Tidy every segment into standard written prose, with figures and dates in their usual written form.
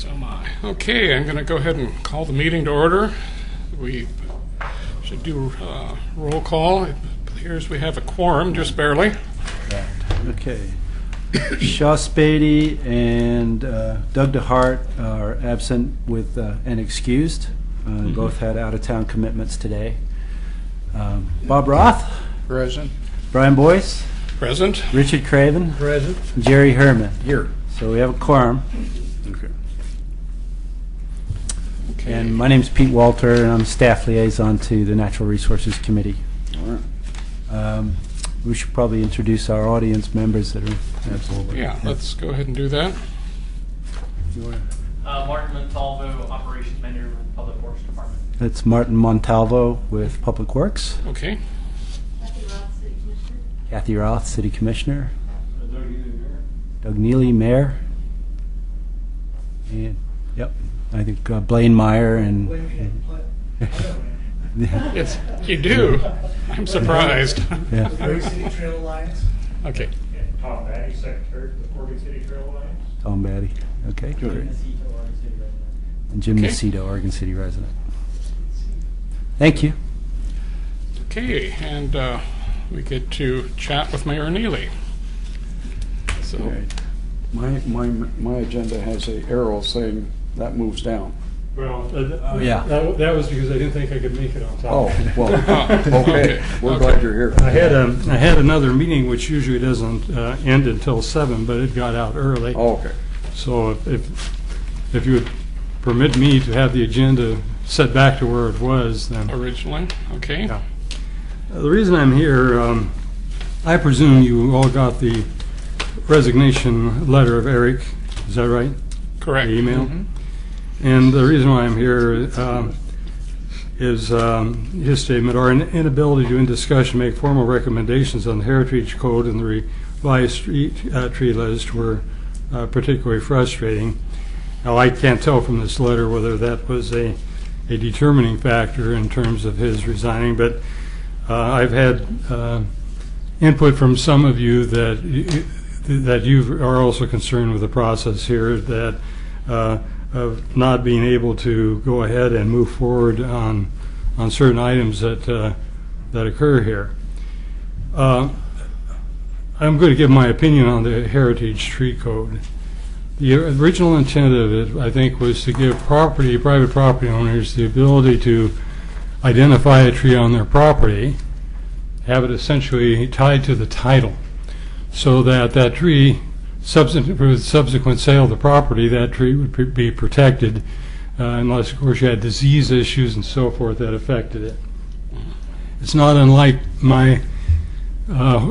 So am I. Okay, I'm going to go ahead and call the meeting to order. We should do roll call. It appears we have a quorum, just barely. Okay. Shaw Spady and Doug DeHart are absent with and excused. Both had out-of-town commitments today. Bob Roth? Present. Brian Boyce? Present. Richard Craven? Present. Jerry Herman? Here. So we have a quorum. Okay. And my name's Pete Walter, and I'm staff liaison to the Natural Resources Committee. All right. We should probably introduce our audience members that are Absolutely. Yeah, let's go ahead and do that. Martin Montalvo, Operations Manager with Public Works Department. That's Martin Montalvo with Public Works. Okay. Kathy Roth, City Commissioner. Doug Neely, Mayor. And, yep, I think Blaine Meyer and... Yes, you do. I'm surprised. Yeah. Oregon City Trail Alliance. Okay. Tom Batty, Secretary of the Oregon City Trail Alliance. Tom Batty. Okay, Good. great. And Jim Okay. Nacito, Oregon City resident. Thank you. Okay, and we get to chat with Mayor Neely. So, Okay. My agenda has a arrow saying that moves down. Well, yeah. that was because I didn't think I could make it on time. Oh, well, okay. okay. We're glad you're here. I had another meeting which usually doesn't end until 7, but it got out early. Oh, okay. So if you would permit me to have the agenda set back to where it was, then. originally, okay. Yeah. The reason I'm here, I presume you all got the resignation letter of Eric. Is that right? Correct. The email. Mhm. And the reason why I'm here is his statement, our inability to, in discussion, make formal recommendations on the Heritage Code and the revised tree list were particularly frustrating. Now, I can't tell from this letter whether that was a determining factor in terms of his resigning, but I've had input from some of you that you are also concerned with the process here, that of not being able to go ahead and move forward on certain items that occur here. I'm going to give my opinion on the Heritage Tree Code. The original intent of it, I think, was to give private property owners the ability to identify a tree on their property, have it essentially tied to the title, so that that tree, with subsequent sale of the property, that tree would be protected unless, of course, you had disease issues and so forth that affected it. It's not unlike my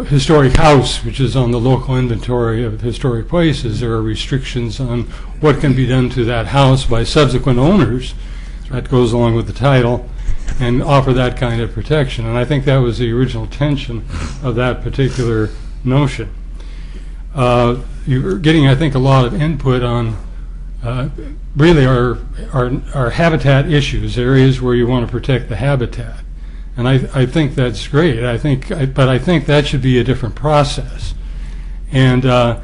historic house, which is on the local inventory of historic places. There are restrictions on what can be done to that house by subsequent owners. That goes along with the title and offer that kind of protection. And I think that was the original tension of that particular notion. You're getting, I think, a lot of input on really our habitat issues, areas where you want to protect the habitat. And I think that's great. But I think that should be a different process. And the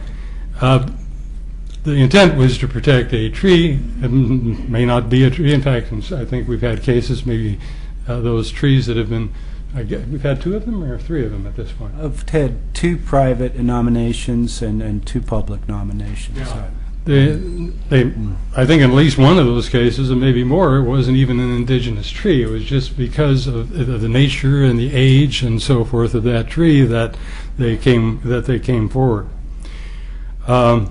intent was to protect a tree. It may not be a tree. In fact, I think we've had cases, maybe those trees that have been, we've had 2 of them or 3 of them at this point. I've had 2 private nominations and 2 public nominations. Yeah. So. I think in at least one of those cases, and maybe more, it wasn't even an indigenous tree. It was just because of the nature and the age and so forth of that tree that they came forward. I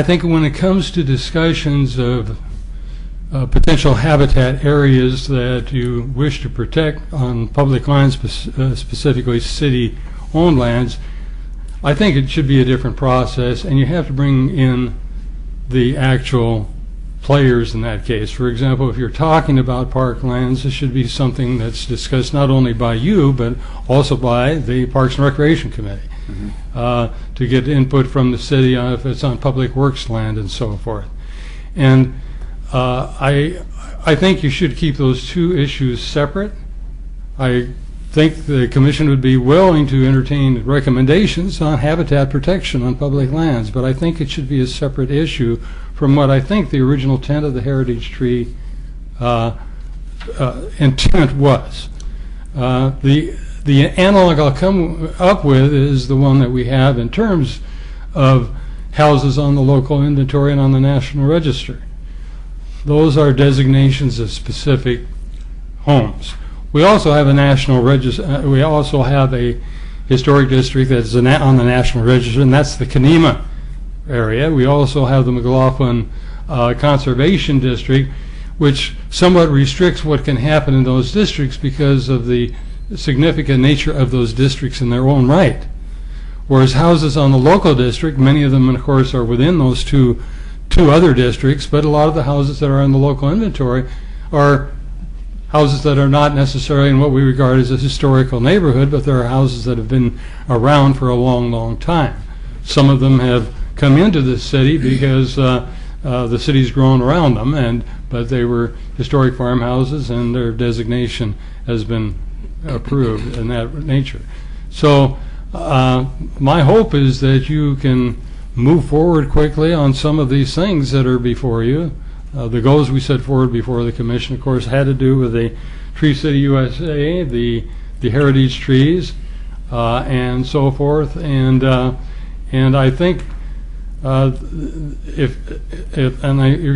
think when it comes to discussions of potential habitat areas that you wish to protect on public lands, specifically city-owned lands, I think it should be a different process, and you have to bring in the actual players in that case. For example, if you're talking about parklands, it should be something that's discussed not only by you, but also by the Parks and Recreation Committee, to get input from the city on if it's on public works land and so forth. And I think you should keep those 2 issues separate. I think the commission would be willing to entertain recommendations on habitat protection on public lands, but I think it should be a separate issue from what I think the original intent of the heritage tree intent was. The analog I'll come up with is the one that we have in terms of houses on the local inventory and on the National Register. Those are designations of specific homes. We also have a National Register. We also have a historic district that's on the National Register, and that's the Kenema area. We also have the McLaughlin Conservation District, which somewhat restricts what can happen in those districts because of the significant nature of those districts in their own right. Whereas houses on the local district, many of them, of course, are within those two other districts, but a lot of the houses that are in the local inventory are houses that are not necessarily in what we regard as a historical neighborhood, but there are houses that have been around for a long, long time. Some of them have come into the city because the city's grown around them, but they were historic farmhouses, and their designation has been approved in that nature. So my hope is that you can move forward quickly on some of these things that are before you. The goals we set forward before the commission, of course, had to do with the Tree City USA, the heritage trees, and so forth. And I think you're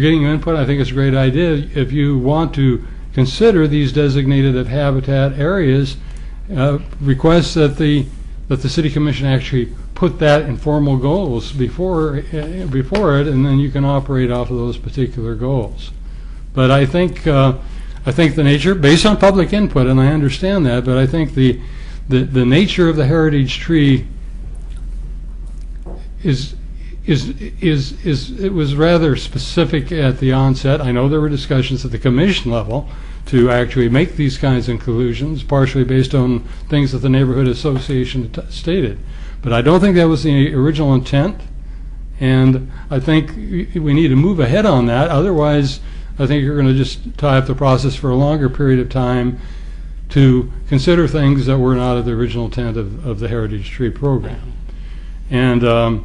getting input, I think it's a great idea. If you want to consider these designated as habitat areas, request that the city commission actually put that in formal goals before it, and then you can operate off of those particular goals. But I think the nature, based on public input, and I understand that, but I think the nature of the heritage tree it was rather specific at the onset. I know there were discussions at the commission level to actually make these kinds of conclusions, partially based on things that the neighborhood association stated. But I don't think that was the original intent, and I think we need to move ahead on that. Otherwise, I think you're going to just tie up the process for a longer period of time to consider things that were not of the original intent of the Heritage Tree program, and to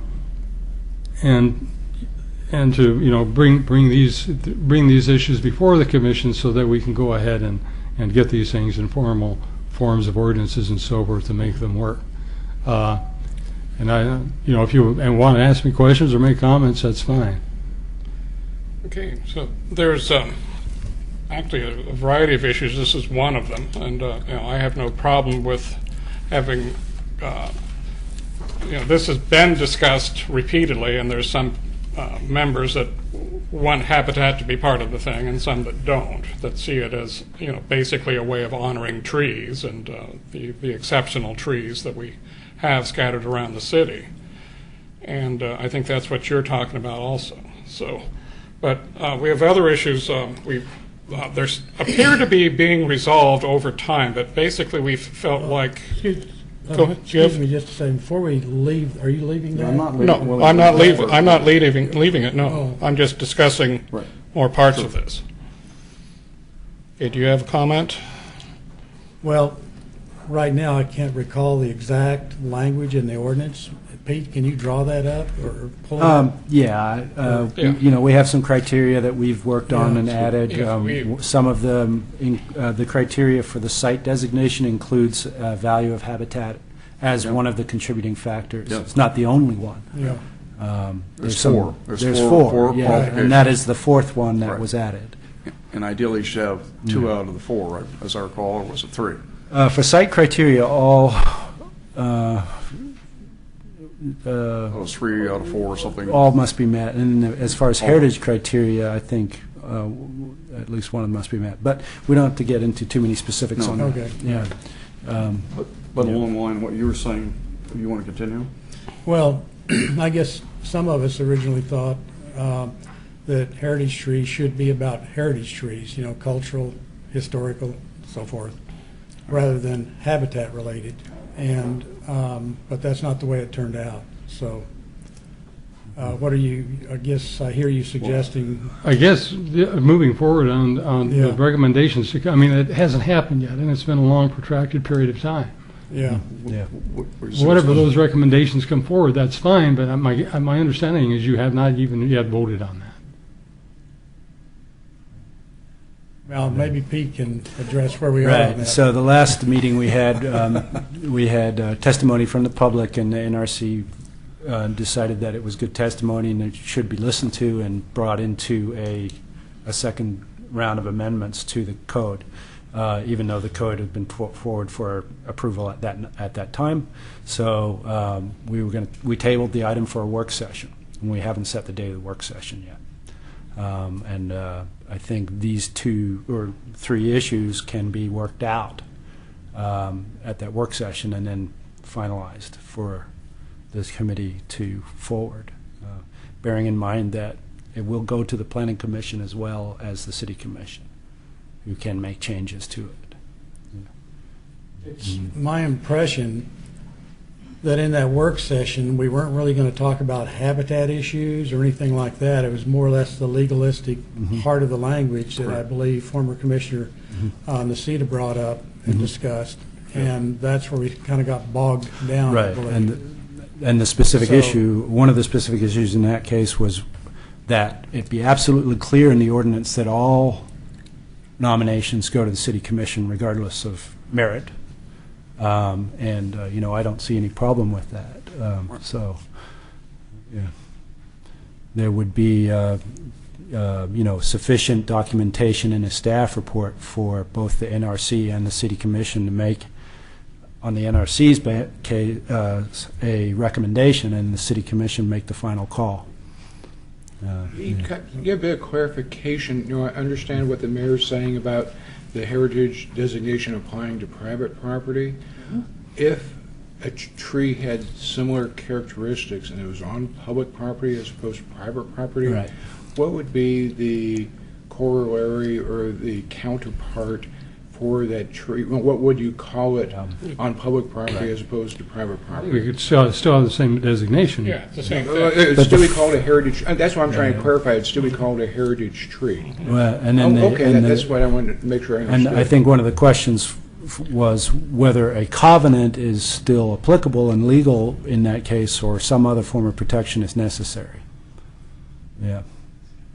bring these issues before the commission so that we can go ahead and get these things in formal forms of ordinances and so forth to make them work. And if you want to ask me questions or make comments, that's fine. Okay, so there's actually a variety of issues. This is one of them, and I have no problem with having. This has been discussed repeatedly, and there's some members that want habitat to be part of the thing, and some that don't, that see it as basically a way of honoring trees and the exceptional trees that we have scattered around the city. And I think that's what you're talking about also. So, but we have other issues. There's appear to be being resolved over time, but basically we felt like. Go ahead. Excuse me just a second. Before we leave, are you leaving that? I'm not leaving. No, Well, I'm not leaving. I'm not leaving it. No, Oh. I'm just discussing more parts of this. Okay, do you have a comment? Well, right now I can't recall the exact language in the ordinance. Pete, can you draw that up or pull it up? Yeah, Yeah. we have some criteria that we've worked on and added. Yeah, Some of the criteria for the site designation includes value of habitat as one of the contributing factors. Yeah. It's not the only one. Yeah. There's some- four. There's four four, yeah, and qualifications. that is the fourth one that Right. was added. And ideally, you should have two out of the four, right, as I recall, or was it three? For site criteria, all Oh, it was 3 out of 4 or something. all must be met. And as far as heritage criteria, I think at least one of them must be met. But we don't have to get into too many specifics No. on that. Okay. Yeah. But along the line, what you were saying, you want to continue? Well, I guess some of us originally thought that heritage trees should be about heritage trees, cultural, historical, so forth, rather than habitat related. And but that's not the way it turned out. So What are you, I guess I hear you suggesting, I guess moving forward on the Yeah. recommendations, I mean, it hasn't happened yet, and it's been a long, protracted period of time. yeah. Yeah. Whatever those recommendations come forward, that's fine, but my understanding is you have not even yet voted on that. Well, maybe Pete can address where we are on Right. that. So the last meeting we had testimony from the public, and the NRC decided that it was good testimony and it should be listened to and brought into a second round of amendments to the code, even though the code had been put forward for approval at that time. So we tabled the item for a work session, and we haven't set the date of the work session yet. I think these 2 or 3 issues can be worked out at that work session and then finalized for this committee to forward, bearing in mind that it will go to the Planning Commission as well as the City Commission, who can make changes to it. It's my impression that in that work session, we weren't really going to talk about habitat issues or anything like that. It was more or less the legalistic part of the language that I believe former Commissioner Nocita brought up and discussed. And that's where we kind of got bogged down, I Right, believe. and the specific So- issue, one of the specific issues in that case was that it be absolutely clear in the ordinance that all nominations go to the City Commission regardless of merit. I don't see any problem with that. So, yeah, there would be, sufficient documentation in a staff report for both the NRC and the City Commission to make, on the NRC's case, a recommendation, and the City Commission make the final call. Can you give a bit of clarification? I understand what the mayor's saying about the heritage designation applying to private property. If a tree had similar characteristics and it was on public property as opposed to private property, Right. what would be the corollary or the counterpart for that tree? Well, what would you call it on public property as opposed to private We property? could still have the same designation. Yeah, it's the same It'd thing. still be called a heritage, that's what I'm trying to clarify, it'd still be called a heritage tree. Well, and then That's what I wanted to make sure I And understood. I think one of the questions was whether a covenant is still applicable and legal in that case, or some other form of protection is necessary. Yeah,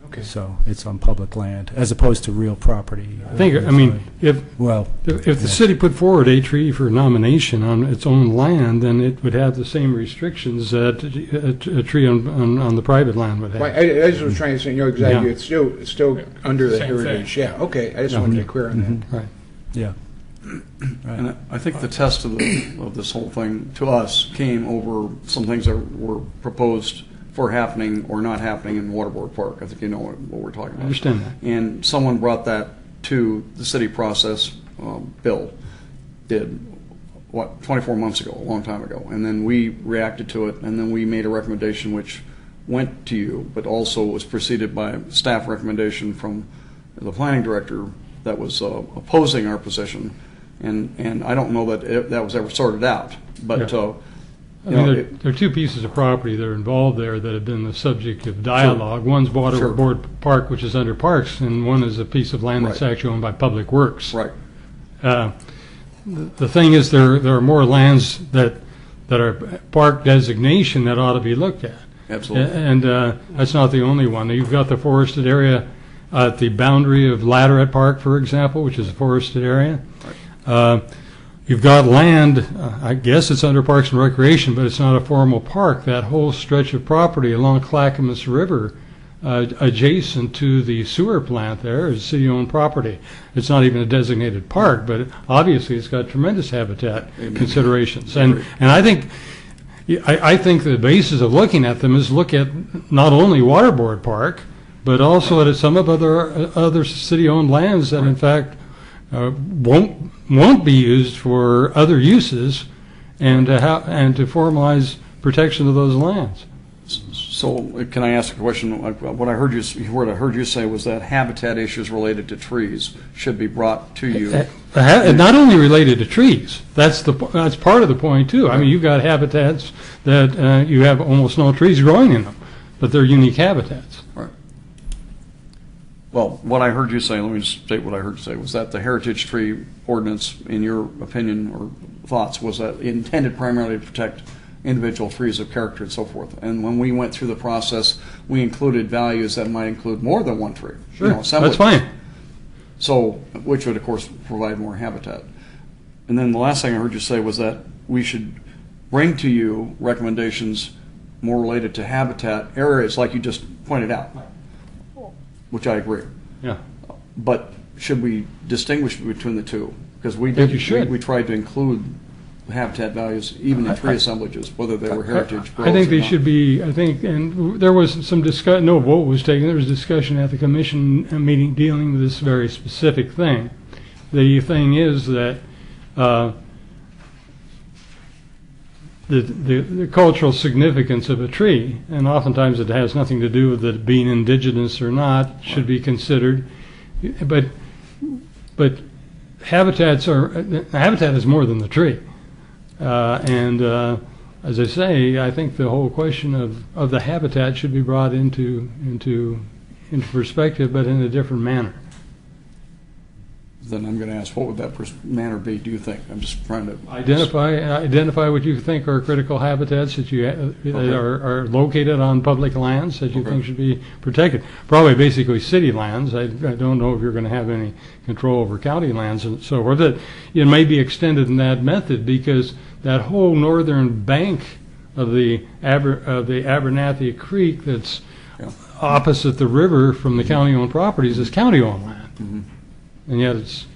Okay. so it's on public land as opposed to real property. If Well, the city put forward a tree for nomination on its own land, then it would have the same restrictions that a tree on the private land would have. Right, I just was trying to say, exactly, Yeah. it's still under the Same heritage, yeah, okay, I just wanted to be clear on that. Right. yeah. And I think the test of this whole thing, to us, came over some things that were proposed for happening or not happening in Waterboard Park. I think you know what we're talking about. I understand that. And someone brought that to the city process, Bill did, 24 months ago, a long time ago. And then we reacted to it, and then we made a recommendation which went to you, but also was preceded by staff recommendation from the planning director that was opposing our position. And I don't know that that was ever sorted out, but There are 2 pieces of property that are involved there that have been the subject of dialogue. One's Waterboard Park, which is under Parks, and one is a piece of land that's Right. actually owned by Public Works. right. The thing is, there are more lands that are park designation that ought to be looked at. Absolutely. And that's not the only one. You've got the forested area at the boundary of Lateret Park, for example, which is a forested area. You've got land, I guess it's under Parks and Recreation, but it's not a formal park. That whole stretch of property along Clackamas River, adjacent to the sewer plant there, is city-owned property. It's not even a designated park, but obviously it's got tremendous habitat considerations. And I think the basis of looking at them is look at not only Waterboard Park, but also at some of other city-owned lands that in fact won't be used for other uses, and to formalize protection of those lands. So can I ask a question? What I heard you say was that habitat issues related to trees should be brought to you. Not only related to trees. That's part of the point too. I mean, you've got habitats that you have almost no trees growing in them. but they're unique habitats. Right. Well, what I heard you say, let me just state what I heard you say, was that the heritage tree ordinance, in your opinion or thoughts, was that intended primarily to protect individual trees of character and so forth. And when we went through the process, we included values that might include more than one tree. Sure, that's assemblage. fine. So, which would, of course, provide more habitat. And then the last thing I heard you say was that we should bring to you recommendations more related to habitat areas, like you just pointed out, which I agree. Yeah. But should we distinguish between the two? Because we think did. you should. We tried to include habitat values even in tree assemblages, whether they were heritage groves I think or they not. should be, I think, and there was some discussion, no vote was taken, there was discussion at the commission meeting dealing with this very specific thing. The thing is that the cultural significance of a tree, and oftentimes it has nothing to do with it being indigenous or not, should be considered. But habitat is more than the tree. As I say, I think the whole question of the habitat should be brought into perspective, but in a different manner. Then I'm going to ask, what would that manner be, do you think? I'm just trying to... Identify what you think are critical habitats that are located on public lands that you think should be protected. Probably basically city lands. I don't know if you're going to have any control over county lands and so forth. But it may be extended in that method because that whole northern bank of the Abernathy Creek that's opposite the river from the county-owned properties is county-owned land. Mm-hmm. And yet it's,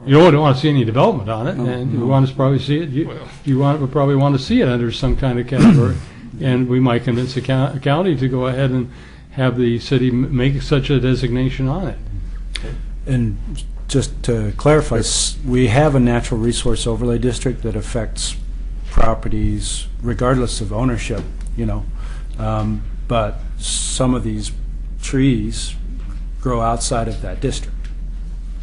you don't want to see any development on it, and you want to probably see it, would probably want to see it under some kind of category. And we might convince the county to go ahead and have the city make such a designation on it. And just to clarify, we have a natural resource overlay district that affects properties regardless of ownership, but some of these trees grow outside of that district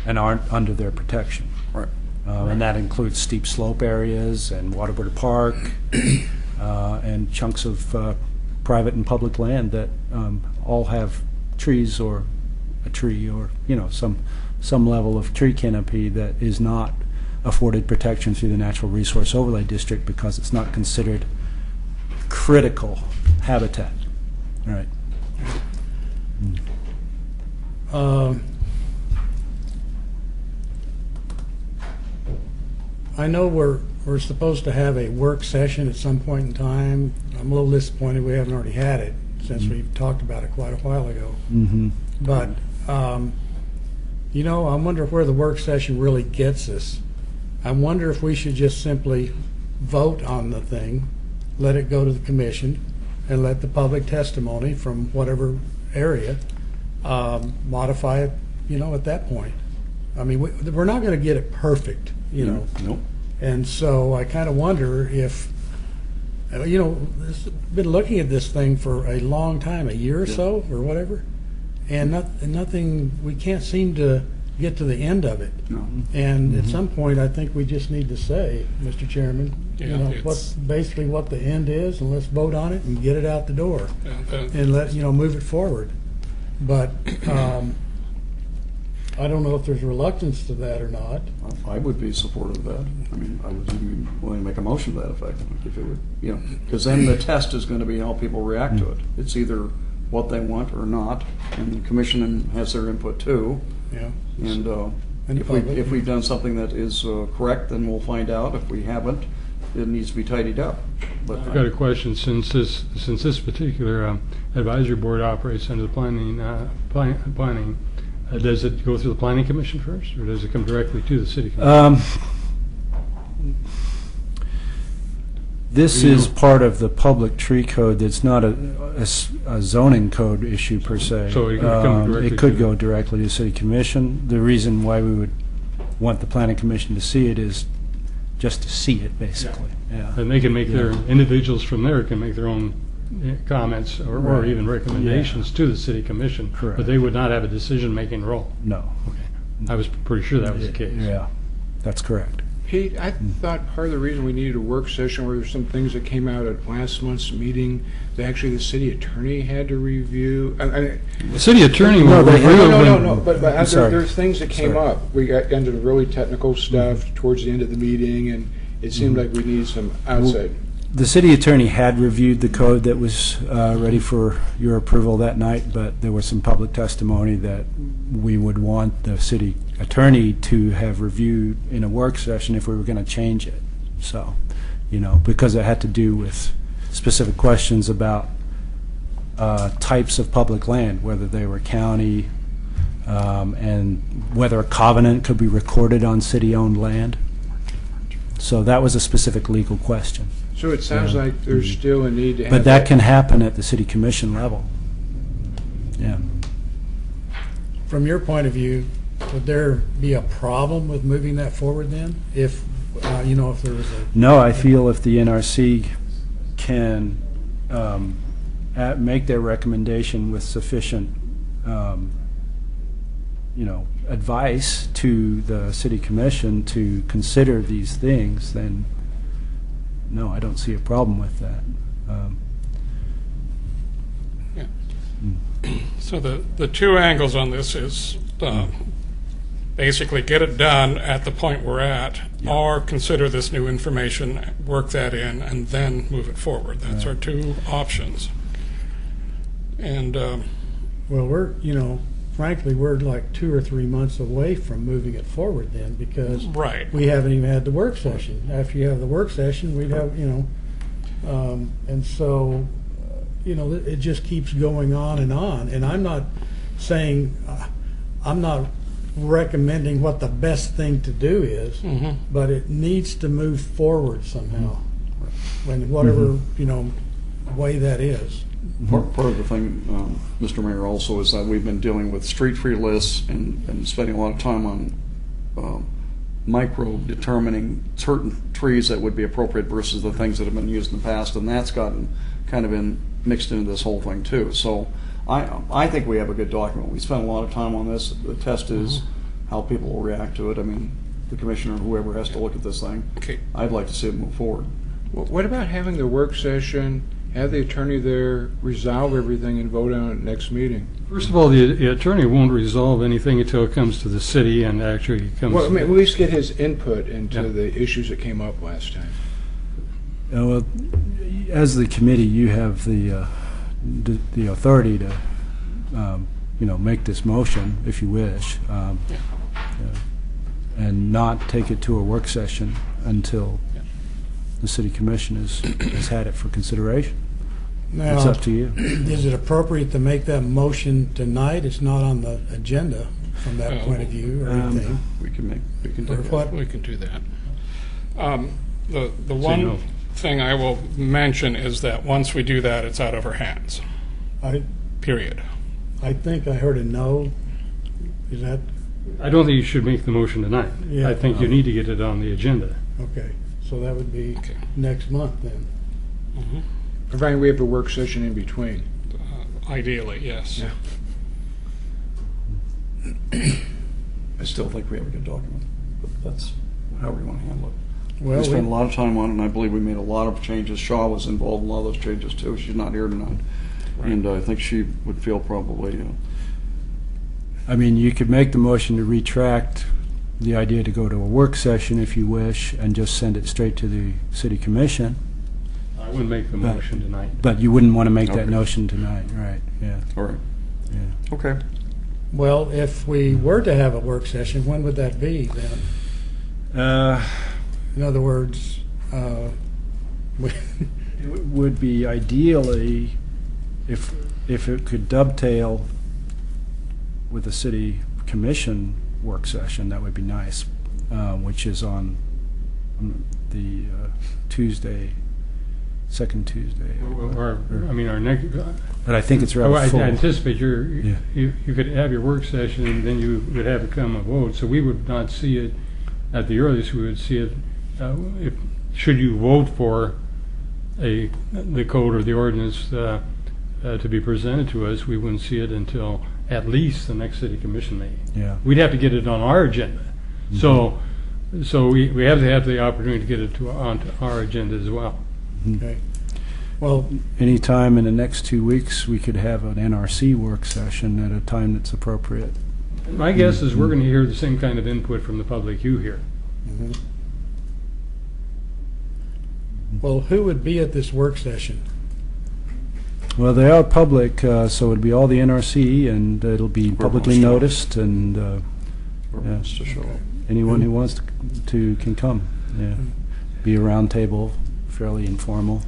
and aren't under their protection. Right. And that includes steep slope areas and Waterbury Park and chunks of private and public land that all have trees or a tree or some level of tree canopy that is not afforded protection through the Natural Resource Overlay District because it's not considered critical habitat. All right. I know we're supposed to have a work session at some point in time. I'm a little disappointed we haven't already had it since we've talked about it quite a while ago. Mm-hmm. But, I wonder where the work session really gets us. I wonder if we should just simply vote on the thing, let it go to the commission, and let the public testimony from whatever area modify it, at that point. I mean, we're not going to get it perfect, Nope. And so I kind of wonder if, been looking at this thing for a long time, a year or so or whatever, and nothing, we can't seem to get to the end of it. No. And at some point, I think we just need to say, Mr. Chairman, basically what the end is, and let's vote on it and get it out the door and let, move it forward. But I don't know if there's reluctance to that or not. I would be supportive of that. I mean, I would be willing to make a motion to that effect if it would, because then the test is going to be how people react to it. It's either what they want or not, and the commission has their input too. Yeah. And And if we've done something that is correct, then we'll find out. If we haven't, it needs to be tidied up. But I've got a question. Since this particular advisory board operates under the planning, does it go through the planning commission first, or does it come directly to the city commission? This is part of the public tree code. That's not a zoning code issue per se. So it could come directly it could to- go directly to city commission. The reason why we would want the planning commission to see it is just to see it, basically. Yeah. And they can make their, individuals from there can make their own comments or Right. even recommendations to the city commission. Correct. But they would not have a decision-making role. No. Okay. I was pretty sure that was the case. Yeah, that's correct. Pete, I thought part of the reason we needed a work session were some things that came out at last month's meeting that actually the city attorney had to review. The city attorney No, will they- review No, when- but I'm sorry. there's things that came Sorry. up. We got into the really technical stuff towards the end of the meeting, and it seemed like we needed some outside. The city attorney had reviewed the code that was ready for your approval that night, but there was some public testimony that we would want the city attorney to have reviewed in a work session if we were going to change it. So, because it had to do with specific questions about types of public land, whether they were county, and whether a covenant could be recorded on city-owned land. So that was a specific legal question. So it sounds Yeah. like there's still a need to have But that can happen at the city commission level. Yeah. From your point of view, would there be a problem with moving that forward then? If, if there was a, No, I feel if the NRC can make their recommendation with sufficient, advice to the city commission to consider these things, then no, I don't see a problem with that. So the two angles on this is basically get it done at the point we're at, or consider this new information, work that in, and then move it forward. That's our two options. And well, we're, frankly, we're like 2 or 3 months away from moving it forward then, because right. we haven't even had the work session. After you have the work session, we'd have, and so, it just keeps going on. And I'm not saying, I'm not recommending what the best thing to do is, but it needs to move forward somehow, in whatever, way that is. Part of the thing, Mr. Mayor, also is that we've been dealing with street tree lists and spending a lot of time on micro determining certain trees that would be appropriate versus the things that have been used in the past, and that's gotten kind of mixed into this whole thing too. So I think we have a good document. We spent a lot of time on this. The test is how people will react to it. I mean, the commissioner, whoever has to look at this thing, Okay. I'd like to see it move forward. What about having the work session, have the attorney there, resolve everything, and vote on it next meeting? First of all, the attorney won't resolve anything until it comes to the city and actually comes. Well, I mean, at least get his input into Yeah. the issues that came up last time. Well, as the committee, you have the authority to, make this motion if you wish, and not take it to a work session until the city commission has had it for consideration. Now, It's up to you. is it appropriate to make that motion tonight? It's not on the agenda from that point of view or anything. We can do Or that. what? We can do that. The no. one thing I will mention is that once we do that, it's out of our hands, period. I think I heard a no. Is that, I don't think you should make the motion tonight. Yeah. I think you need to get it on the agenda. okay, so that would be Okay. next month then. Providing we have a work session in between. Ideally, yes. Yeah. I still think we have a good document, but that's how we want to handle it. Well, We spent a lot of time on it, and I believe we made a lot of changes. Shaw was involved in a lot of those changes too. She's not here tonight, and I think she would feel probably. I mean, you could make the motion to retract the idea to go to a work session if you wish, and just send it straight to the city commission, I wouldn't make the motion tonight. but you wouldn't want to make that Okay. notion tonight, right? Yeah. All right. Yeah. Okay. well, if we were to have a work session, when would that be then? In other words, It would be ideally if it could dovetail with the city commission work session, that would be nice, which is on the second Tuesday. Our next. But I think it's I rather full. anticipate Yeah. you could have your work session and then you would have it come a vote. So we would not see it at the earliest. We would see it should you vote for the code or the ordinance to be presented to us. We wouldn't see it until at least the next city commission meeting. Yeah. We'd have to get it on our agenda. So So we have to have the opportunity to get it onto our agenda as well. Okay. Well, Anytime in the next 2 weeks, we could have an NRC work session at a time that's appropriate. My guess is we're going to hear the same kind of input from the public you hear. well, who would be at this work session? Well, they are public, so it'd be all the NRC, and it'll be publicly noticed, and Whoever Yeah. wants to show up. anyone who wants to can come. Yeah, be a round table, fairly informal,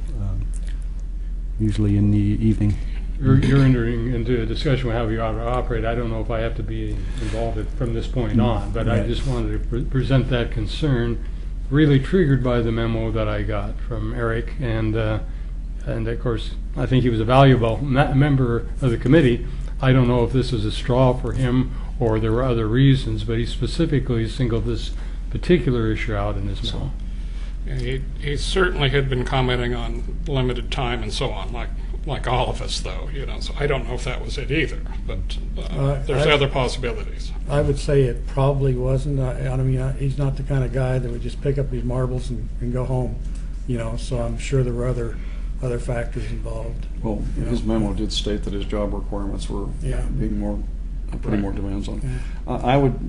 usually in the evening. You're entering into a discussion with how you ought to operate. I don't know if I have to be involved from this point on, but I Right. just wanted to present that concern, really triggered by the memo that I got from Eric, and of course, I think he was a valuable member of the committee. I don't know if this is a straw for him or there were other reasons, but he specifically singled this particular issue out in his memo. And he certainly had been commenting on limited time and so on, like all of us, though, you know, so I don't know if that was it either, but there's other possibilities. I would say it probably wasn't. I mean, he's not the kind of guy that would just pick up his marbles and go home, you know, so I'm sure there were other factors involved. Well, his memo did state that his job requirements were Yeah. being putting more demands on. I would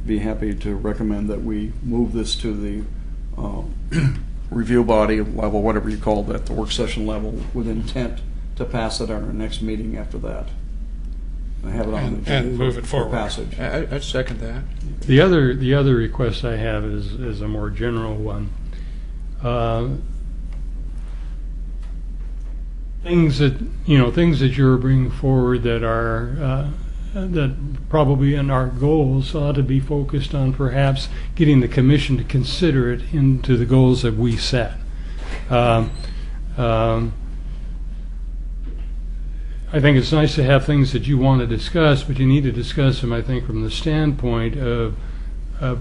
be happy to recommend that we move this to the review body level, whatever you call that, the work session level, with intent to pass it at our next meeting after that. I have it on the agenda And move it for forward. passage. I'd second that. The other request I have is a more general one. Things that you're bringing forward that are that probably in our goals ought to be focused on perhaps getting the commission to consider it into the goals that we set. I think it's nice to have things that you want to discuss, but you need to discuss them, I think, from the standpoint of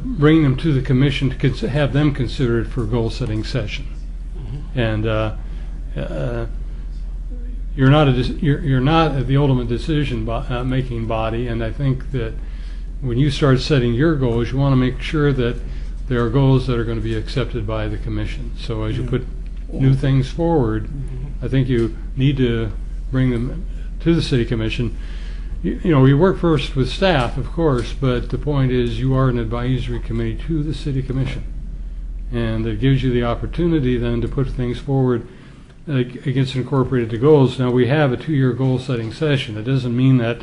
bringing them to the commission to have them consider it for goal-setting session. And you're not the ultimate decision making body, and I think that when you start setting your goals, you want to make sure that there are goals that are going to be accepted by the commission. So as you put new things forward, I think you need to bring them to the city commission. You know, we work first with staff, of course, but the point is you are an advisory committee to the city commission, and it gives you the opportunity then to put things forward against incorporated to goals. Now, we have a 2-year goal-setting session. It doesn't mean that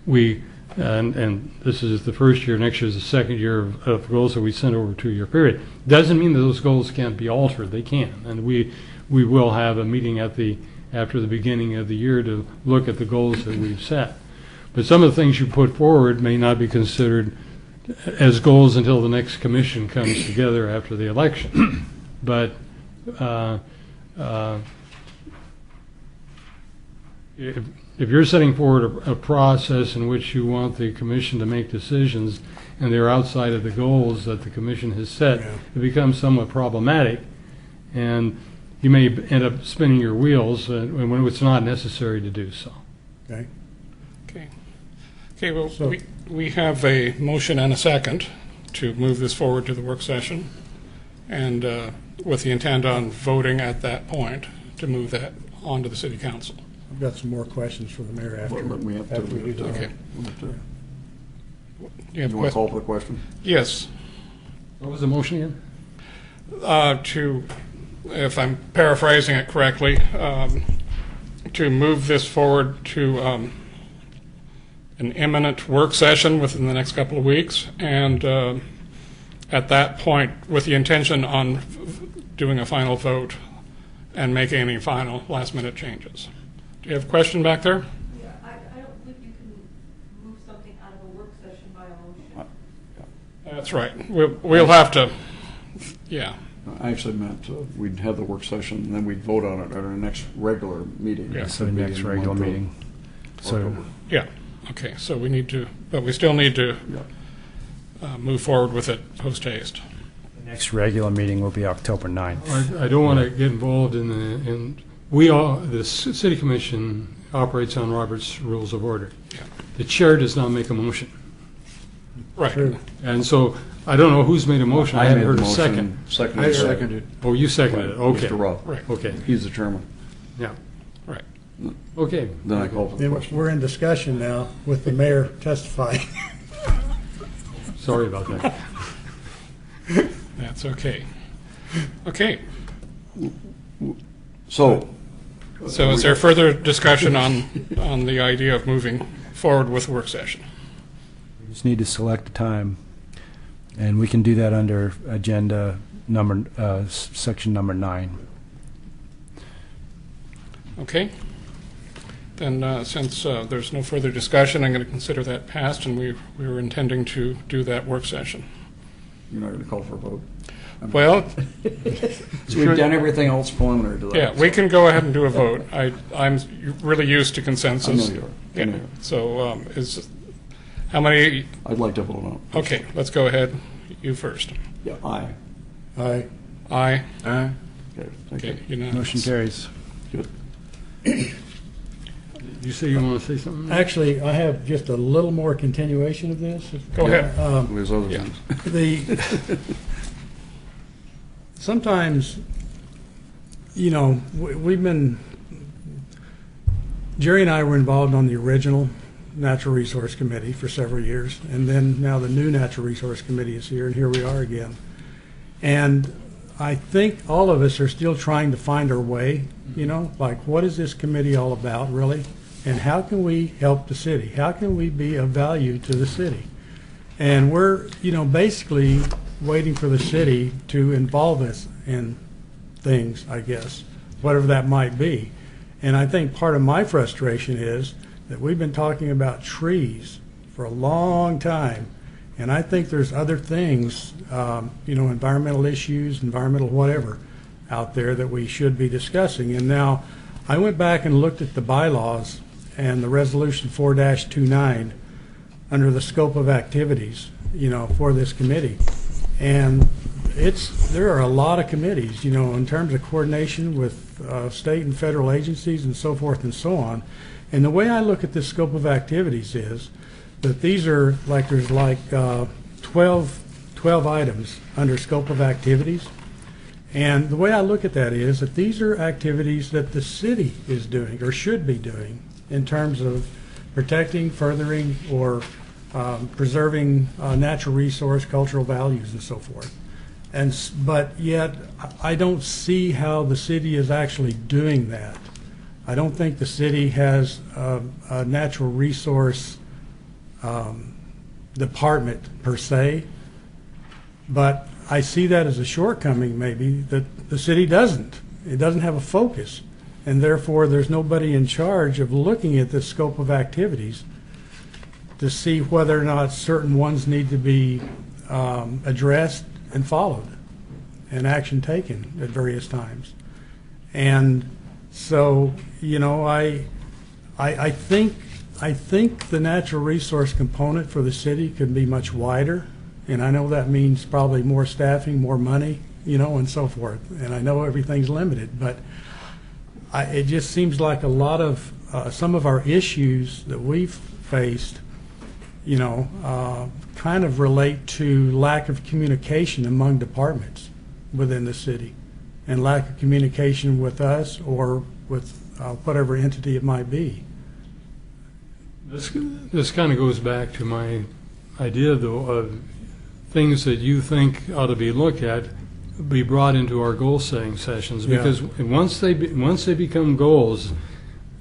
we, and this is the first year, next year is the second year of goals that we send over a 2-year period. Doesn't mean that those goals can't be altered. They can, and we will have a meeting after the beginning of the year to look at the goals that we've set. But some of the things you put forward may not be considered as goals until the next commission comes together after the election. But if you're setting forward a process in which you want the commission to make decisions and they're outside of the goals that the commission has set, it becomes somewhat problematic, and you may end up spinning your wheels when it's not necessary to do so. Okay. Okay, well, we have a motion and a second to move this forward to the work session, and with the intent on voting at that point to move that on to the city council. I've got some more questions for the mayor after We have to- after we do that. Okay. You want to call for the question? Yes. What was the motion again? If I'm paraphrasing it correctly, to move this forward to an imminent work session within the next couple of weeks, and at that point, with the intention on doing a final vote and making any final last-minute changes. Do you have a question back there? Yeah, I don't think you can move something out of a work session by a motion. That's right. We'll have to, yeah. I actually meant we'd have the work session, and then we'd vote on it at our next regular meeting. Yeah. So the next regular meeting. So Yeah, okay, so we need to, but we still need to move forward with it post-haste. the next regular meeting will be October 9th. I don't want to get involved the city commission operates on Robert's Rules of Order. Yeah. The chair does not make a motion. Right. True. And so, I don't know who's made a motion. I haven't made heard the a second. motion, seconded I by- seconded. Oh, you seconded it, okay. Mr. Rupp. Right. Okay, He's the chairman. yeah, Right. okay. Then I call for the And question. we're in discussion now with the mayor testifying. Sorry about that. That's okay. Okay. So, So is there further discussion on the idea of moving forward with work session? We just need to select a time, and we can do that under agenda number, section number 9. Okay. Then since there's no further discussion, I'm going to consider that passed, and we were intending to do that work session. you're not going to call for a vote. Well, So we've done everything else preliminary to that. yeah, we can go ahead and do a vote. I'm really used to consensus. I know you are. I Yeah. know you are. So how many? I'd like to vote on it. Okay, let's go ahead. You first. Yeah, aye. Aye. Aye. Aye. Okay, thank Okay, you. unanimous. Motion carries. Good. You say you want to say something? Actually, I have just a little more continuation of this. Go ahead. There's other Yeah. things. Sometimes, we've been, Jerry and I were involved on the original Natural Resource Committee for several years, and then now the new Natural Resource Committee is here, and here we are again. And I think all of us are still trying to find our way, like what is this committee all about, really? And how can we help the city? How can we be of value to the city? And we're, basically waiting for the city to involve us in things, I guess, whatever that might be. And I think part of my frustration is that we've been talking about trees for a long time. And I think there's other things, environmental issues, environmental whatever, out there that we should be discussing. And now, I went back and looked at the bylaws and the resolution 4-29 under the scope of activities, for this committee. And there are a lot of committees, in terms of coordination with state and federal agencies and so forth and so on. And the way I look at this scope of activities is that these are there's 12 items under scope of activities. And the way I look at that is that these are activities that the city is doing or should be doing in terms of protecting, furthering, or preserving natural resource, cultural values, and so forth. But yet, I don't see how the city is actually doing that. I don't think the city has a natural resource department per se, but I see that as a shortcoming maybe that the city doesn't. It doesn't have a focus, and therefore there's nobody in charge of looking at the scope of activities to see whether or not certain ones need to be addressed and followed and action taken at various times. And so, I think the natural resource component for the city could be much wider, and I know that means probably more staffing, more money, and so forth. And I know everything's limited, but it just seems like a lot of some of our issues that we've faced, kind of relate to lack of communication among departments within the city, and lack of communication with us or with whatever entity it might be. This kind of goes back to my idea, though, of things that you think ought to be looked at, be brought into our goal-setting sessions. Yeah. Because once they become goals,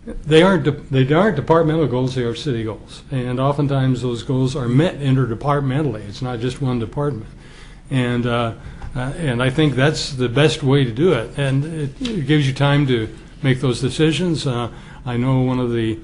they aren't departmental goals; they are city goals. And oftentimes, those goals are met interdepartmentally. It's not just one department. And I think that's the best way to do it. And it gives you time to make those decisions. I know one of the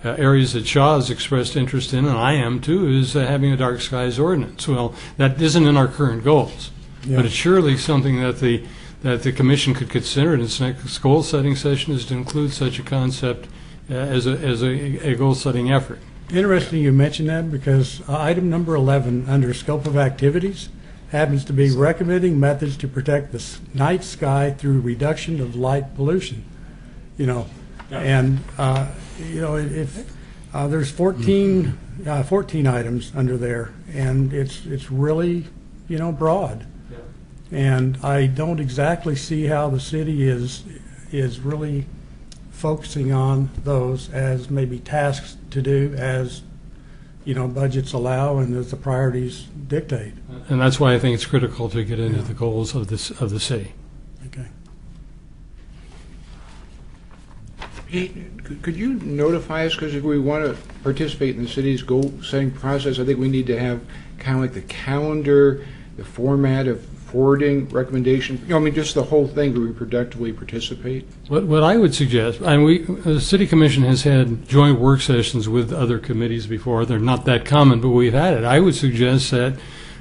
areas that Shaw has expressed interest in, and I am too, is having a dark skies ordinance. Well, that isn't in our current goals, but it's surely something that the commission could consider in its next goal-setting session, is to include such a concept as a goal-setting effort. Interesting you mention that, because item number 11 under scope of activities happens to be recommending methods to protect the night sky through reduction of light pollution. And if There's 14 items under there, and it's really, broad. And I don't exactly see how the city is really focusing on those as maybe tasks to do as, budgets allow and as the priorities dictate. And that's why I think it's critical to get into the goals of the city. Okay. Pete, could you notify us, because if we want to participate in the city's goal-setting process, I think we need to have kind of like the calendar, the format of forwarding recommendation, just the whole thing where we productively participate. What I would suggest, the City Commission has had joint work sessions with other committees before. They're not that common, but we've had it. I would suggest that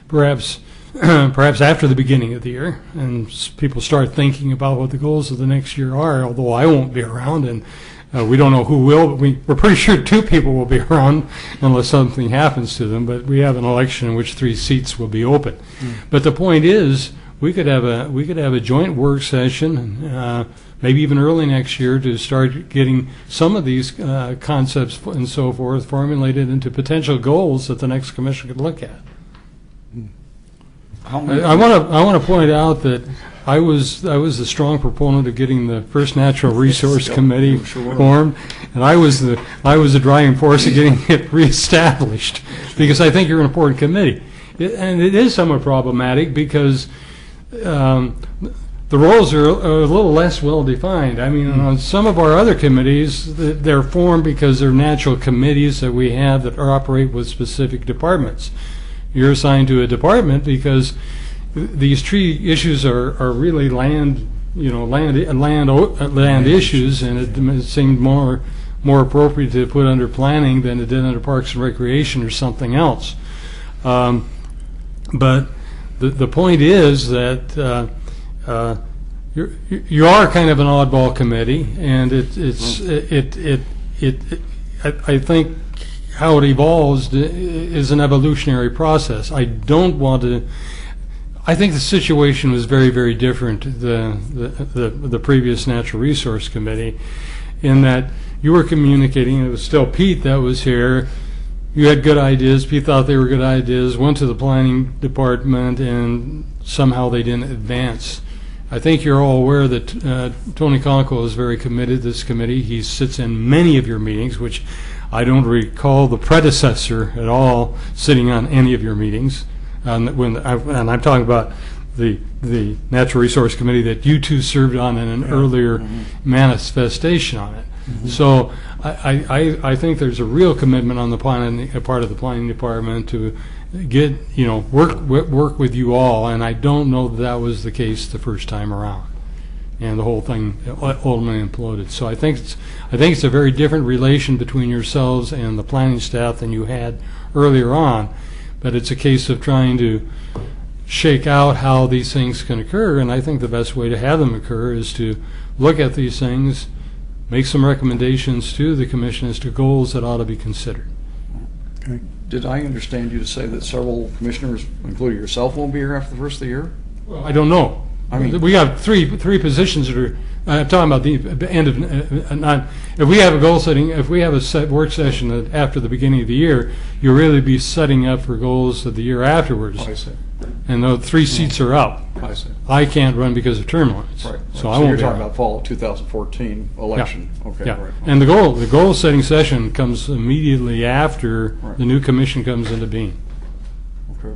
perhaps after the beginning of the year, and people start thinking about what the goals of the next year are, although I won't be around, and we don't know who will, but we're pretty sure 2 people will be around unless something happens to them, but we have an election in which 3 seats will be open. But the point is, we could have a joint work session, maybe even early next year, to start getting some of these concepts and so forth formulated into potential goals that the next commission could look at. I want to point out that I was a strong proponent of getting the first Natural Resource Committee formed, and I was the driving force of getting it reestablished, because I think you're an important committee. And it is somewhat problematic because the roles are a little less well defined. I mean, on some of our other committees, they're formed because they're natural committees that we have that operate with specific departments. You're assigned to a department because these tree issues are really land issues, and it seemed more appropriate to put under planning than it did under Parks and Recreation or something else. But the point is that you are kind of an oddball committee, and I think how it evolves is an evolutionary process. I think the situation was very, very different, the previous Natural Resource Committee, in that you were communicating. It was still Pete that was here. You had good ideas. Pete thought they were good ideas, went to the planning department, and somehow they didn't advance. I think you're all aware that Tony Conoco is very committed to this committee. He sits in many of your meetings, which I don't recall the predecessor at all sitting on any of your meetings. And I'm talking about the Natural Resource Committee that you two served on in an earlier manifestation on it. So I think there's a real commitment on the part of the planning department to get work with you all, and I don't know that was the case the first time around, and the whole thing ultimately imploded. So I think it's a very different relation between yourselves and the planning staff than you had earlier on, but it's a case of trying to shake out how these things can occur, and I think the best way to have them occur is to look at these things, make some recommendations to the commission as to goals that ought to be considered. Okay. Did I understand you to say that several commissioners, including yourself, won't be here after the first of the year? Well, I don't know. I mean, we have three positions that are. I'm talking about the end of. Not if we have a goal setting. If we have a work session that after the beginning of the year, you'll really be setting up for goals of the year afterwards. I see. And the 3 seats are up. I see. I can't run because of term limits. Right. So I you're won't be talking around. about fall 2014 election. Yeah. Okay. Yeah. Right. And the goal setting session comes immediately after Right. the new commission comes into being. Okay.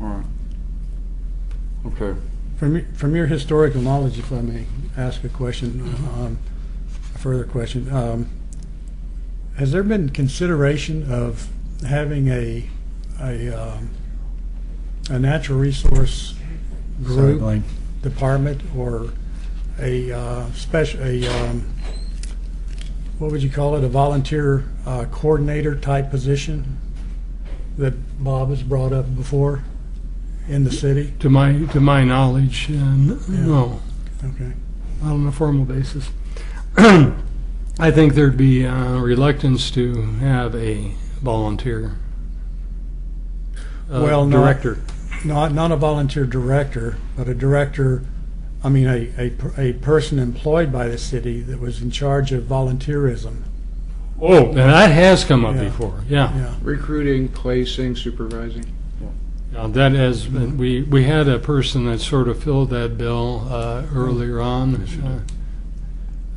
All right. Okay. From your historical knowledge, if I may ask a question, a further question, has there been consideration of having a natural resource group, Sideline. department, or a what would you call it, a volunteer coordinator type position that Bob has brought up before in the city? To my knowledge, no. Okay. Not on a formal basis. I think there'd be reluctance to have a volunteer director. Not a volunteer director, but a director, I mean a person employed by the city that was in charge of volunteerism. Oh, and that has come up Yeah. before, yeah. Yeah. Recruiting, placing, supervising. That has been, we had a person that sort of filled that bill earlier on,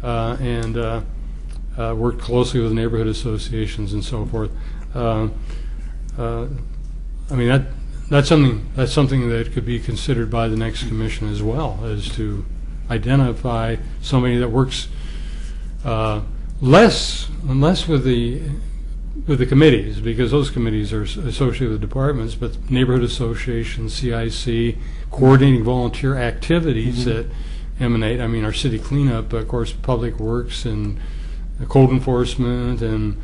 and worked closely with neighborhood associations and so forth. I mean, that's something that could be considered by the next commission as well, as to identify somebody that works less with the committees, because those committees are associated with departments, but neighborhood associations, CIC, coordinating volunteer activities that emanate. I mean, our city cleanup, of course, public works and code enforcement and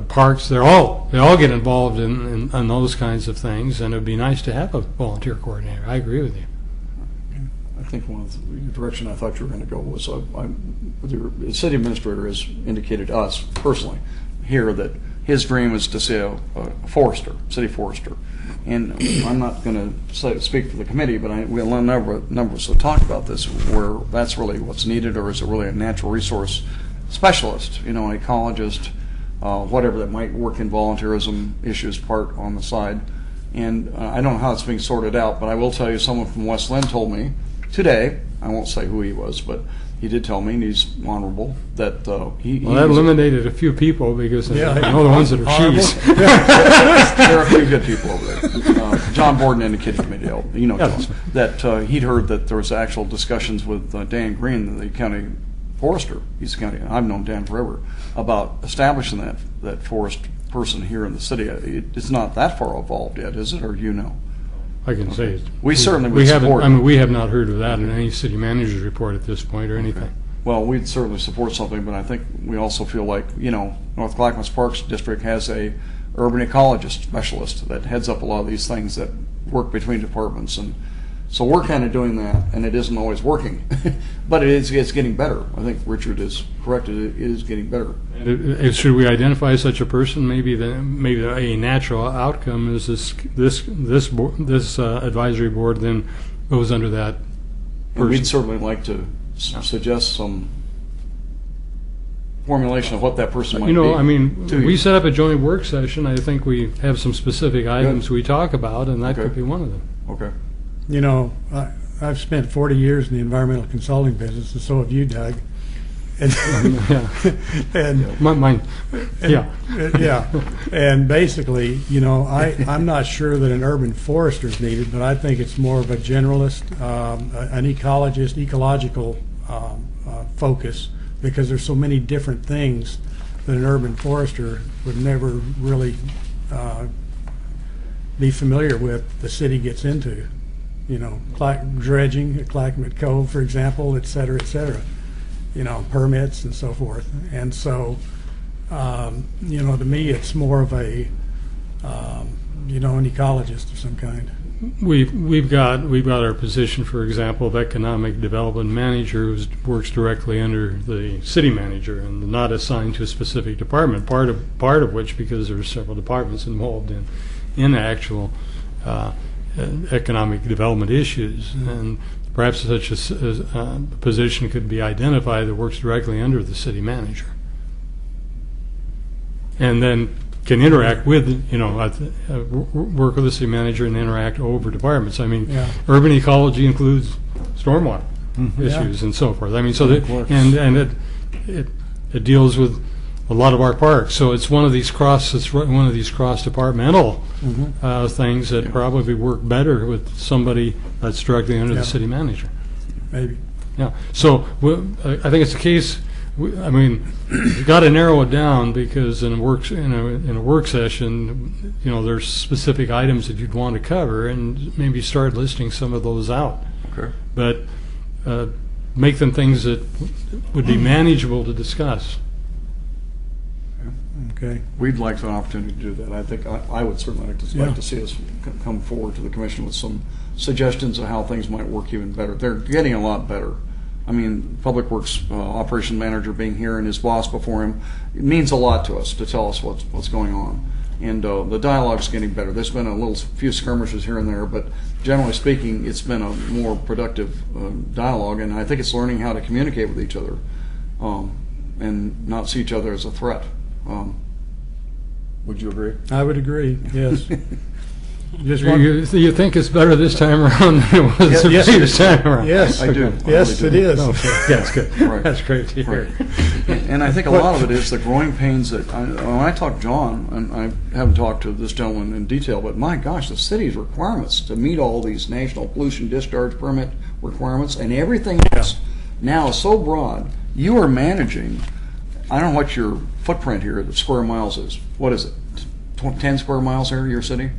parks. They all get involved in those kinds of things, and it'd be nice to have a volunteer coordinator. I agree with you. I think one of the direction I thought you were going to go was the city administrator has indicated to us personally here that his dream is to see a forester, city forester. And I'm not going to speak for the committee, but we'll a number of us will talk about this, where that's really what's needed, or is it really a natural resource specialist, an ecologist, whatever that might work in volunteerism issues part on the side. And I don't know how it's being sorted out, but I will tell you someone from West Lynn told me today, I won't say who he was, but he did tell me, and he's honorable, that Well, that eliminated a few people, because I know the ones that are she's. There are a few good people over there. John Borden indicated to me, John, that he'd heard that there was actual discussions with Dan Green, the county forester. He's the county. I've known Dan forever, about establishing that forest person here in the city. It's not that far evolved yet, is it? Or do you know? I can say it. We certainly would support it. I mean, we have not heard of that in any city manager's report at this point or anything. Okay. Well, we'd certainly support something, but I think we also feel like, North Clackamas Parks District has a urban ecologist specialist that heads up a lot of these things that work between departments. And so we're kind of doing that, and it isn't always working. But it's getting better. I think Richard is correct. It is getting better. Should we identify such a person? Maybe a natural outcome is this advisory board then goes under that person. And we'd certainly like to suggest some formulation of what that person might be. I mean, we set up a joint work session. I think we have some specific items we talk about, and that could be one of them. Okay. I've spent 40 years in the environmental consulting business, and so have you, Doug. And, Mine. And basically, I'm not sure that an urban forester is needed, but I think it's more of a generalist, an ecologist, ecological focus, because there's so many different things that an urban forester would never really be familiar with. The city gets into, dredging at Clackamas Cove, for example, et cetera, permits and so forth. And so, to me, it's more of a, an ecologist of some kind. We've got our position, for example, of economic development manager, who works directly under the city manager and not assigned to a specific department. Part of which, because there are several departments involved in actual economic development issues, and perhaps such a position could be identified that works directly under the city manager, and then can interact with, work with the city manager and interact over departments. I mean, urban ecology includes stormwater issues and so forth. I mean, so that, and it deals with a lot of our parks. So it's one of these cross-departmental things that probably work better with somebody that's directly under the city manager. Maybe. Yeah. So I think it's a case. You've got to narrow it down, because in a work session, there's specific items that you'd want to cover, and maybe start listing some of those out. Okay. But make them things that would be manageable to discuss. Okay. We'd like an opportunity to do that. I think I would certainly like to see us come forward to the commission with some suggestions of how things might work even better. They're getting a lot better. I mean, Public Works operation manager being here and his boss before him, it means a lot to us to tell us what's going on. And the dialogue's getting better. There's been few skirmishes here and there, but generally speaking, it's been a more productive dialogue, and I think it's learning how to communicate with each other and not see each other as a threat. Would you agree? I would agree, yes. Just You, one, you think it's better this time around than it was the Yes, previous time around? yes. I do. I Yes, really it do. is. Okay, that's good. Right. That's great to hear. And I think a lot of it is the growing pains that, when I talk to John, and I haven't talked to this gentleman in detail, but my gosh, the city's requirements to meet all these national pollution discharge permit requirements and everything else now is so broad, you are managing, I don't know what your footprint here, the square miles is. What is it? 10 square miles here, your city?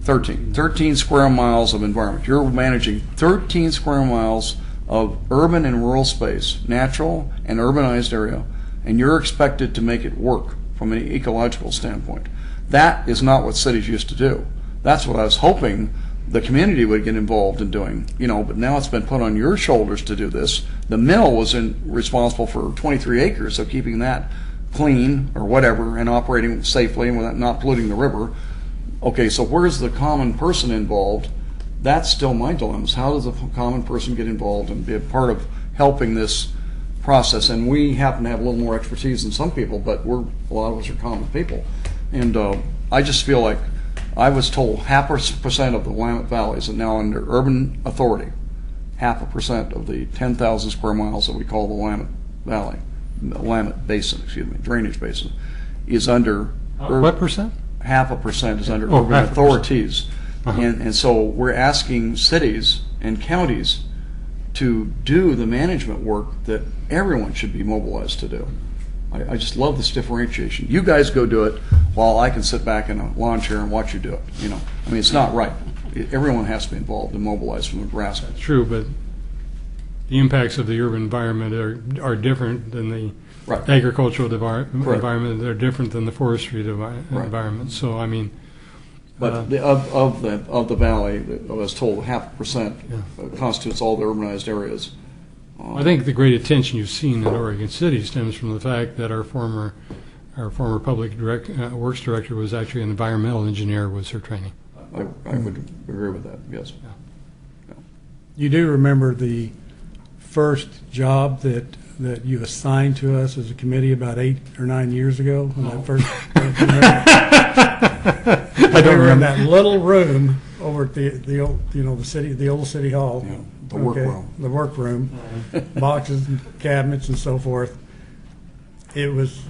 13. 13 square miles of environment. You're managing 13 square miles of urban and rural space, natural and urbanized area, and you're expected to make it work from an ecological standpoint. That is not what cities used to do. That's what I was hoping the community would get involved in doing, but now it's been put on your shoulders to do this. The mill was responsible for 23 acres, so keeping that clean or whatever and operating safely and without not polluting the river. Okay, so where's the common person involved? That's still my dilemma. How does a common person get involved and be a part of helping this process? And we happen to have a little more expertise than some people, but a lot of us are common people. And I just feel like I was told 0.5% of the Willamette Valley is now under urban authority. 0.5% of the 10,000 square miles that we call the Willamette Valley, the Willamette Basin, drainage basin, is under What percent? 0.5% is under Oh, urban 0.5%. authorities. Uh-huh. And so we're asking cities and counties to do the management work that everyone should be mobilized to do. I just love this differentiation. You guys go do it while I can sit back in a lawn chair and watch you do it. It's not right. Everyone has to be involved and mobilized from the grassroots. True, but the impacts of the urban environment are different than the Right. agricultural Correct. environment. They're different than the forestry environment. So, I mean, But of the valley, I was told 0.5% constitutes all the urbanized areas. I think the great attention you've seen in Oregon City stems from the fact that our former public works director was actually an environmental engineer, was her training. I would agree with that. Yes. You do remember the first job that you assigned to us as a committee about 8 or 9 years ago? When that first, I don't we were in remember. that little room over at the old, the old city hall. Yeah, the workroom. The workroom, boxes and cabinets and so forth. It was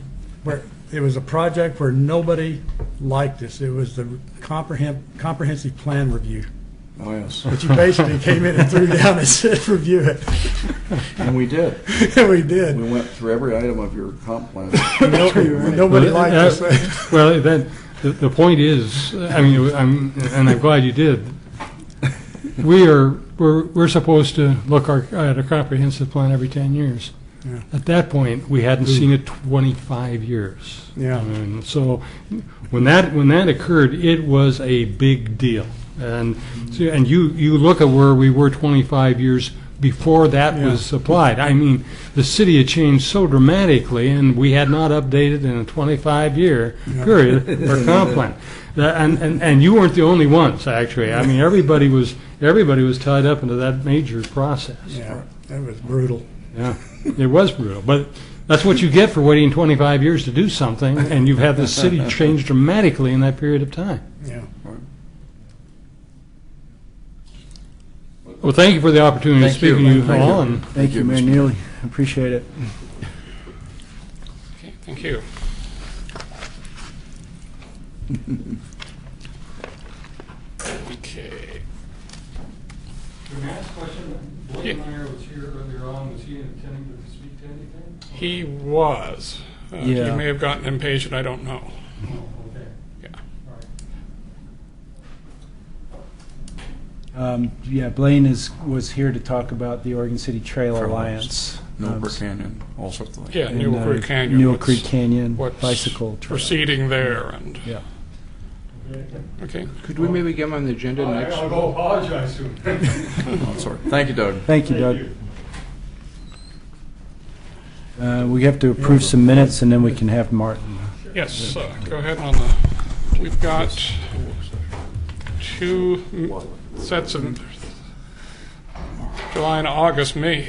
a project where nobody liked us. It was the comprehensive plan review. Oh, yes. But you basically came in and threw down and said, review it. And we did. We did. We went through every item of your comp plan. Nobody liked us. Well, the point is, I'm glad you did. We're supposed to look at a comprehensive plan every 10 years. Yeah. At that point, we hadn't seen it 25 years. Yeah. So when that occurred, it was a big deal. And you look at where we were 25 years before that was applied. I mean, the city had changed so dramatically, and we had not updated in a 25-year period our comp plan. And you weren't the only ones, actually. I mean, everybody was tied up into that major process. Yeah, that was brutal. Yeah, it was brutal, but that's what you get for waiting 25 years to do something, and you've had the city change dramatically in that period of time. Yeah. Well, thank you for the opportunity to Thank speak to you. you Thank all. you. And Thank you, Mayor Neely. Appreciate it. Okay, thank you. Okay. Can I ask a question? Yeah. Meyer was here earlier on. Was he intending to speak to anything? He was. Yeah. He may have gotten impatient, I don't know. Oh, okay. Yeah. All right. Blaine was here to talk about the Oregon City Trail Alliance. Newell Creek Canyon, all sorts of things. Yeah, and, Newell Creek Canyon. Newell what's- Creek Canyon what's bicycle trail. proceeding there, and, Yeah. okay. Could we maybe get him on the agenda next? I'll go apologize to him. Oh, sorry. Thank you, Doug. Thank you, Doug. We have to approve some minutes, and then we can have Martin. Yes, go ahead on we've got two sets of July and August, May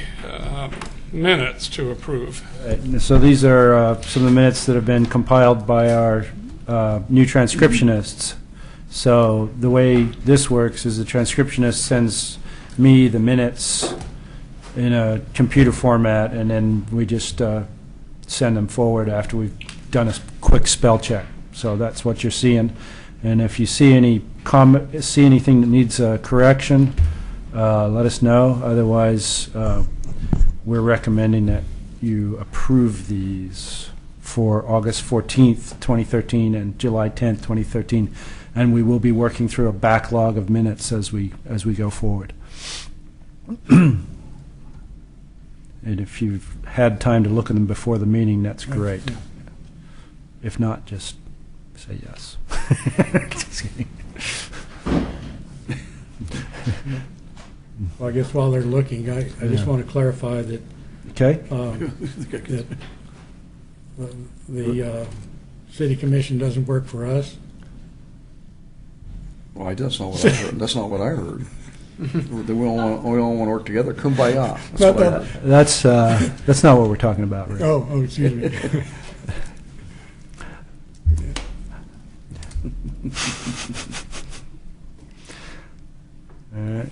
minutes to approve. So these are some of the minutes that have been compiled by our new transcriptionists. So the way this works is the transcriptionist sends me the minutes in a computer format, and then we just send them forward after we've done a quick spell check. So that's what you're seeing. And if you see anything that needs correction, let us know. Otherwise, we're recommending that you approve these for August 14th, 2013, and July 10th, 2013. And we will be working through a backlog of minutes as we go forward. And if you've had time to look at them before the meeting, that's great. If not, just say yes. Just kidding. Well, I guess while they're looking, I just want to clarify that Okay? that the city commission doesn't work for us. Well, that's not what I heard. That's not what I heard. That we all want to work together. Kumbaya. That's what I heard. That's not what we're talking about, Rick. Oh, excuse me. All right.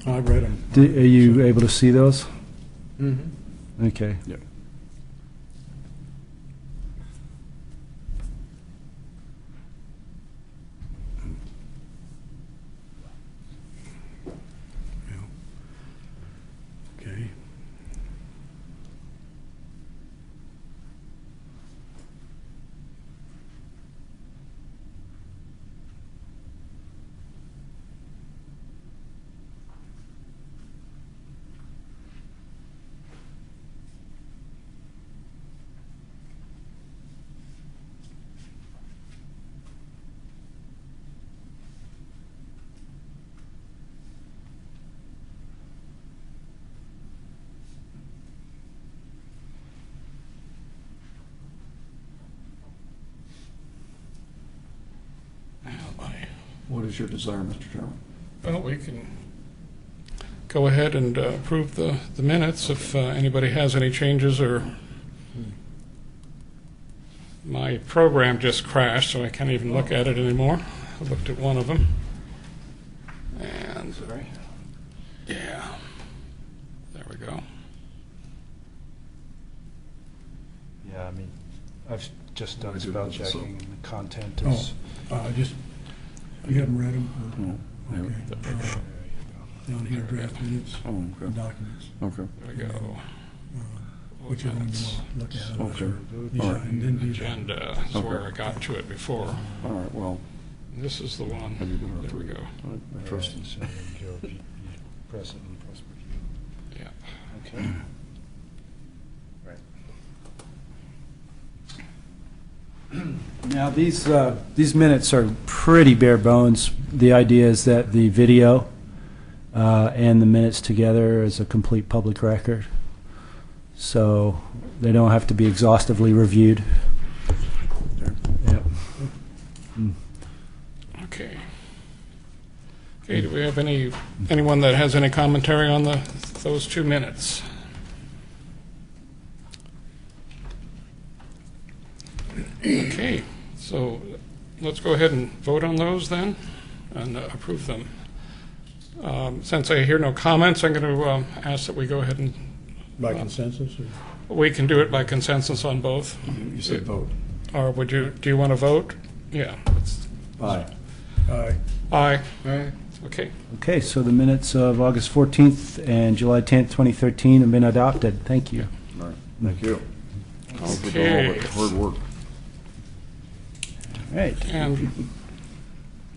I read them. Are you able to see those? Mm-hmm. Okay. Yep. Okay. What is your desire, Mr. Chairman? Well, we can go ahead and approve the minutes if anybody has any changes, or my program just crashed, so I can't even look at it anymore. I looked at one of them. And, yeah, there we go. Yeah, I mean, I've just done I do spell have this, checking. so- The content Oh, is... you haven't read them? No. Okay. Down here, draft minutes, Oh, okay. documents. Okay. There we go. Which one you Minutes. want to look at? Okay. Yeah, All right. and then do that. Agenda is where I Okay. got to it before. All right, well, This is the one. have you been There we approved? go. I trust you. Press it and press review. Yeah. Okay. Now, these minutes are pretty bare bones. The idea is that the video and the minutes together is a complete public record, so they don't have to be exhaustively reviewed. Yep. Okay. Okay, do we have anyone that has any commentary on those 2 minutes? Okay, so let's go ahead and vote on those then, and approve them. Since I hear no comments, I'm going to ask that we go ahead and, By consensus? Or? we can do it by consensus on both. You said vote. Or do you want to vote? Yeah. Aye. Aye. Aye. All right. Okay. Okay, so the minutes of August 14th and July 10th, 2013 have been adopted. Thank you. All right, thank you. Okay. Hard work. All right. And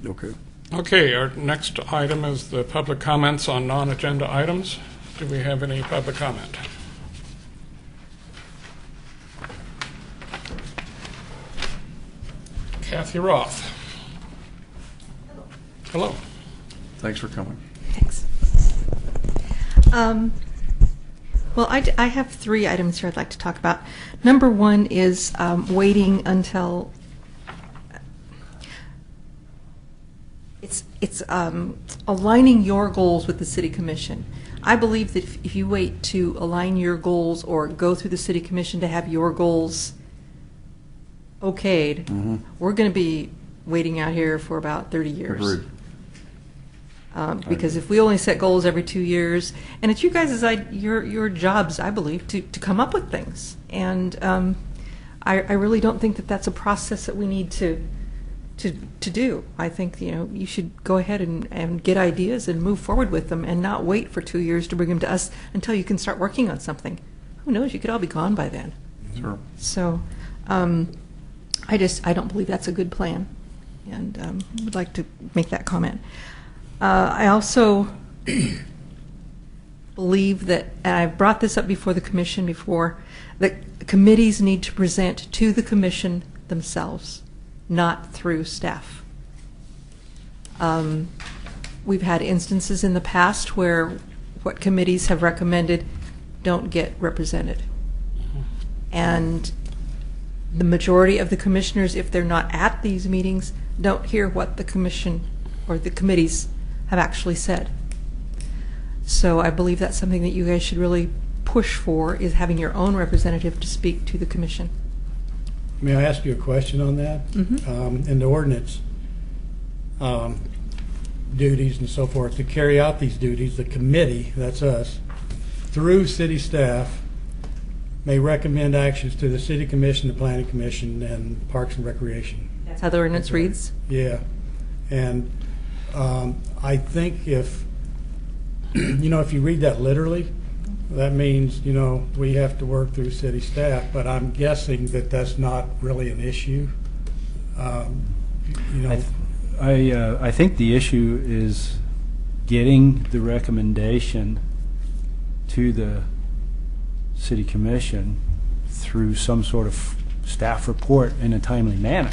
Okay. okay, our next item is the public comments on non-agenda items. Do we have any public comment? Kathy Roth. Hello. Thanks for coming. Thanks. Well, I have 3 items here I'd like to talk about. Number 1 is waiting until it's aligning your goals with the City Commission. I believe that if you wait to align your goals or go through the city commission to have your goals okayed, we're going to be waiting out here for about 30 years. Agreed. Because if we only set goals every 2 years, and it's you guys' your jobs, I believe, to come up with things. And I really don't think that that's a process that we need to do. I think you should go ahead and get ideas and move forward with them, and not wait for 2 years to bring them to us until you can start working on something. Who knows? You could all be gone by then. Sure. So I don't believe that's a good plan, and would like to make that comment. I also believe that, and I've brought this up before the commission before, that committees need to present to the commission themselves, not through staff. We've had instances in the past where what committees have recommended don't get represented. And the majority of the commissioners, if they're not at these meetings, don't hear what the commission or the committees have actually said. So I believe that's something that you guys should really push for, is having your own representative to speak to the commission. May I ask you a question on that? In the ordinance, duties and so forth, to carry out these duties, the committee, that's us, through city staff, may recommend actions to the city commission, the planning commission, and Parks and Recreation. That's how the ordinance reads? Yeah. And I think if you read that literally, that means, we have to work through city staff, but I'm guessing that that's not really an issue. I think the issue is getting the recommendation to the city commission through some sort of staff report in a timely manner,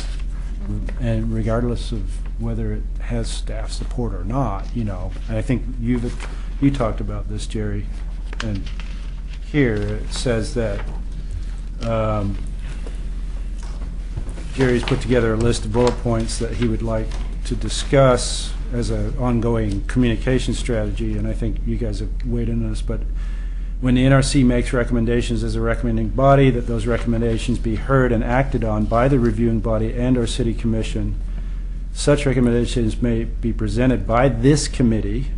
and regardless of whether it has staff support or not. And I think you talked about this, Jerry, and here it says that Jerry's put together a list of bullet points that he would like to discuss as an ongoing communication strategy, and I think you guys have weighed in on this, but when the NRC makes recommendations as a recommending body, that those recommendations be heard and acted on by the reviewing body and or city commission. Such recommendations may be presented by this committee.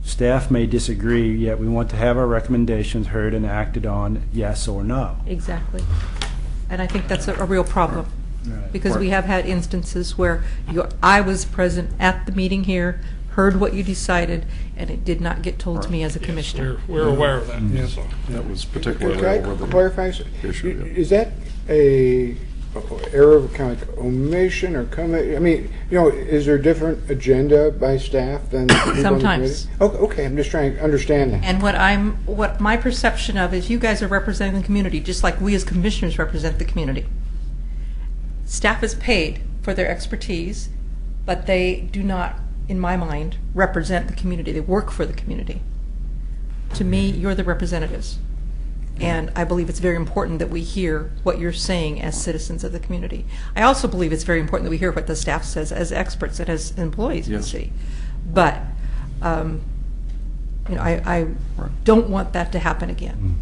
Staff may disagree, yet we want to have our recommendations heard and acted on, yes or no. Exactly. And I think that's a real problem. Right. Because we have had instances where I was present at the meeting here, heard what you decided, and it did not get told to me as a commissioner. We're aware of that. Yeah. So. That was particularly Can I over the clarify? issue. Yeah. Is that a error of kind of like omission or comment? I mean, is there a different agenda by staff than people on the Sometimes. committee? Okay, I'm just trying to understand that. And what my perception of is you guys are representing the community, just like we as commissioners represent the community. Staff is paid for their expertise, but they do not, in my mind, represent the community. They work for the community. To me, you're the representatives. And I believe it's very important that we hear what you're saying as citizens of the community. I also believe it's very important that we hear what the staff says as experts and as employees of the city. But, I don't want that to happen again.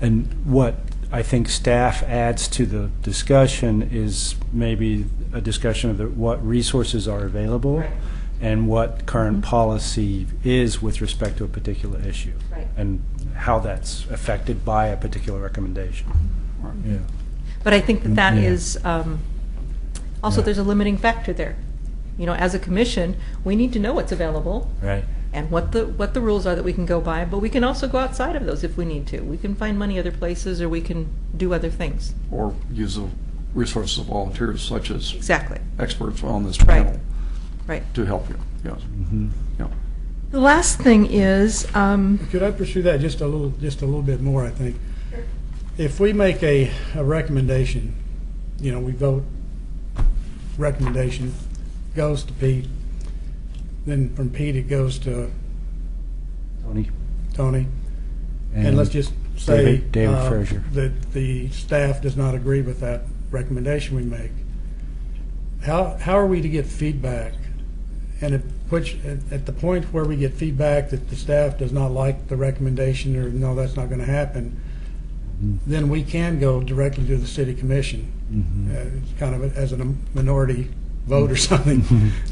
And what I think staff adds to the discussion is maybe a discussion of what resources are available. Right. And what current policy is with respect to a particular issue. Right. And how that's affected by a particular recommendation. Yeah. But I think that Yeah. is, also Yeah. there's a limiting factor there. As a commission, we need to know what's available Right. and what the rules are that we can go by, but we can also go outside of those if we need to. We can find money other places, or we can do other things. Or use the resources of volunteers such as Exactly. experts on this Right. panel Right. to help you. Yes. Yeah. The last thing is, Could I pursue that just a little bit more, I think? If we make a recommendation, we vote, recommendation goes to Pete, then from Pete it goes to Tony, and let's just say David Frazier. that the staff does not agree with that recommendation we make. How are we to get feedback and it puts, at the point where we get feedback that the staff does not like the recommendation, or no, that's not going to happen, then we can go directly to the city commission, kind of as a minority vote or something,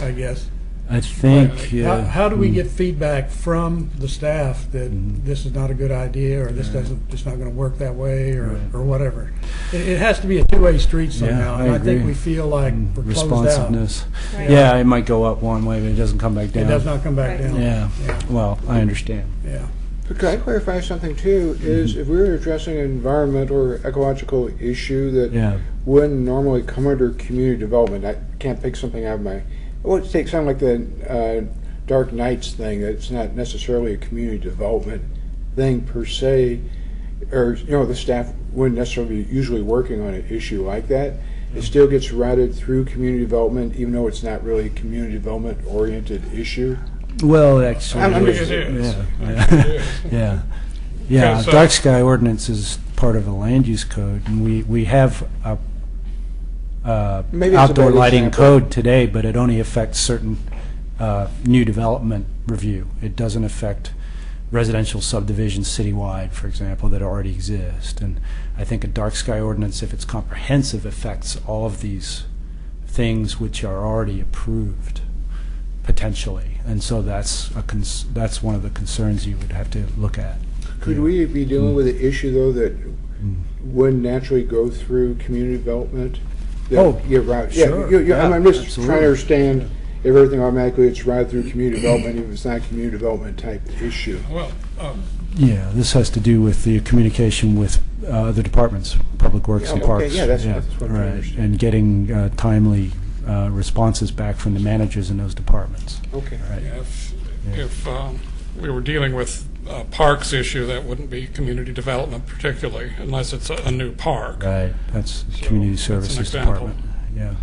I guess. I think, How do we get feedback from the staff that this is not a good idea, or this doesn't, it's not going to work that way, or whatever? It has to be a two-way street somehow, and I think agree. we feel like we're closed out. Responsiveness. Right. Yeah, it might go up one way, but it doesn't come back down. It does not come back Right. down. Yeah. Well, I understand. Yeah. But could I clarify something too? Is if we were addressing an environmental or ecological issue that Yeah. wouldn't normally come under community development, I can't pick something out of my. Well, it takes something like the Dark Knights thing. That's not necessarily a community development thing per se, or the staff wouldn't necessarily be usually working on an issue like that. It still gets routed through community development, even though it's not really a community development oriented issue. Well, actually, I'm just- It is. Yeah. Yeah, Because, dark sky ordinance is part of a land use code, and we have a Maybe it's a outdoor better lighting example. code today, but it only affects certain new development review. It doesn't affect residential subdivisions citywide, for example, that already exist. And I think a dark sky ordinance, if it's comprehensive, affects all of these things which are already approved potentially. And so that's that's one of the concerns you would have to look at. Could we be dealing with an issue though that wouldn't naturally go through community development? That Oh, get routed? sure. I'm just Absolutely. trying to understand if everything automatically it's routed through community development, if it's not a community development type issue. Well, Yeah, this has to do with the communication with other departments, Public Works and Yeah, okay, Parks. yeah, that's what I'm trying to right, understand. and getting timely responses back from the managers in those departments. Okay. Right. if we were dealing with a parks issue, that wouldn't be community development particularly, unless it's a new park. Right, that's So, Community that's an Services example. Department. Yeah.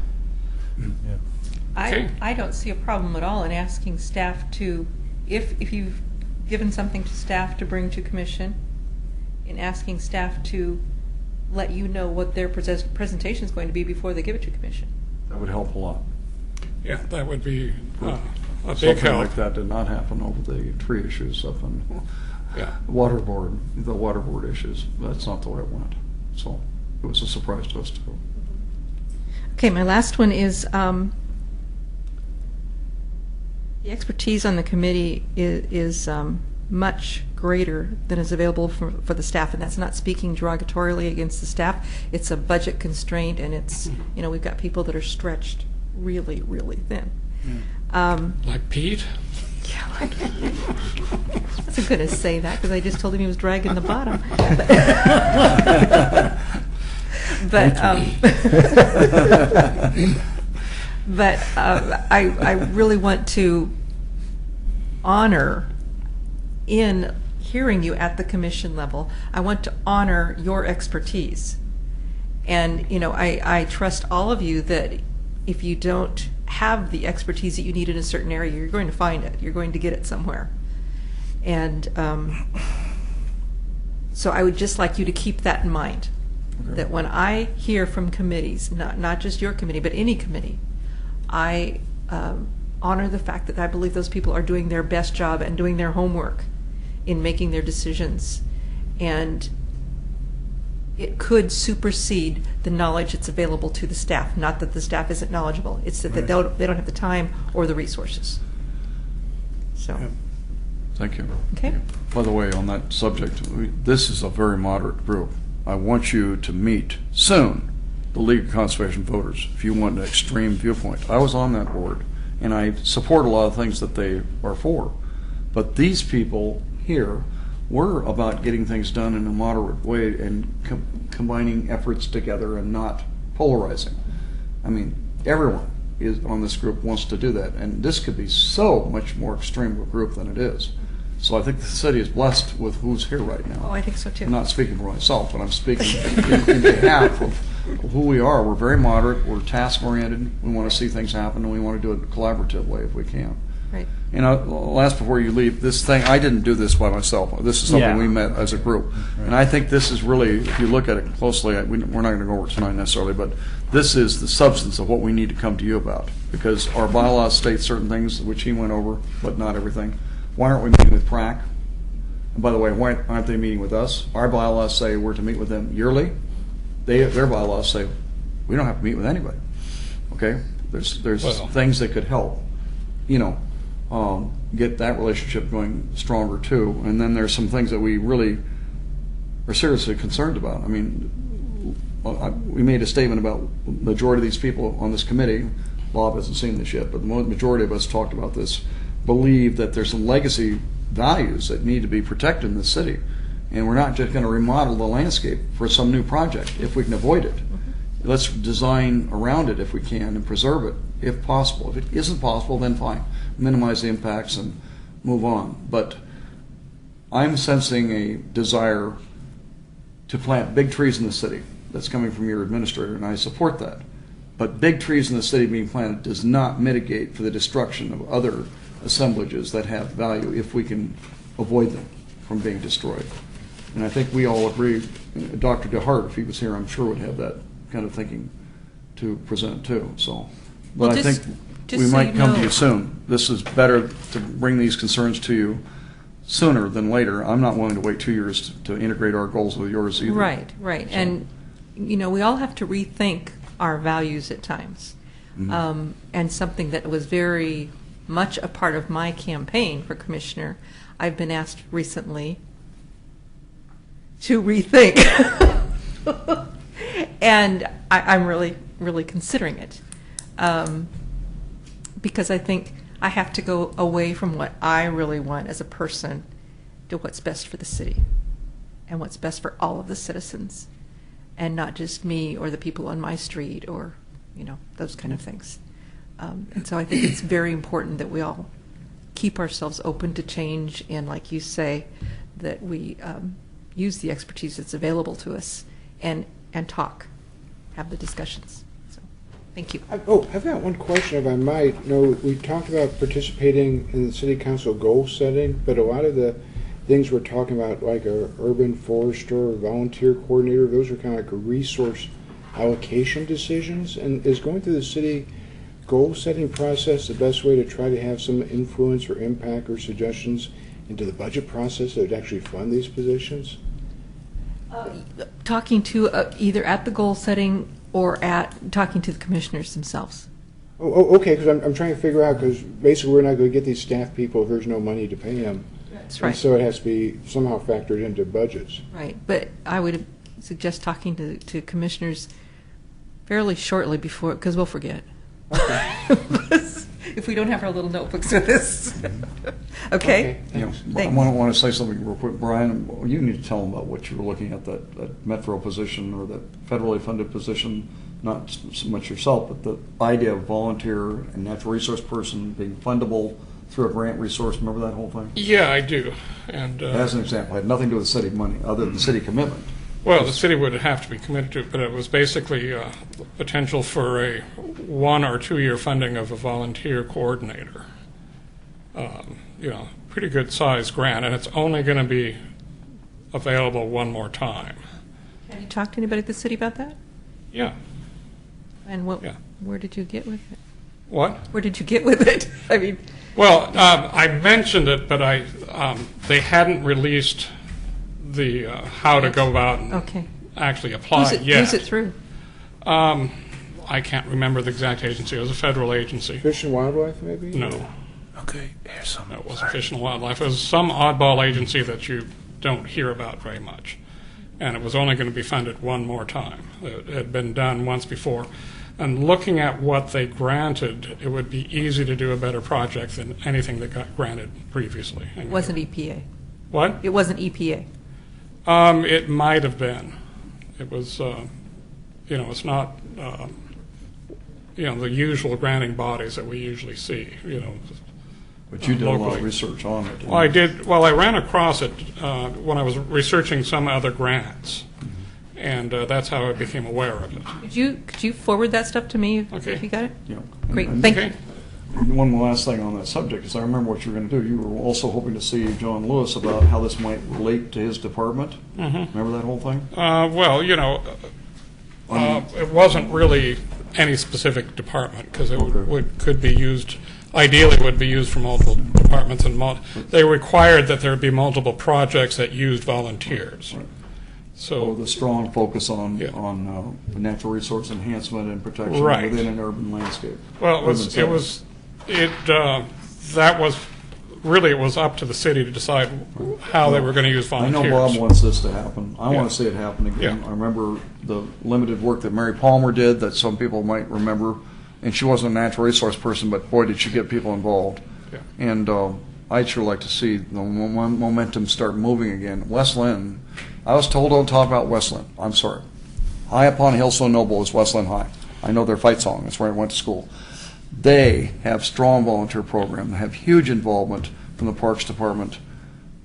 Okay. I don't see a problem at all in asking staff to, if you've given something to staff to bring to commission, in asking staff to let you know what their presentation is going to be before they give it to commission. That would help a lot. Yeah, that would be a big Something help. like that did not happen over the tree issues up in Yeah. the water board issues. That's not the way it went. So it was a surprise to us too. Okay, my last one is the expertise on the committee is much greater than is available for the staff, and that's not speaking derogatorily against the staff. It's a budget constraint, and it's, we've got people that are stretched really, really thin. Like Pete? Yeah, I wasn't going to say that because I just told him he was dragging the bottom. But I really want to honor, in hearing you at the commission level, I want to honor your expertise. And, I trust all of you that if you don't have the expertise that you need in a certain area, you're going to find it. You're going to get it somewhere. And so I would just like you to keep that in mind, that when I hear from committees, not just your committee, but any committee, I honor the fact that I believe those people are doing their best job and doing their homework in making their decisions. And it could supersede the knowledge that's available to the staff. Not that the staff isn't knowledgeable. It's that they don't have the time or the resources. So, Thank you. okay. By the way, on that subject, this is a very moderate group. I want you to meet soon the League of Conservation Voters if you want an extreme viewpoint. I was on that board, and I support a lot of things that they are for. But these people here were about getting things done in a moderate way and combining efforts together and not polarizing. I mean, everyone is on this group wants to do that, and this could be so much more extreme of a group than it is. So I think the city is blessed with who's here right now. Oh, I think so too. I'm not speaking for myself, but I'm speaking in behalf of who we are. We're very moderate, we're task-oriented, we want to see things happen, and we want to do it in a collaborative way if we can. Right. And last before you leave, this thing, I didn't do this by myself. This is something Yeah. we met as a group. And I think this is really, if you look at it closely, we're not going to go over it tonight necessarily, but this is the substance of what we need to come to you about. Because our bylaws state certain things, which he went over, but not everything. Why aren't we meeting with PrAC? And by the way, why aren't they meeting with us? Our bylaws say we're to meet with them yearly. Their bylaws say we don't have to meet with anybody. Okay? There's Well. things that could help, get that relationship going stronger too. And then there's some things that we really are seriously concerned about. I mean, we made a statement about the majority of these people on this committee. Bob hasn't seen this yet, but the majority of us talked about this, believe that there's some legacy values that need to be protected in the city. And we're not just going to remodel the landscape for some new project if we can avoid it. Let's design around it if we can and preserve it if possible. If it isn't possible, then fine. Minimize the impacts and move on. But I'm sensing a desire to plant big trees in the city. That's coming from your administrator, and I support that. But big trees in the city being planted does not mitigate for the destruction of other assemblages that have value if we can avoid them from being destroyed. And I think we all agree, Dr. DeHart, if he was here, I'm sure would have that kind of thinking to present too. So, but Well, I just- think just we so might you come to know- you soon. This is better to bring these concerns to you sooner than later. I'm not willing to wait 2 years to integrate our goals with yours either. Right, right. So- And, we all have to rethink our values at times. And something that was very much a part of my campaign for commissioner, I've been asked recently to rethink. And I'm really, really considering it. Because I think I have to go away from what I really want as a person to what's best for the city and what's best for all of the citizens, and not just me or the people on my street or, those kind of things. And so I think it's very important that we all keep ourselves open to change, and like you say, that we use the expertise that's available to us and talk, have the discussions. So, thank you. I've got one question, if I might. We talked about participating in the city council goal setting, but a lot of the things we're talking about, like a urban forester or volunteer coordinator, those are kind of like a resource allocation decisions. And is going through the city goal setting process the best way to try to have some influence or impact or suggestions into the budget process that would actually fund these positions? Talking to either at the goal setting or talking to the commissioners themselves. Okay, because I'm trying to figure out, because basically we're not going to get these staff people if there's no money to pay them. That's right. And so it has to be somehow factored into budgets. Right, but I would suggest talking to commissioners fairly shortly before, because we'll forget. If we don't have our little notebooks with us. Okay? I Thanks. want to say something real quick, Brian. You need to tell them about what you were looking at, that Metro position or that federally funded position, not so much yourself, but the idea of volunteer and natural resource person being fundable through a grant resource. Remember that whole thing? Yeah, I do. And As an example, it had nothing to do with city money other than city commitment. well, the city would have to be committed to it, but it was basically potential for a 1 or 2 year funding of a volunteer coordinator. Pretty good sized grant, and it's only going to be available one more time. Have you talked to anybody at the city about that? Yeah. And Yeah. where did you get with it? What? Where did you get with it? I mean, Well, I mentioned it, but they hadn't released the how to go about and okay. actually apply yet. Who's it through? I can't remember the exact agency. It was a federal agency. Fish and Wildlife, maybe? No, Okay, here's some. it wasn't Fish and Wildlife. It was some oddball agency that you don't hear about very much. And it was only going to be funded one more time. It had been done once before. And looking at what they granted, it would be easy to do a better project than anything that got granted previously. It wasn't EPA. What? It wasn't EPA. It might have been. It was, it's not, the usual granting bodies that we usually see, But you did a lot of locally. research on it. Well, I did. Well, I ran across it when I was researching some other grants, and that's how I became aware of it. Could you forward that stuff to me Okay. if you got it? Yeah. Great, And thank Okay. you. one last thing on that subject, because I remember what you were going to do. You were also hoping to see John Lewis about how this might relate to his department. Remember that whole thing? Well, it wasn't really any specific department, because it could be used, ideally would be used for multiple departments, and they required that there be multiple projects that used volunteers. Right. So the strong focus on natural resource enhancement and protection within an urban landscape. Well, it was up to the city to decide how they were going to use volunteers. I know Bob wants this to happen. I want to see it happen again. Yeah. I remember the limited work that Mary Palmer did that some people might remember, and she wasn't a natural resource person, but boy, did she get people involved. Yeah. And I'd sure like to see the momentum start moving again. West Lynn, I was told don't talk about West Lynn. I'm sorry. High upon a hill so noble is West Lynn High. I know their fight song. That's where I went to school. They have strong volunteer program. They have huge involvement from the Parks Department.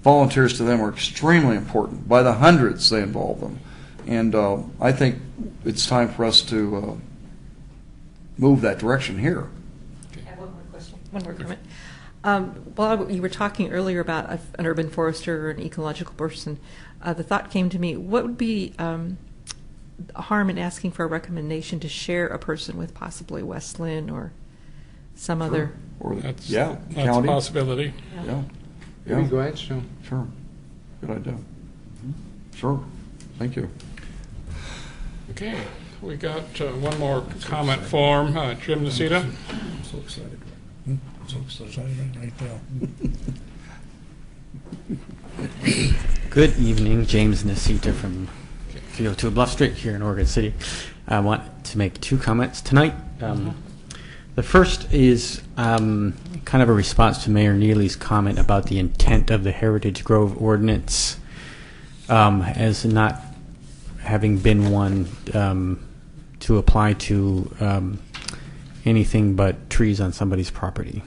Volunteers to them are extremely important. By the hundreds, they involve them. And I think it's time for us to move that direction here. I have one more question. One more comment. While you were talking earlier about an urban forester or an ecological person, the thought came to me, what would be harm in asking for a recommendation to share a person with possibly West Lynn or some other? Or That's county. a possibility. Yeah. Maybe Gladstone. Sure. Good idea. Sure. Thank you. Okay, we got one more comment form. Jim Nocita. I'm so excited. So excited right now. Good evening, James Nacita from 302 Bluff Street here in Oregon City. I want to make two comments tonight. The first is kind of a response to Mayor Neely's comment about the intent of the Heritage Grove ordinance as not having been one to apply to anything but trees on somebody's property.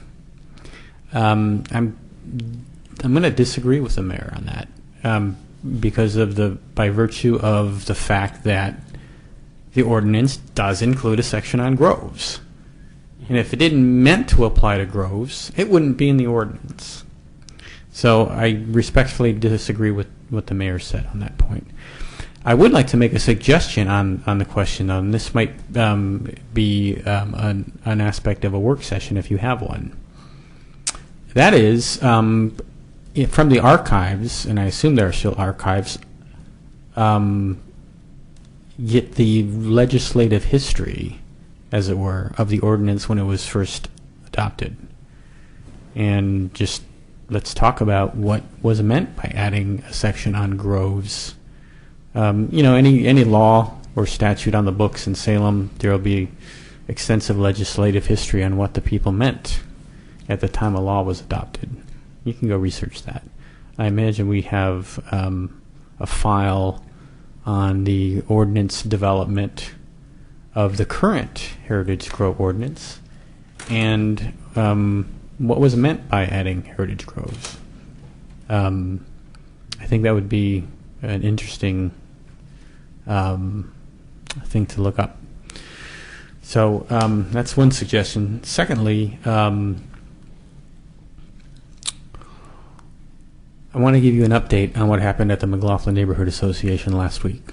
I'm going to disagree with the mayor on that because of by virtue of the fact that the ordinance does include a section on groves. And if it didn't meant to apply to groves, it wouldn't be in the ordinance. So I respectfully disagree with what the mayor said on that point. I would like to make a suggestion on the question, and this might be an aspect of a work session if you have one. That is, from the archives, and I assume there are still archives, get the legislative history, as it were, of the ordinance when it was first adopted. And just let's talk about what was meant by adding a section on groves. Any law or statute on the books in Salem, there will be extensive legislative history on what the people meant at the time a law was adopted. You can go research that. I imagine we have a file on the ordinance development of the current Heritage Grove ordinance and what was meant by adding Heritage Groves. I think that would be an interesting thing to look up. So that's one suggestion. Secondly, I want to give you an update on what happened at the McLaughlin Neighborhood Association last week.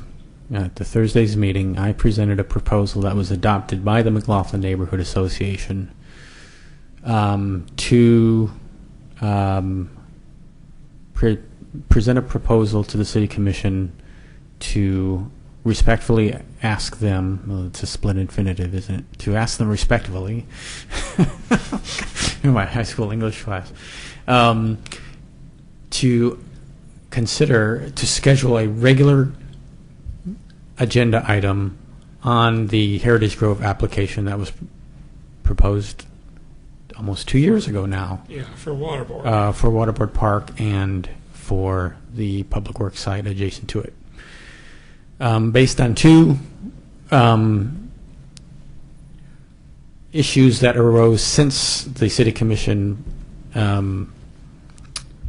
At the Thursday's meeting, I presented a proposal that was adopted by the McLaughlin Neighborhood Association to present a proposal to the City Commission to respectfully ask them, well, it's a split infinitive, isn't it? To ask them respectfully, in my high school English class, to consider, to schedule a regular agenda item on the Heritage Grove application that was proposed almost 2 years ago now. Yeah, for Waterboard. For Waterboard Park and for the public works site adjacent to it. Based on two issues that arose since the City Commission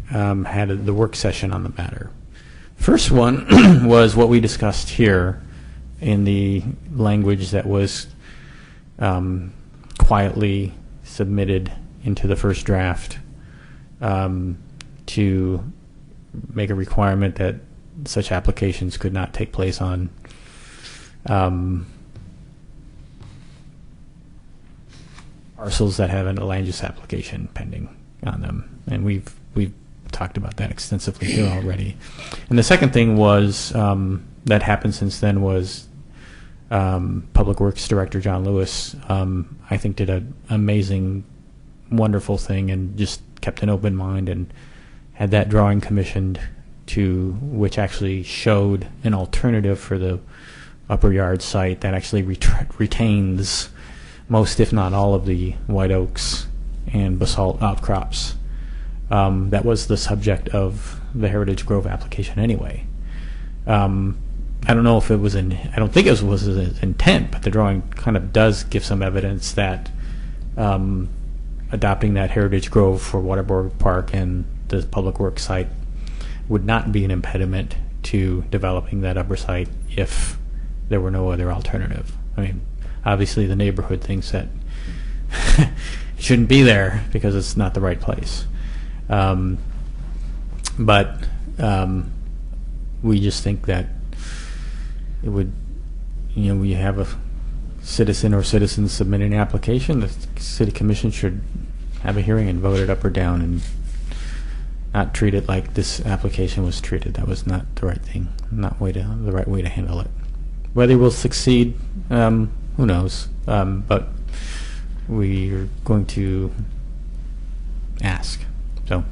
had the work session on the matter. First one was what we discussed here in the language that was quietly submitted into the first draft to make a requirement that such applications could not take place on parcels that have a land use application pending on them, and we've talked about that extensively here already. And the second thing was that happened since then was Public Works Director John Lewis, I think, did an amazing, wonderful thing and just kept an open mind and had that drawing commissioned, to which actually showed an alternative for the upper yard site that actually retains most, if not all, of the white oaks and basalt outcrops. That was the subject of the Heritage Grove application anyway. I don't know if it was I don't think it was his intent, but the drawing kind of does give some evidence that adopting that Heritage Grove for Waterbury Park and the public works site would not be an impediment to developing that upper site if there were no other alternative. I mean, obviously the neighborhood thinks that it shouldn't be there because it's not the right place. But we just think that it would, we have a citizen or citizens submit an application, the city commission should have a hearing and vote it up or down and not treat it like this application was treated. That was not the right thing, not the right way to handle it. Whether we'll succeed, who knows? But we're going to ask. So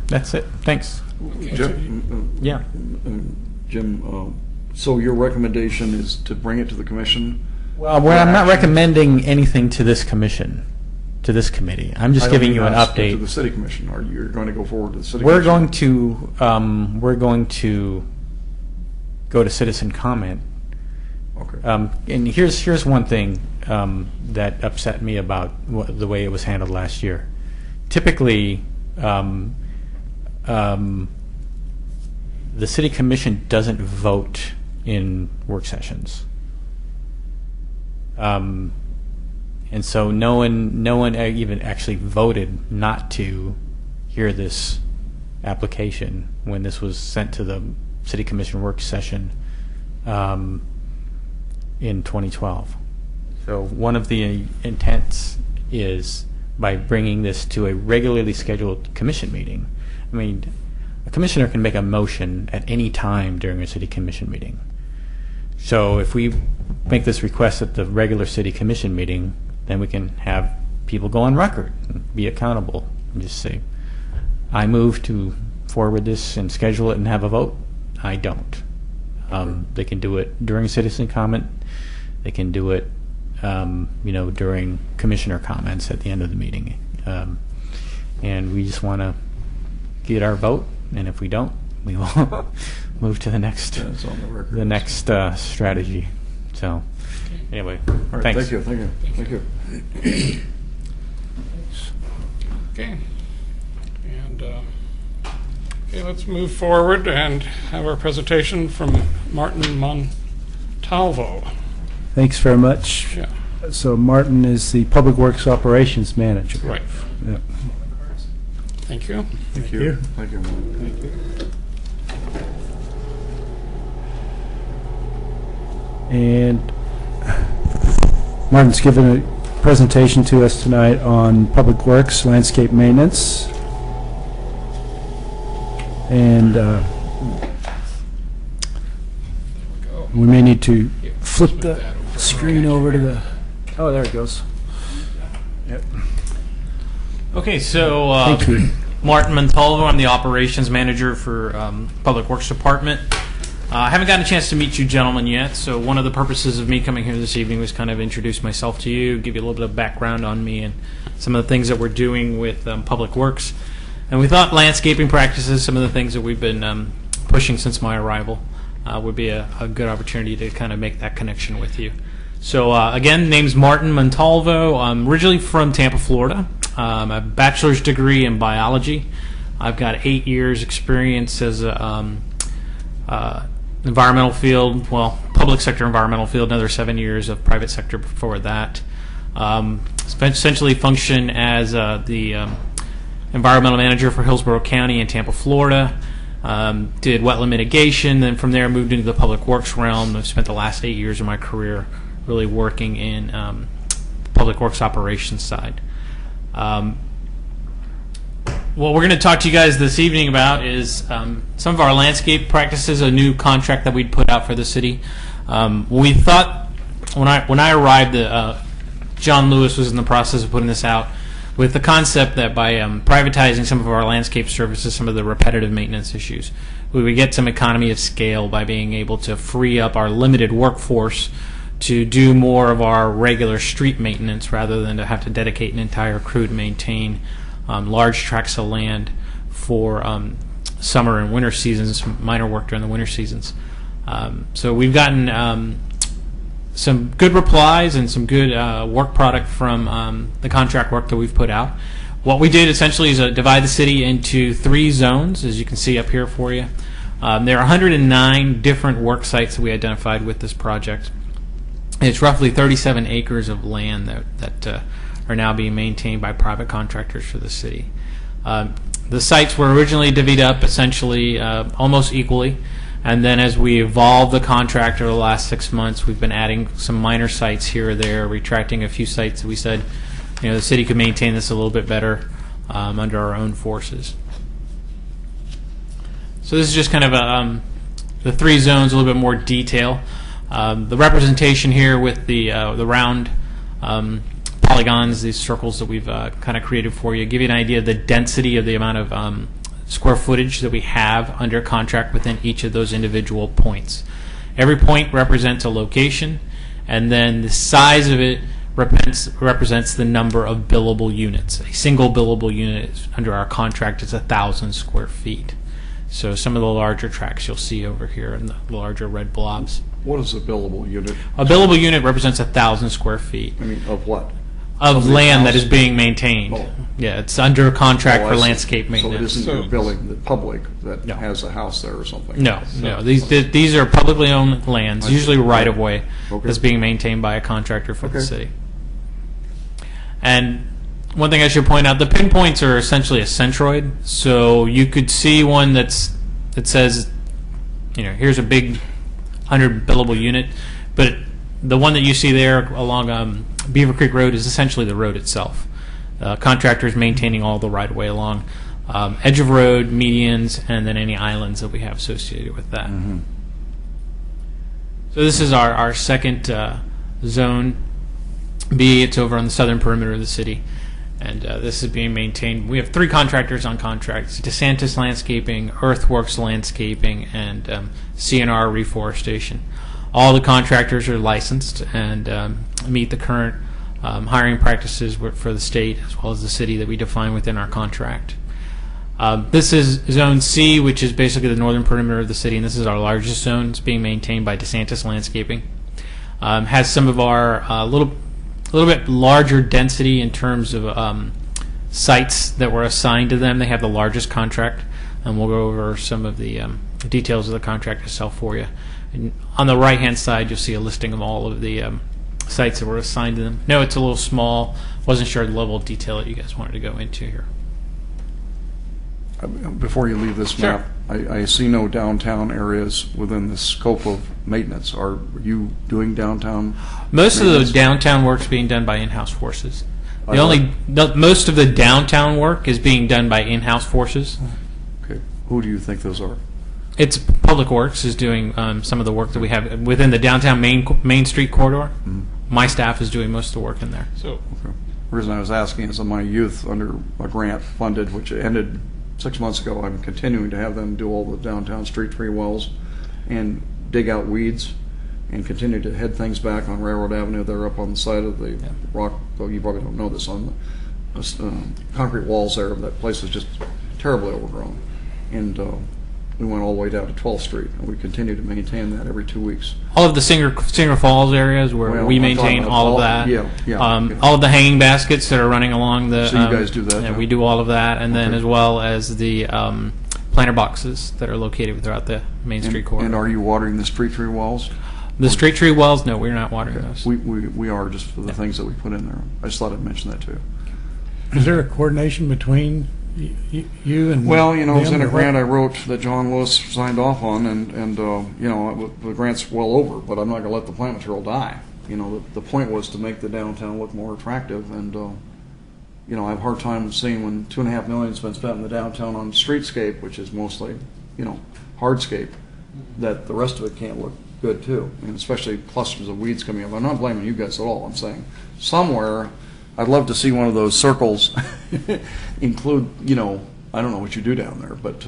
that's it. Thanks. Jim, Yeah. Jim, so your recommendation is to bring it to the commission? Well, I'm not recommending anything to this commission, to this committee. I'm just giving you an update. To the city commission, or you're going to go forward to the city We're commission? we're going to go to citizen comment. Okay. And here's one thing that upset me about the way it was handled last year. Typically, the city commission doesn't vote in work sessions, and so no one even actually voted not to hear this application when this was sent to the city commission work session in 2012. So one of the intents is, by bringing this to a regularly scheduled commission meeting, I mean, a commissioner can make a motion at any time during a city commission meeting. So if we make this request at the regular city commission meeting, then we can have people go on record and be accountable and just say, I move to forward this and schedule it and have a vote. I don't. They can do it during citizen comment. They can do it during commissioner comments at the end of the meeting. And we just want to get our vote, and if we don't, we will move to the next strategy. So anyway, All right, thanks. Thank you. Okay. And okay, let's move forward and have our presentation from Martin Montalvo. Thanks very much. Yeah. So Martin is the Public Works Operations Manager. Right. Yeah. Thank you. Thank you. Thank you. And Martin's given a presentation to us tonight on Public Works, landscape maintenance. And we may need to flip the screen over to the... Oh, there it goes. Yep. Okay, so Thank you. Martin Montalvo, I'm the operations manager for Public Works Department. I haven't gotten a chance to meet you gentlemen yet, so one of the purposes of me coming here this evening was kind of introduce myself to you, give you a little bit of background on me and some of the things that we're doing with Public Works. And we thought landscaping practices, some of the things that we've been pushing since my arrival, would be a good opportunity to kind of make that connection with you. So again, name's Martin Montalvo. I'm originally from Tampa, Florida. I have a bachelor's degree in biology. I've got 8 years experience as a environmental field, well, public sector environmental field, another 7 years of private sector before that. Essentially function as the environmental manager for Hillsborough County in Tampa, Florida. Did wetland mitigation, then from there moved into the public works realm. I've spent the last 8 years of my career really working in public works operations side. What we're going to talk to you guys this evening about is some of our landscape practices, a new contract that we'd put out for the city. We thought when I arrived, John Lewis was in the process of putting this out with the concept that by privatizing some of our landscape services, some of the repetitive maintenance issues, we would get some economy of scale by being able to free up our limited workforce to do more of our regular street maintenance rather than to have to dedicate an entire crew to maintain large tracts of land for summer and winter seasons, minor work during the winter seasons. So we've gotten some good replies and some good work product from the contract work that we've put out. What we did essentially is divide the city into 3 zones, as you can see up here for you. There are 109 different work sites that we identified with this project. It's roughly 37 acres of land that are now being maintained by private contractors for the city. The sites were originally divvied up essentially almost equally, and then as we evolved the contract over the last 6 months, we've been adding some minor sites here or there, retracting a few sites that we said, the city could maintain this a little bit better under our own forces. So this is just kind of the 3 zones, a little bit more detail. The representation here with the round polygons, these circles that we've kind of created for you, give you an idea of the density of the amount of square footage that we have under contract within each of those individual points. Every point represents a location, and then the size of it represents the number of billable units. A single billable unit under our contract is 1,000 square feet. So some of the larger tracts you'll see over here in the larger red blobs. What is a billable unit? A billable unit represents 1,000 square feet. I mean, of what? Of land that is house? being maintained. Oh. Yeah, it's under contract Oh, I for see. landscape maintenance. So it isn't your billing the public that No. has a house there or something? No. These are publicly owned lands, I see. usually right of way, Okay. that's being maintained by a contractor for the Okay. city. And one thing I should point out, the pinpoints are essentially a centroid, so you could see one that says, here's a big 100 billable unit, but the one that you see there along Beaver Creek Road is essentially the road itself. Contractors maintaining all the right of way along edge of road, medians, and then any islands that we have associated with that. Mm-hmm. So this is our second zone B. It's over on the southern perimeter of the city, and this is being maintained. We have 3 contractors on contracts: DeSantis Landscaping, Earthworks Landscaping, and CNR Reforestation. All the contractors are licensed and meet the current hiring practices for the state as well as the city that we define within our contract. This is Zone C, which is basically the northern perimeter of the city, and this is our largest zone. It's being maintained by DeSantis Landscaping. Has some of our little bit larger density in terms of sites that were assigned to them. They have the largest contract, and we'll go over some of the details of the contract itself for you. And on the right-hand side, you'll see a listing of all of the sites that were assigned to them. No, it's a little small. Wasn't sure the level of detail that you guys wanted to go into here. Before you leave this Sure. map, I see no downtown areas within the scope of maintenance. Are you doing downtown? Most of the maintenance? downtown work's being done by in-house forces. I Most of the downtown work is being done by in-house forces. Okay. Who do you think those are? It's Public Works is doing some of the work that we have within the downtown Main Street corridor. Mhm. My staff is doing most of the work in there. So, Okay. The reason I was asking is in my youth, under a grant funded, which ended 6 months ago, I'm continuing to have them do all the downtown street tree wells and dig out weeds and continue to head things back on Railroad Avenue. They're up on the side of the rock, though you probably don't know this, on the concrete walls there. That place is just terribly overgrown. And we went all the way down to 12th Street, and we continue to maintain that every 2 weeks. All of the Singer Falls areas where Well, we I'm maintain talking about all of all- that. yeah, yeah. All of the hanging baskets that are running along the. So you guys do that, Yeah, huh? we do all of that, and then Okay. as well as the planter boxes that are located throughout the Main Street corridor. And are you watering the street tree walls? The street tree wells, no, we're not watering those. We are, just for the things that we put in there. I just thought I'd mention that too. Is there a coordination between you and Well, it was them, in a or grant what? I wrote that John Lewis signed off on, and the grant's well over, but I'm not going to let the plant material die. The point was to make the downtown look more attractive, and I have a hard time seeing when $2.5 million's been spent in the downtown on streetscape, which is mostly, hardscape, that the rest of it can't look good too, and especially clusters of weeds coming up. I'm not blaming you guys at all. I'm saying somewhere I'd love to see one of those circles include, I don't know what you do down there, but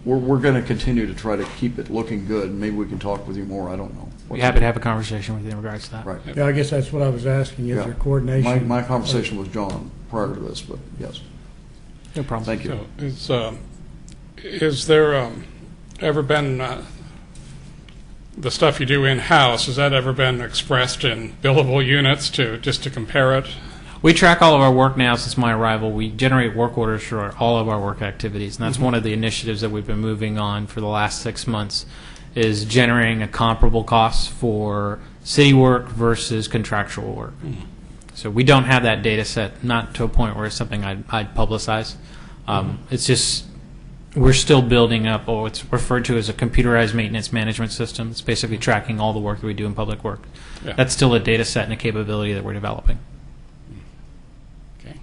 we're going to continue to try to keep it looking good. Maybe we can talk with you more. I don't know. We're happy to have a conversation with you in regards to that. Right. Yeah, I guess that's what I was asking. Is Yeah. there coordination? My conversation with John prior to this, but yes. No problem. Thank you. So is there ever been the stuff you do in-house, has that ever been expressed in billable units just to compare it? We track all of our work now since my arrival. We generate work orders for all of our work activities, and that's one of the initiatives that we've been moving on for the last 6 months, is generating a comparable cost for city work versus contractual work. So we don't have that data set, not to a point where it's something I'd publicize. It's just we're still building up what's referred to as a computerized maintenance management system. It's basically tracking all the work that we do in public work. Yeah. That's still a data set and a capability that we're developing. Okay.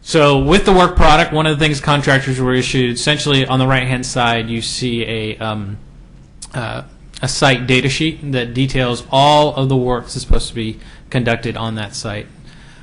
So with the work product, one of the things contractors were issued, essentially on the right-hand side, you see a site data sheet that details all of the work that's supposed to be conducted on that site.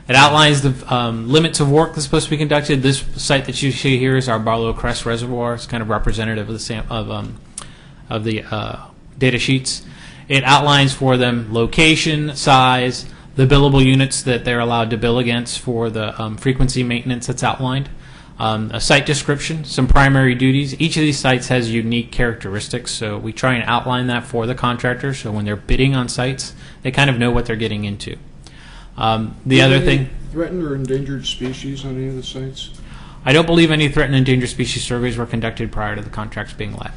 It outlines the limits of work that's supposed to be conducted. This site that you see here is our Barlow Crest Reservoir. It's kind of representative of the data sheets. It outlines for them location, size, the billable units that they're allowed to bill against for the frequency maintenance that's outlined, a site description, some primary duties. Each of these sites has unique characteristics, so we try and outline that for the contractor, so when they're bidding on sites, they kind of know what they're getting into. The other thing, Threatened or endangered species on any of the sites? I don't believe any threatened and endangered species surveys were conducted prior to the contracts being let.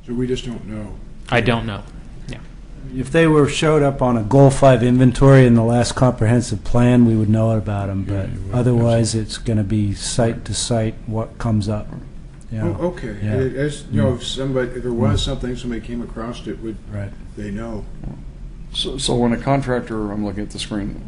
So we just don't know. I don't know. Yeah. If they showed up on a Goal 5 inventory in the last comprehensive plan, we would know about them, but you would. otherwise it's going to be site to site what comes up. Oh, okay. Yeah. If there was something, somebody came across it, would Right. they know? So when a contractor, I'm looking at the screen,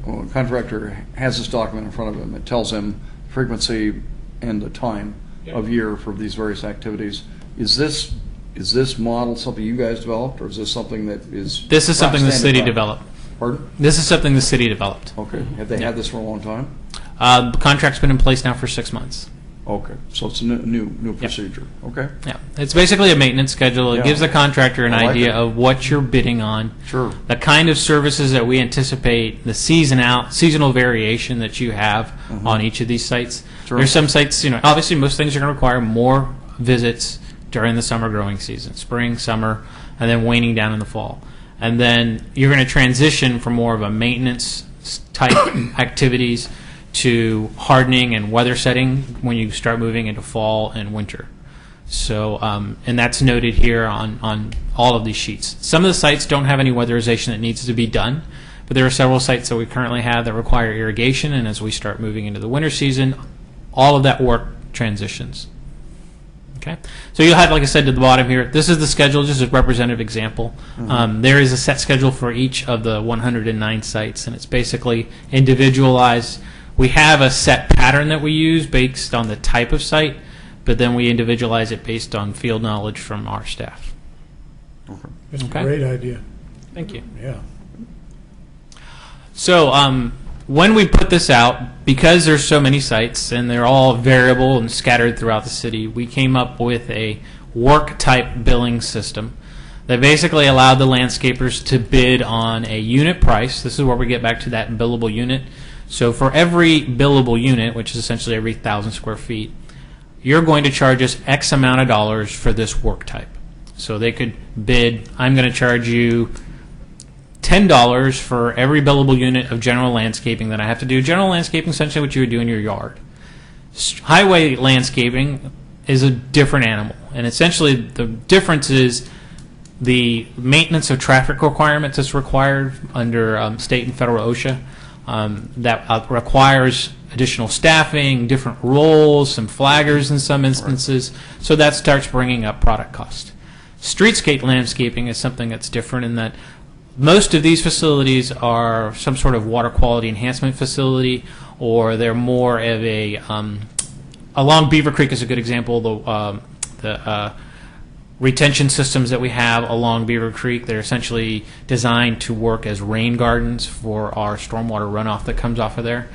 when a contractor has this document in front of him, it tells him frequency and the time of year for these various activities. Is this model something you guys developed, or is this something that is? This is something the city standard developed. Pardon? This is something the city developed. Okay. Have they had this for a long time? The contract's been in place now for 6 months. Okay. So it's a new procedure. Okay. Yeah, it's basically a maintenance schedule. It Yeah. gives the contractor an I like idea it. of what you're bidding on, Sure. the kind of services that we anticipate, the seasonal variation that you have on each of these sites. Sure. There's some sites, obviously most things are going to require more visits during the summer growing season, spring, summer, and then waning down in the fall. And then you're going to transition from more of a maintenance type activities to hardening and weather setting when you start moving into fall and winter. So, and that's noted here on all of these sheets. Some of the sites don't have any weatherization that needs to be done, but there are several sites that we currently have that require irrigation, and as we start moving into the winter season, all of that work transitions. Okay, so you'll have, like I said, to the bottom here, this is the schedule, just a representative example. There is a set schedule for each of the 109 sites, and it's basically individualized. We have a set pattern that we use based on the type of site, but then we individualize it based on field knowledge from our staff. It's Okay. a great idea. Thank you. Yeah. So when we put this out, because there's so many sites and they're all variable and scattered throughout the city, we came up with a work-type billing system that basically allowed the landscapers to bid on a unit price. This is where we get back to that billable unit. So for every billable unit, which is essentially every 1,000 square feet, you're going to charge us X amount of dollars for this work type. So they could bid, I'm going to charge you $10 for every billable unit of general landscaping that I have to do. General landscaping, essentially what you would do in your yard. Highway landscaping is a different animal. And essentially the difference is the maintenance of traffic requirements that's required under state and federal OSHA. That requires additional staffing, different roles, some flaggers in some instances. So that starts bringing up product cost. Streetscape landscaping is something that's different in that most of these facilities are some sort of water quality enhancement facility, or they're more of a along Beaver Creek is a good example. The retention systems that we have along Beaver Creek, they're essentially designed to work as rain gardens for our stormwater runoff that comes off of there.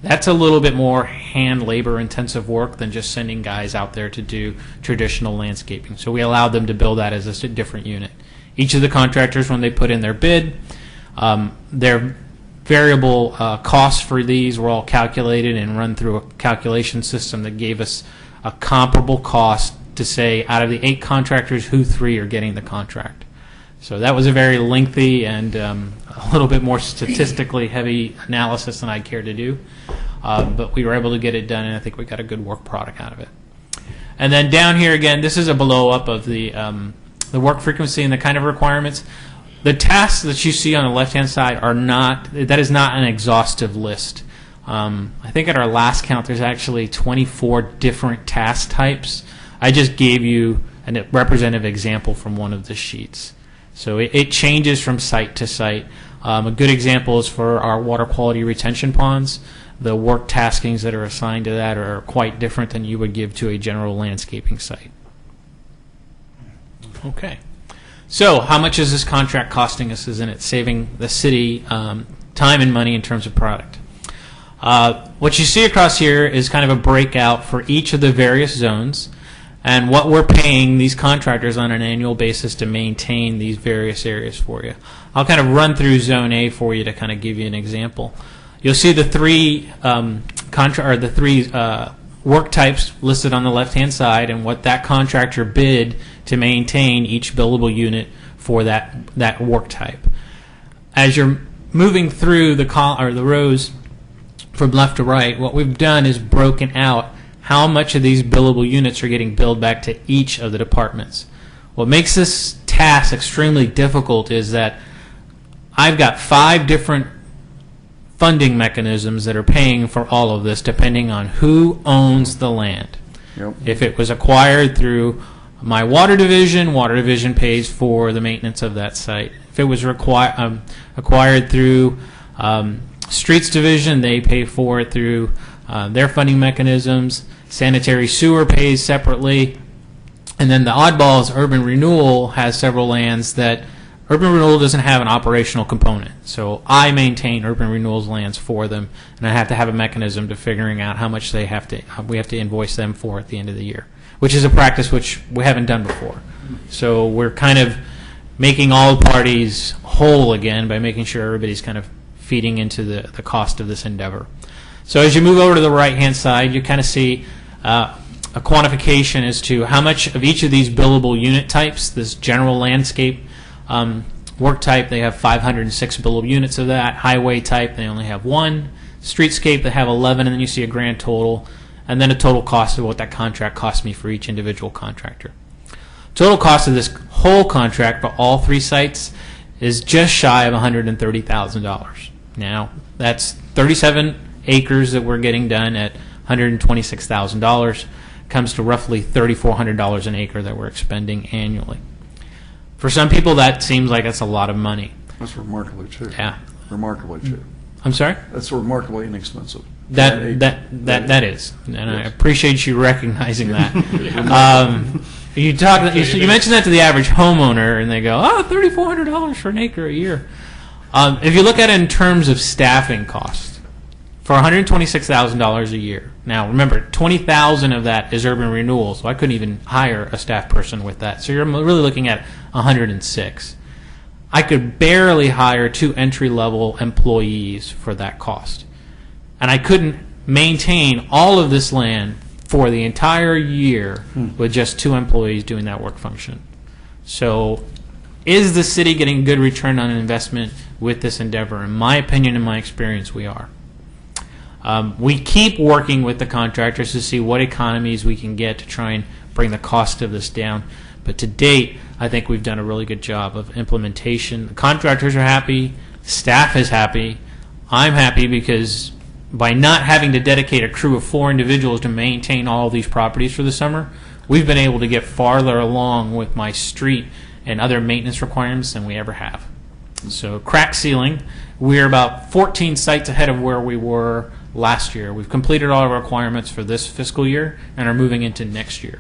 That's a little bit more hand labor intensive work than just sending guys out there to do traditional landscaping. So we allowed them to build that as a different unit. Each of the contractors, when they put in their bid, their variable costs for these were all calculated and run through a calculation system that gave us a comparable cost to say out of the 8 contractors, who 3 are getting the contract. So that was a very lengthy and a little bit more statistically heavy analysis than I cared to do. But we were able to get it done, and I think we got a good work product out of it. And then down here again, this is a blow up of the work frequency and the kind of requirements. The tasks that you see on the left-hand side that is not an exhaustive list. I think at our last count, there's actually 24 different task types. I just gave you a representative example from one of the sheets. So it changes from site to site. A good example is for our water quality retention ponds. The work taskings that are assigned to that are quite different than you would give to a general landscaping site. Okay. So how much is this contract costing us? Isn't it saving the city time and money in terms of product? What you see across here is kind of a breakout for each of the various zones and what we're paying these contractors on an annual basis to maintain these various areas for you. I'll kind of run through Zone A for you to kind of give you an example. You'll see the three work types listed on the left-hand side and what that contractor bid to maintain each billable unit for that work type. As you're moving through the rows from left to right, what we've done is broken out how much of these billable units are getting billed back to each of the departments. What makes this task extremely difficult is that I've got 5 different funding mechanisms that are paying for all of this depending on who owns the land. Yep. If it was acquired through my water division pays for the maintenance of that site. If it was acquired through streets division, they pay for it through their funding mechanisms. Sanitary sewer pays separately. And then the oddball is urban renewal has several lands that urban renewal doesn't have an operational component. So I maintain urban renewal's lands for them, and I have to have a mechanism to figuring out how much we have to invoice them for at the end of the year, which is a practice which we haven't done before. So we're kind of making all parties whole again by making sure everybody's kind of feeding into the cost of this endeavor. So as you move over to the right-hand side, you kind of see a quantification as to how much of each of these billable unit types, this general landscape work type, they have 506 billable units of that. Highway type, they only have 1. Streetscape, they have 11, and then you see a grand total, and then a total cost of what that contract cost me for each individual contractor. Total cost of this whole contract for all 3 sites is just shy of $130,000. Now, that's 37 acres that we're getting done at $126,000. Comes to roughly $3,400 an acre that we're expending annually. For some people, that seems like that's a lot of money. That's remarkably cheap. Yeah. Remarkably cheap. I'm sorry? That's remarkably inexpensive. That is, and yes. I appreciate you recognizing that. You mentioned that to the average homeowner, and they go, "Oh, $3,400 for an acre a year." If you look at it in terms of staffing costs, for $126,000 a year. Now, remember, $20,000 of that is urban renewal, so I couldn't even hire a staff person with that. So you're really looking at $106,000. I could barely hire 2 entry-level employees for that cost. And I couldn't maintain all of this land for the entire year with just 2 employees doing that work function. So is the city getting good return on investment with this endeavor? In my opinion, in my experience, we are. We keep working with the contractors to see what economies we can get to try and bring the cost of this down. But to date, I think we've done a really good job of implementation. The contractors are happy, staff is happy. I'm happy because by not having to dedicate a crew of 4 individuals to maintain all of these properties for the summer, we've been able to get farther along with my street and other maintenance requirements than we ever have. So crack sealing, we're about 14 sites ahead of where we were last year. We've completed all our requirements for this fiscal year and are moving into next year.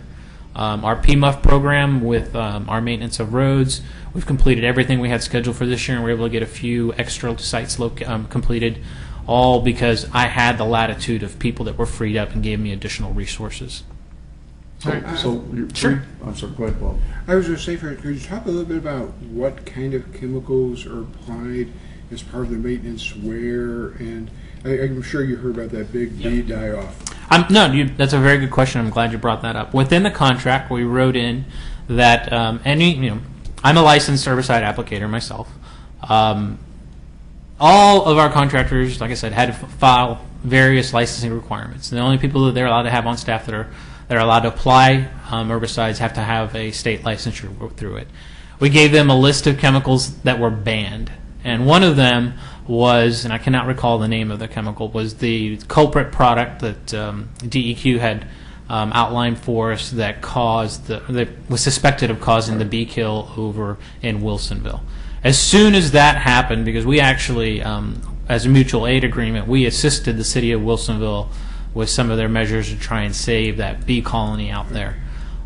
Our PMUF program with our maintenance of roads, we've completed everything we had scheduled for this year, and we're able to get a few extra sites completed, all because I had the latitude of people that were freed up and gave me additional resources. So Sure. I'm sorry, go ahead, Bob. I was going to say, could you talk a little bit about what kind of chemicals are applied as part of the maintenance wear? And I'm sure you heard about that big bee die-off. That's a very good question. I'm glad you brought that up. Within the contract, we wrote in that I'm a licensed herbicide applicator myself. All of our contractors, like I said, had to file various licensing requirements. And the only people that they're allowed to have on staff that are allowed to apply herbicides have to have a state licensure through it. We gave them a list of chemicals that were banned, and one of them was, and I cannot recall the name of the chemical, was the culprit product that DEQ had outlined for us that was suspected of causing the bee kill over in Wilsonville. As soon as that happened, because we actually, as a mutual aid agreement, we assisted the city of Wilsonville with some of their measures to try and save that bee colony out there.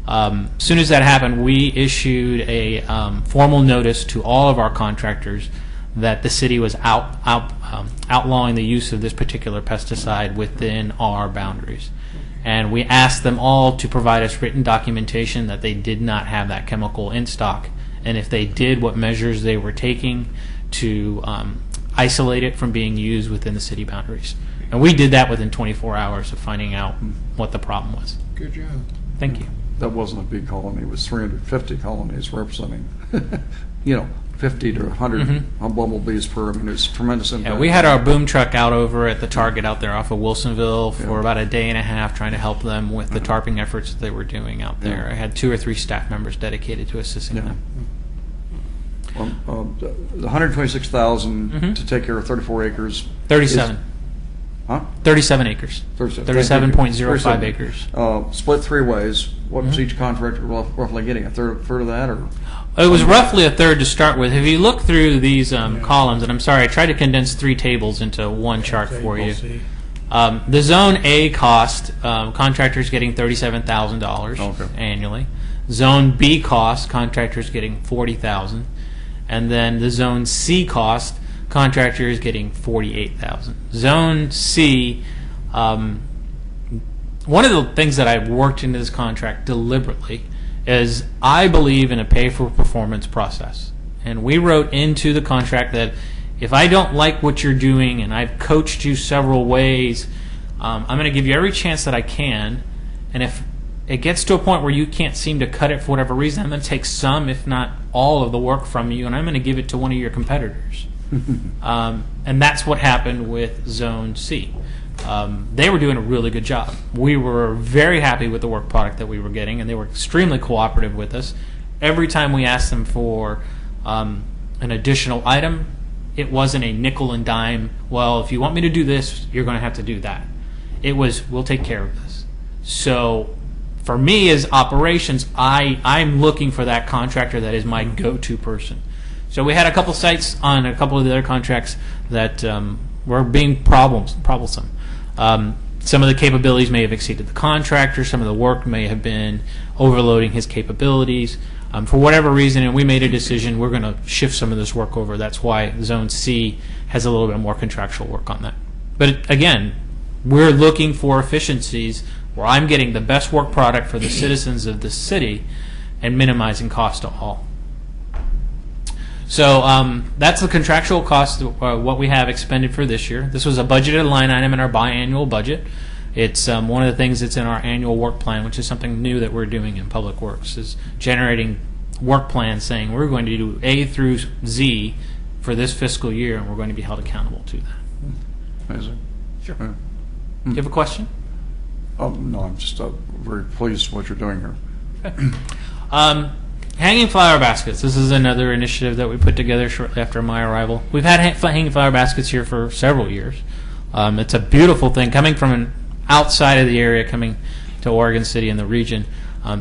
As soon as that happened, we issued a formal notice to all of our contractors that the city was outlawing the use of this particular pesticide within our boundaries. And we asked them all to provide us written documentation that they did not have that chemical in stock, and if they did, what measures they were taking to isolate it from being used within the city boundaries. And we did that within 24 hours of finding out what the problem was. Good job. Thank you. That wasn't a bee colony. It was 350 colonies representing, 50 to 100 bumblebees per. I mean, it's tremendous impact. Yeah, we had our boom truck out over at the Target out there off of Wilsonville for about a day and a half trying to help them with the tarping efforts that they were doing out there. I had 2 or 3 staff members dedicated to assisting them. The 126,000 to take care of 34 acres. 37. Huh? 37 acres. 37.05 acres. Split 3 ways. What was each contractor roughly getting? A third of that, or? It was roughly a third to start with. If you look through these columns, and I'm sorry, I tried to condense 3 tables into one chart for you. The Zone A cost, contractors getting $37,000 annually. Zone B cost, contractors getting $40,000, and then the Zone C cost, contractors getting $48,000. Zone C, one of the things that I've worked into this contract deliberately is I believe in a pay-for-performance process. And we wrote into the contract that if I don't like what you're doing, and I've coached you several ways, I'm going to give you every chance that I can, and if it gets to a point where you can't seem to cut it for whatever reason, I'm going to take some, if not all, of the work from you, and I'm going to give it to one of your competitors. And that's what happened with Zone C. They were doing a really good job. We were very happy with the work product that we were getting, and they were extremely cooperative with us. Every time we asked them for an additional item, it wasn't a nickel and dime, well, if you want me to do this, you're going to have to do that. It was, we'll take care of this. So for me as operations, I'm looking for that contractor that is my go-to person. So we had a couple sites on a couple of the other contracts that were being troublesome. Some of the capabilities may have exceeded the contractor. Some of the work may have been overloading his capabilities. For whatever reason, and we made a decision, we're going to shift some of this work over. That's why Zone C has a little bit more contractual work on that. But again, we're looking for efficiencies where I'm getting the best work product for the citizens of the city and minimizing cost to all. So that's the contractual cost of what we have expended for this year. This was a budgeted line item in our biannual budget. It's one of the things that's in our annual work plan, which is something new that we're doing in Public Works, is generating work plans saying we're going to do A through Z for this fiscal year, and we're going to be held accountable to that. Amazing. Sure. Yeah. Do you have a question? No, I'm just very pleased with what you're doing here. hanging flower baskets. This is another initiative that we put together shortly after my arrival. We've had hanging flower baskets here for several years. It's a beautiful thing coming from outside of the area, coming to Oregon City and the region.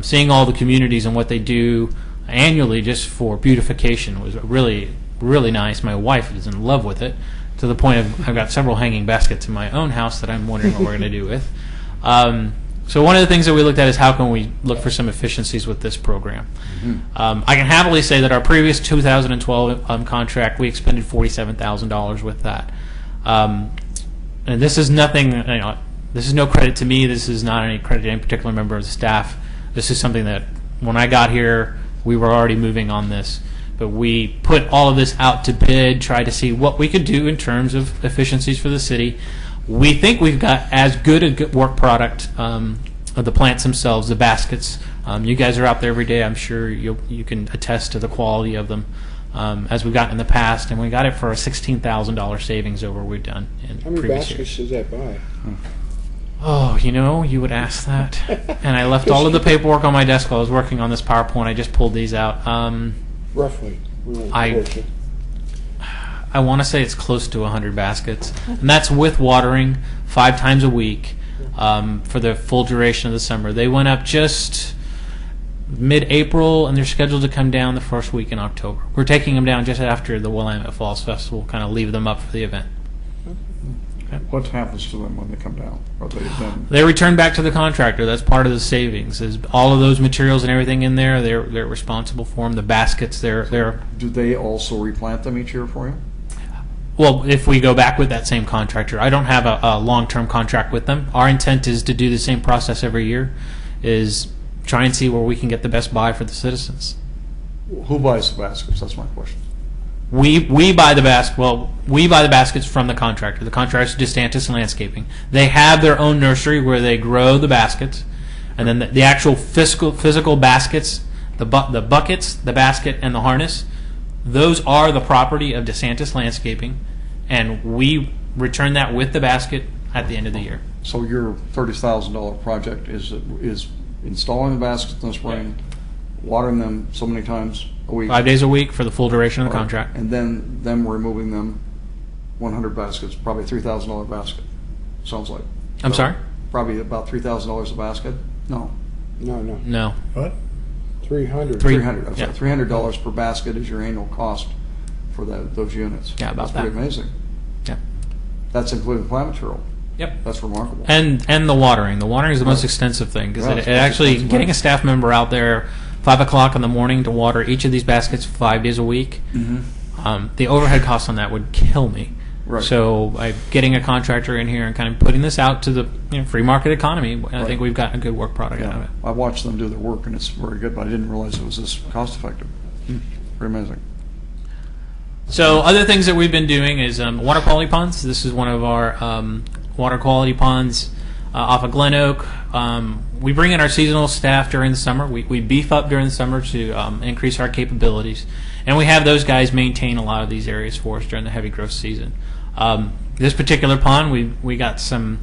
Seeing all the communities and what they do annually just for beautification was really, really nice. My wife is in love with it, to the point of I've got several hanging baskets in my own house that I'm wondering what we're going to do with. So one of the things that we looked at is how can we look for some efficiencies with this program. I can happily say that our previous 2012 contract, we expended $47,000 with that. And this is nothing, this is no credit to me. This is not any credit to any particular member of the staff. This is something that when I got here, we were already moving on this. But we put all of this out to bid, tried to see what we could do in terms of efficiencies for the city. We think we've got as good a work product of the plants themselves, the baskets. You guys are out there every day. I'm sure you can attest to the quality of them as we've gotten in the past. And we got it for a $16,000 savings over what we've done in How many previous baskets years. does that buy? Oh, you would ask that. And I left all of the paperwork on my desk while I was working on this PowerPoint. I just pulled these out. Roughly. We won't I- quote you. I want to say it's close to 100 baskets, and that's with watering 5 times a week for the full duration of the summer. They went up just mid-April, and they're scheduled to come down the first week in October. We're taking them down just after the Willamette Falls Festival, kind of leave them up for the event. What happens to them when they come down? Are they then? They return back to the contractor. That's part of the savings. Is all of those materials and everything in there? They're responsible for them. The baskets, they're Do they also replant them each year for you? well. If we go back with that same contractor, I don't have a long-term contract with them. Our intent is to do the same process every year. Is try and see where we can get the best buy for the citizens. Who buys the baskets? That's my question. We buy the we buy the baskets from the contractor. The contractor is DeSantis Landscaping. They have their own nursery where they grow the baskets, and then the actual physical baskets, the buckets, the basket, and the harness, those are the property of DeSantis Landscaping, and we return that with the basket at the end of the year. So your $30,000 project is installing the baskets in the spring, watering them so many times a week, 5 days a week for the full duration of the contract. and then them removing them 100 baskets, probably $3,000 basket. Sounds like. I'm So sorry? Probably about $3,000 a basket. No, No. No. What? 300. $300. I'm Yeah. sorry, $300 per basket is your annual cost for those units. Yeah, about That's pretty that. amazing. Yeah. That's including plant material. Yep. That's remarkable. And the watering. The watering is the most Right. extensive thing because Yeah, it it's the most actually expensive getting one. a staff member out there 5 o'clock in the morning to water each of these baskets 5 days a week. The overhead costs on that would kill me. Right. So by getting a contractor in here and kind of putting this out to the free market economy, I think we've gotten a good work product out of Yeah, it. I watched them do their work, and it's very good, but I didn't realize it was this cost-effective. Very amazing. So other things that we've been doing is water quality ponds. This is one of our water quality ponds off of Glen Oak. We bring in our seasonal staff during the summer. We beef up during the summer to increase our capabilities. And we have those guys maintain a lot of these areas for us during the heavy growth season. This particular pond, we got some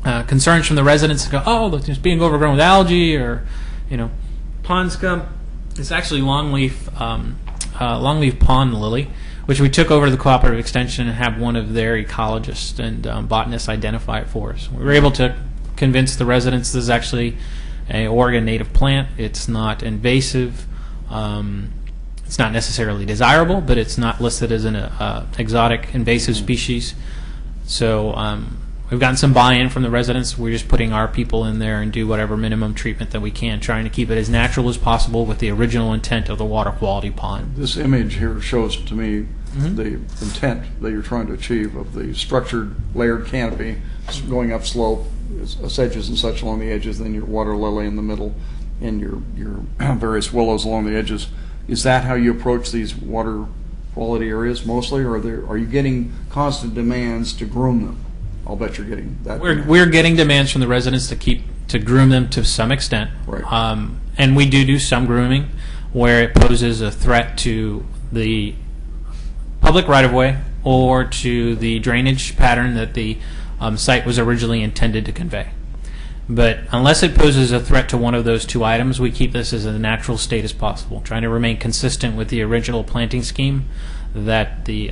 concerns from the residents to go, oh, look, it's being overgrown with algae or, pond scum. It's actually longleaf pond lily, which we took over to the Cooperative Extension and have one of their ecologists and botanists identify it for us. We were able to convince the residents this is actually an Oregon native plant. It's not invasive. It's not necessarily desirable, but it's not listed as an exotic invasive species. So we've gotten some buy-in from the residents. We're just putting our people in there and do whatever minimum treatment that we can, trying to keep it as natural as possible with the original intent of the water quality pond. This image here shows to me the intent that you're trying to achieve of the structured layered canopy going up slope, sedges and such along the edges, then your water lily in the middle, and your various willows along the edges. Is that how you approach these water quality areas mostly, or are you getting constant demands to groom them? I'll bet you're getting that. We're getting demands from the residents to groom them to some extent. Right. And we do some grooming where it poses a threat to the public right-of-way or to the drainage pattern that the site was originally intended to convey. But unless it poses a threat to one of those two items, we keep this as a natural state as possible, trying to remain consistent with the original planting scheme that the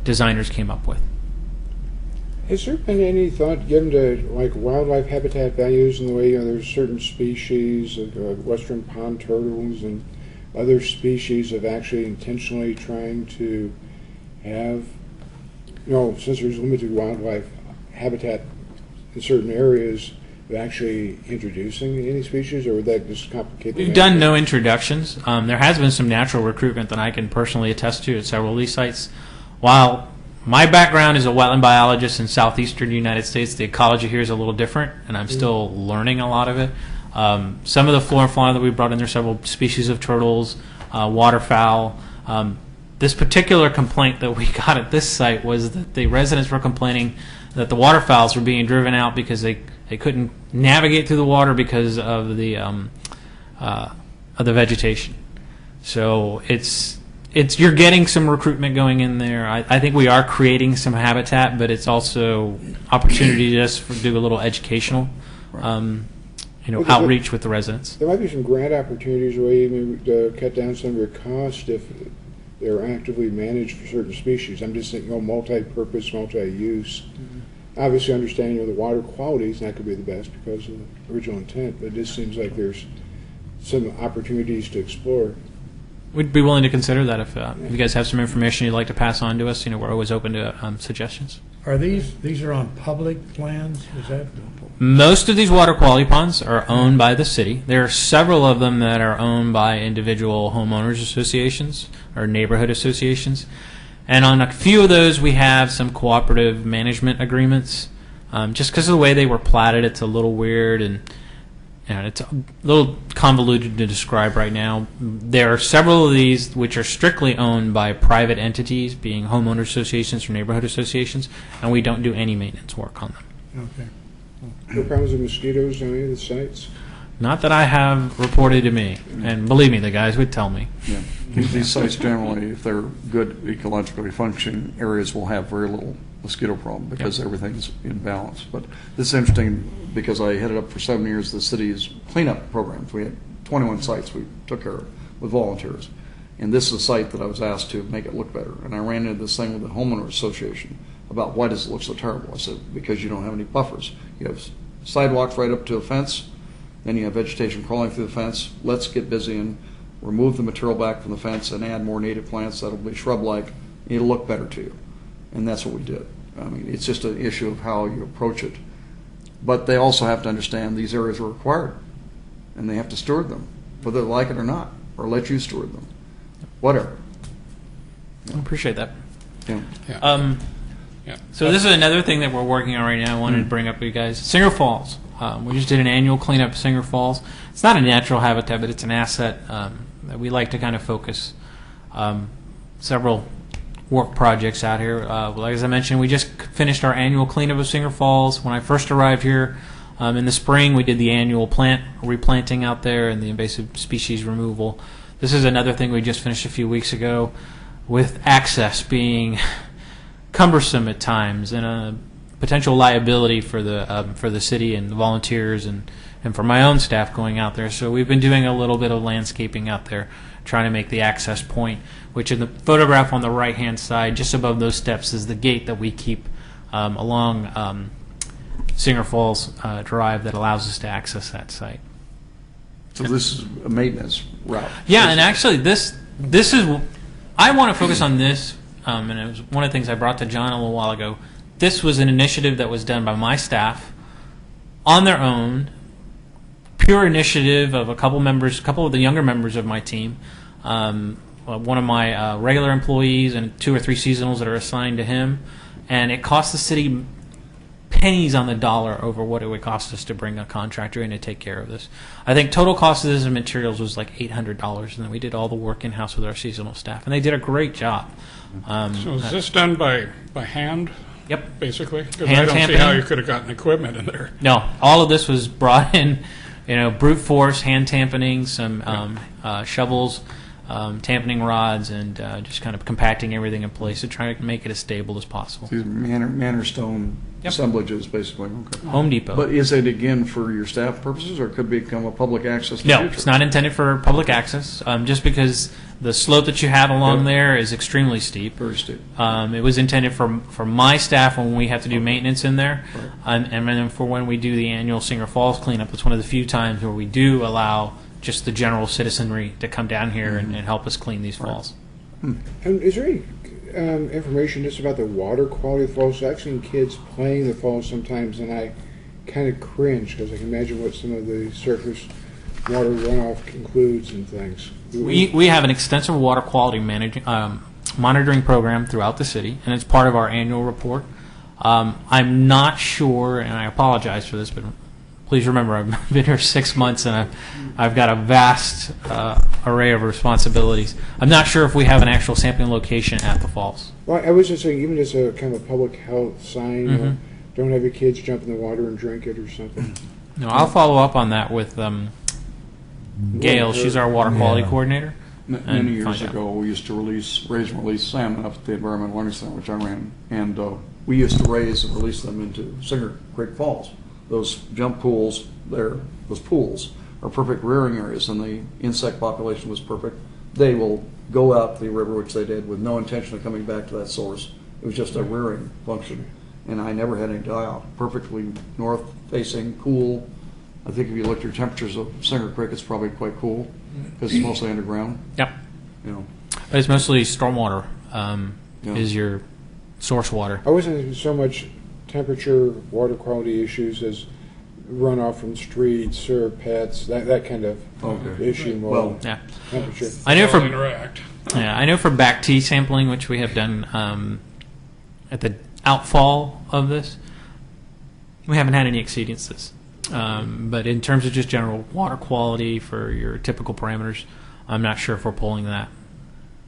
designers came up with. Has there been any thought given to like wildlife habitat values in the way there's certain species of western pond turtles and other species of actually intentionally trying to have, since there's limited wildlife habitat in certain areas, of actually introducing any species, or would that just complicate? We've done no introductions. There has been some natural recruitment that I can personally attest to at several of these sites. While my background is a wetland biologist in southeastern United States, the ecology here is a little different, and I'm still learning a lot of it. Some of the flora and fauna that we brought in, there are several species of turtles, waterfowl. This particular complaint that we got at this site was that the residents were complaining that the waterfowls were being driven out because they couldn't navigate through the water because of the vegetation. So you're getting some recruitment going in there. I think we are creating some habitat, but it's also opportunity just to do a little educational, outreach with the residents. There might be some grant opportunities where you maybe to cut down some of your cost if they're actively managed for certain species. I'm just thinking, multi-purpose, multi-use. Obviously, understanding the water quality is not going to be the best because of the original intent, but it just seems like there's some opportunities to explore. We'd be willing to consider that if you guys have some information you'd like to pass on to us. We're always open to suggestions. Are these are on public lands? Is that? Most of these water quality ponds are owned by the city. There are several of them that are owned by individual homeowners associations or neighborhood associations. And on a few of those, we have some cooperative management agreements. Just because of the way they were platted, it's a little weird and it's a little convoluted to describe right now. There are several of these which are strictly owned by private entities, being homeowner associations or neighborhood associations, and we don't do any maintenance work on them. Okay. No problems with mosquitoes on any of the sites? Not that I have reported to me, and believe me, the guys would tell me. Yeah. These sites generally, if they're good ecologically functioning areas, will have very little mosquito problem because everything's in balance. But this is interesting because I headed up for 7 years the city's cleanup programs. We had 21 sites we took care of with volunteers. And this is a site that I was asked to make it look better. And I ran into this thing with the homeowner association about why does it look so terrible. I said, because you don't have any buffers. You have sidewalks right up to a fence, then you have vegetation crawling through the fence. Let's get busy and remove the material back from the fence and add more native plants that'll be shrub-like. It'll look better to you. And that's what we did. I mean, it's just an issue of how you approach it. But they also have to understand these areas are required, and they have to steward them, whether they like it or not, or let you steward them. Whatever. I appreciate that. Yeah. So this is another thing that we're working on right now. I wanted to bring up with you guys. Singer Falls. We just did an annual cleanup of Singer Falls. It's not a natural habitat, but it's an asset that we like to kind of focus several work projects out here. Like as I mentioned, we just finished our annual cleanup of Singer Falls. When I first arrived here in the spring, we did the annual plant replanting out there and the invasive species removal. This is another thing we just finished a few weeks ago, with access being cumbersome at times and a potential liability for the city and the volunteers and for my own staff going out there. So we've been doing a little bit of landscaping out there, trying to make the access point, which in the photograph on the right-hand side, just above those steps, is the gate that we keep along Singer Falls Drive that allows us to access that site. So this is a maintenance route. Yeah, and actually this is, I want to focus on this, and it was one of the things I brought to John a little while ago. This was an initiative that was done by my staff on their own, pure initiative of a couple of the younger members of my team, one of my regular employees and 2 or 3 seasonals that are assigned to him, and it cost the city pennies on the dollar over what it would cost us to bring a contractor in to take care of this. I think total cost of this and materials was like $800, and then we did all the work in-house with our seasonal staff, and they did a great job. So is this done by hand? Yep. Basically? Because Hand I don't see tamping. how you could have gotten equipment in there. No, all of this was brought in, brute force, hand tamping, some shovels. tamponing rods, and just kind of compacting everything in place to try to make it as stable as possible. These manor stone Yep. assemblages, basically. Okay. Home Depot. But is it, again, for your staff purposes, or could it become a public access in the No, future? it's not intended for public access, just because the slope that you have along Yep. there is extremely steep. Very steep. It was intended for my staff when we have to do maintenance in there, and then for when we do the annual Singer Falls cleanup. It's one of the few times where we do allow just the general citizenry to come down here and help us clean these falls. And is there any information just about the water quality of the falls? I've seen kids playing the falls sometimes, and I kind of cringe because I can imagine what some of the surface water runoff includes and things. We have an extensive water quality monitoring program throughout the city, and it's part of our annual report. I'm not sure, and I apologize for this, but please remember I've been here 6 months, and I've got a vast array of responsibilities. I'm not sure if we have an actual sampling location at the falls. Well, I was just saying, even as a kind of a public health sign, don't have your kids jump in the water and drink it or something. No, I'll follow up on that with Gail. She's our water quality coordinator. Many years find out. ago, we used to raise and release salmon up at the Environmental Learning Center, which I ran, and we used to raise and release them into Singer Creek Falls. Those jump pools there, those pools, are perfect rearing areas, and the insect population was perfect. They will go out the river, which they did, with no intention of coming back to that source. It was just a rearing function, and I never had any die-off. Perfectly north-facing, cool. I think if you look at your temperatures of Singer Creek, it's probably quite cool because it's mostly underground. Yep. You know, But it's mostly stormwater Yeah. is your source water. I wasn't so much temperature, water quality issues as runoff from streets or pets, that kind of Okay. issue more. Well, Yeah. Temperature. I know All for interact. I know for back T sampling, which we have done at the outfall of this, we haven't had any exceedances. But in terms of just general water quality for your typical parameters, I'm not sure if we're pulling that.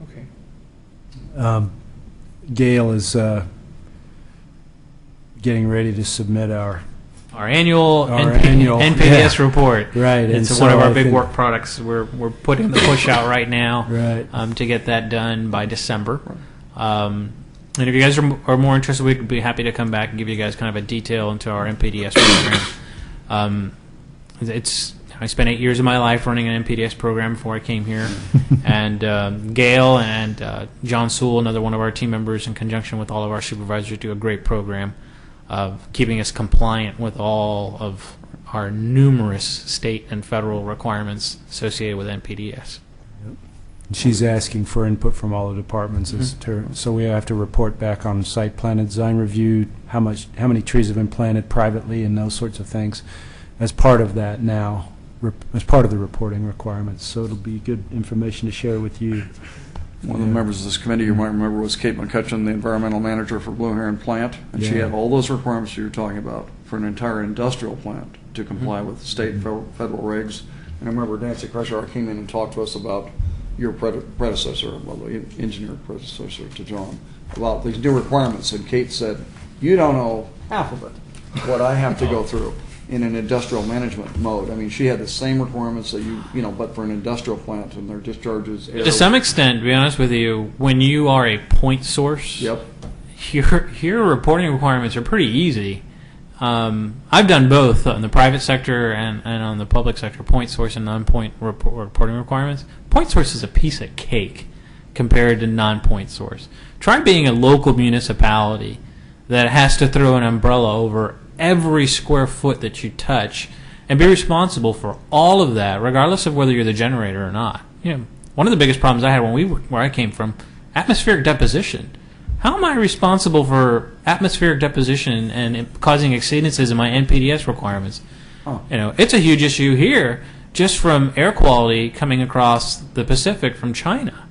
Okay. Gail is getting ready to submit our Our annual NPDS report. Right, and It's so one of our I big think- work products. We're putting the push out right now Right. to get that done by December. And if you guys are more interested, we could be happy to come back and give you guys kind of a detail into our NPDS program. I spent 8 years of my life running an NPDS program before I came here, and Gail and John Sewell, another one of our team members, in conjunction with all of our supervisors, do a great program of keeping us compliant with all of our numerous state and federal requirements associated with NPDS. She's asking for input from all the departments, so we have to report back on site plan and design review, how many trees have been planted privately, and those sorts of things, as part of that now, as part of the reporting requirements. So it'll be good information to share with you. one of the members of this committee you might remember was Kate McCutcheon, the environmental manager for Blue Heron Plant, and she Yeah. had all those requirements you were talking about for an entire industrial plant to comply with state and federal regs. And I remember Nancy Crusher came in and talked to us about your predecessor, well, the engineer predecessor to John, about these new requirements, and Kate said, "You don't know half of it, what I have to go through in an industrial management mode." I mean, she had the same requirements that you know, but for an industrial plant, and their discharges. To some extent, to be honest with you, when you are a point source, Yep. your reporting requirements are pretty easy. I've done both on the private sector and on the public sector, point source and non-point reporting requirements. Point source is a piece of cake compared to non-point source. Try being a local municipality that has to throw an umbrella over every square foot that you touch and be responsible for all of that, regardless of whether you're the generator or not. You know, one of the biggest problems I had where I came from, atmospheric deposition. How am I responsible for atmospheric deposition and causing exceedances in my NPDS requirements? Oh. You know, it's a huge issue here just from air quality coming across the Pacific from China.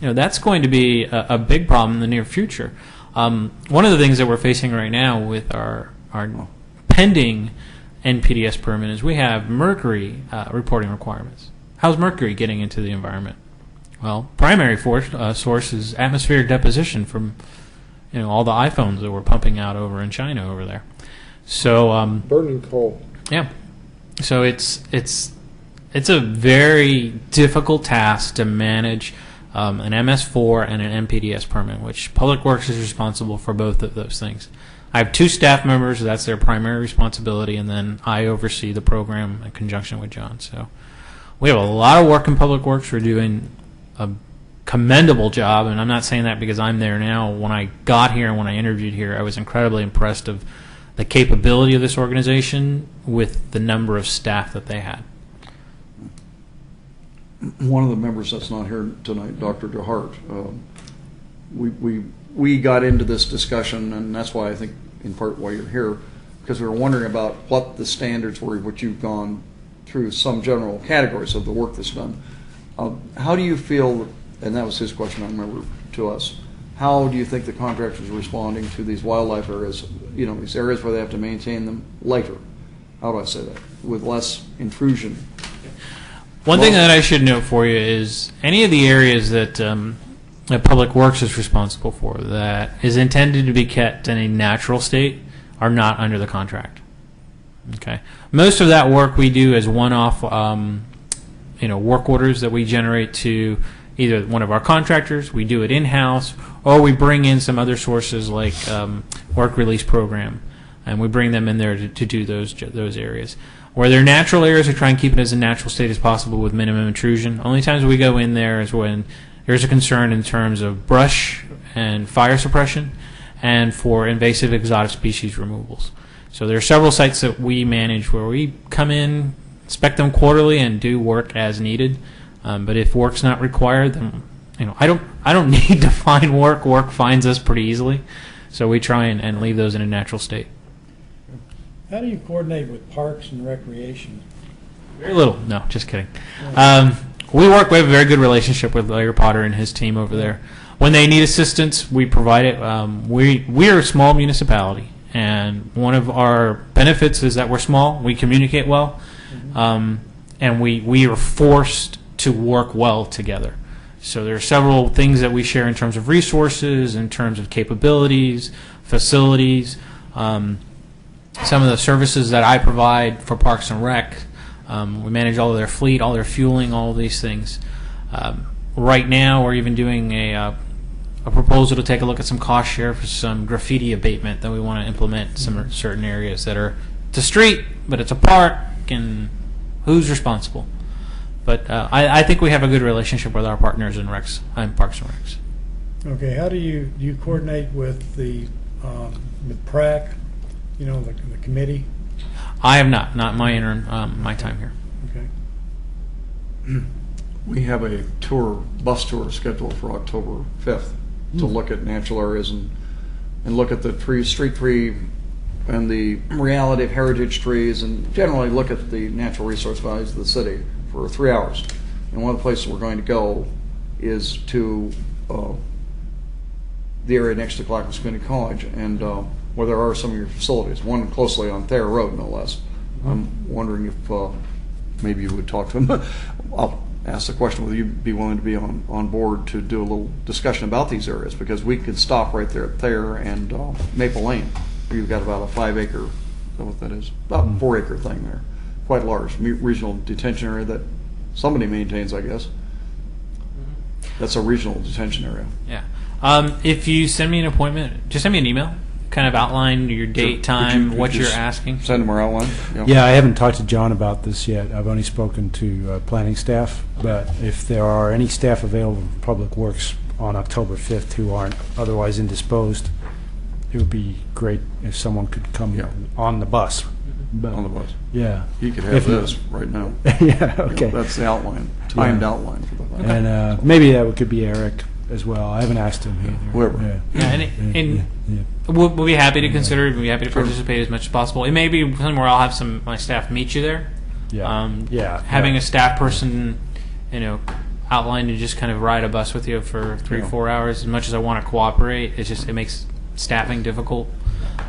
You know, that's going to be a big problem in the near future. One of the things that we're facing right now with our pending NPDS permit is we have mercury reporting requirements. How's mercury getting into the environment? Well, primary source is atmospheric deposition from, you know, all the iPhones that we're pumping out over in China over there. So Burning coal. yeah, so it's It's a very difficult task to manage an MS4 and an MPDS permit, which Public Works is responsible for both of those things. I have 2 staff members, that's their primary responsibility, and then I oversee the program in conjunction with John. So we have a lot of work in Public Works. We're doing a commendable job, and I'm not saying that because I'm there now. When I got here and when I interviewed here, I was incredibly impressed of the capability of this organization with the number of staff that they had. One of the members that's not here tonight, Dr. DeHart, we got into this discussion, and that's why I think in part why you're here, because we were wondering about what the standards were, which you've gone through some general categories of the work that's done. How do you feel, and that was his question, I remember, to us, how do you think the contractors are responding to these wildlife areas, these areas where they have to maintain them later? How do I say that? With less intrusion. One thing that I should note for you is any of the areas that that Public Works is responsible for that is intended to be kept in a natural state are not under the contract. Okay, most of that work we do as one-off, work orders that we generate to either one of our contractors, we do it in-house, or we bring in some other sources like work release program, and we bring them in there to do those areas. Where they're natural areas, we try and keep it as a natural state as possible with minimum intrusion. Only times we go in there is when there's a concern in terms of brush and fire suppression and for invasive exotic species removals. So there are several sites that we manage where we come in, inspect them quarterly, and do work as needed. But if work's not required, then I don't need to find work. Work finds us pretty easily. So we try and leave those in a natural state. How do you coordinate with Parks and Recreation? Very little. No, just kidding. We have a very good relationship with Larry Potter and his team over there. When they need assistance, we provide it. We are a small municipality, and one of our benefits is that we're small. We communicate well, and we are forced to work well together. So there are several things that we share in terms of resources, in terms of capabilities, facilities. Some of the services that I provide for Parks and Rec, we manage all of their fleet, all their fueling, all of these things. Right now, we're even doing a proposal to take a look at some cost share for some graffiti abatement that we want to implement in some certain areas that are it's a street, but it's a park, and who's responsible? But I think we have a good relationship with our partners in Parks and Recs. Okay, how do you coordinate with with PRAC? The committee? I have not my time here. Okay. We have a bus tour scheduled for October 5th to look at natural areas and look at the street tree and the reality of heritage trees, and generally look at the natural resource values of the city for 3 hours. And one of the places we're going to go is to the area next to Clackamas Community College, and where there are some of your facilities, one closely on Thayer Road, no less. I'm wondering if maybe you would talk to him. I'll ask the question, would you be willing to be on board to do a little discussion about these areas? Because we could stop right there at Thayer and Maple Lane. You've got about a 5-acre, is that what that is? About 4-acre thing there. Quite large regional detention area that somebody maintains, I guess. That's a regional detention area. Yeah. If you send me an appointment, just send me an email. Kind of outline your date, time, what you're asking. Send them our outline. Yeah, I haven't talked to John about this yet. I've only spoken to planning staff. But if there are any staff available from Public Works on October 5th who aren't otherwise indisposed, it would be great if someone could come on the bus. But, on the bus. Yeah. He could have this right now. Yeah, okay. That's the outline, timed outline for the bus. And maybe that could be Eric as well. I haven't asked him either. Whoever. We'll be happy to consider it. We'll be happy to participate as much as possible. It may be something where I'll have some of my staff meet you there. Having a staff person, outline to just kind of ride a bus with you for 3 or 4 hours. As much as I want to cooperate, it makes staffing difficult.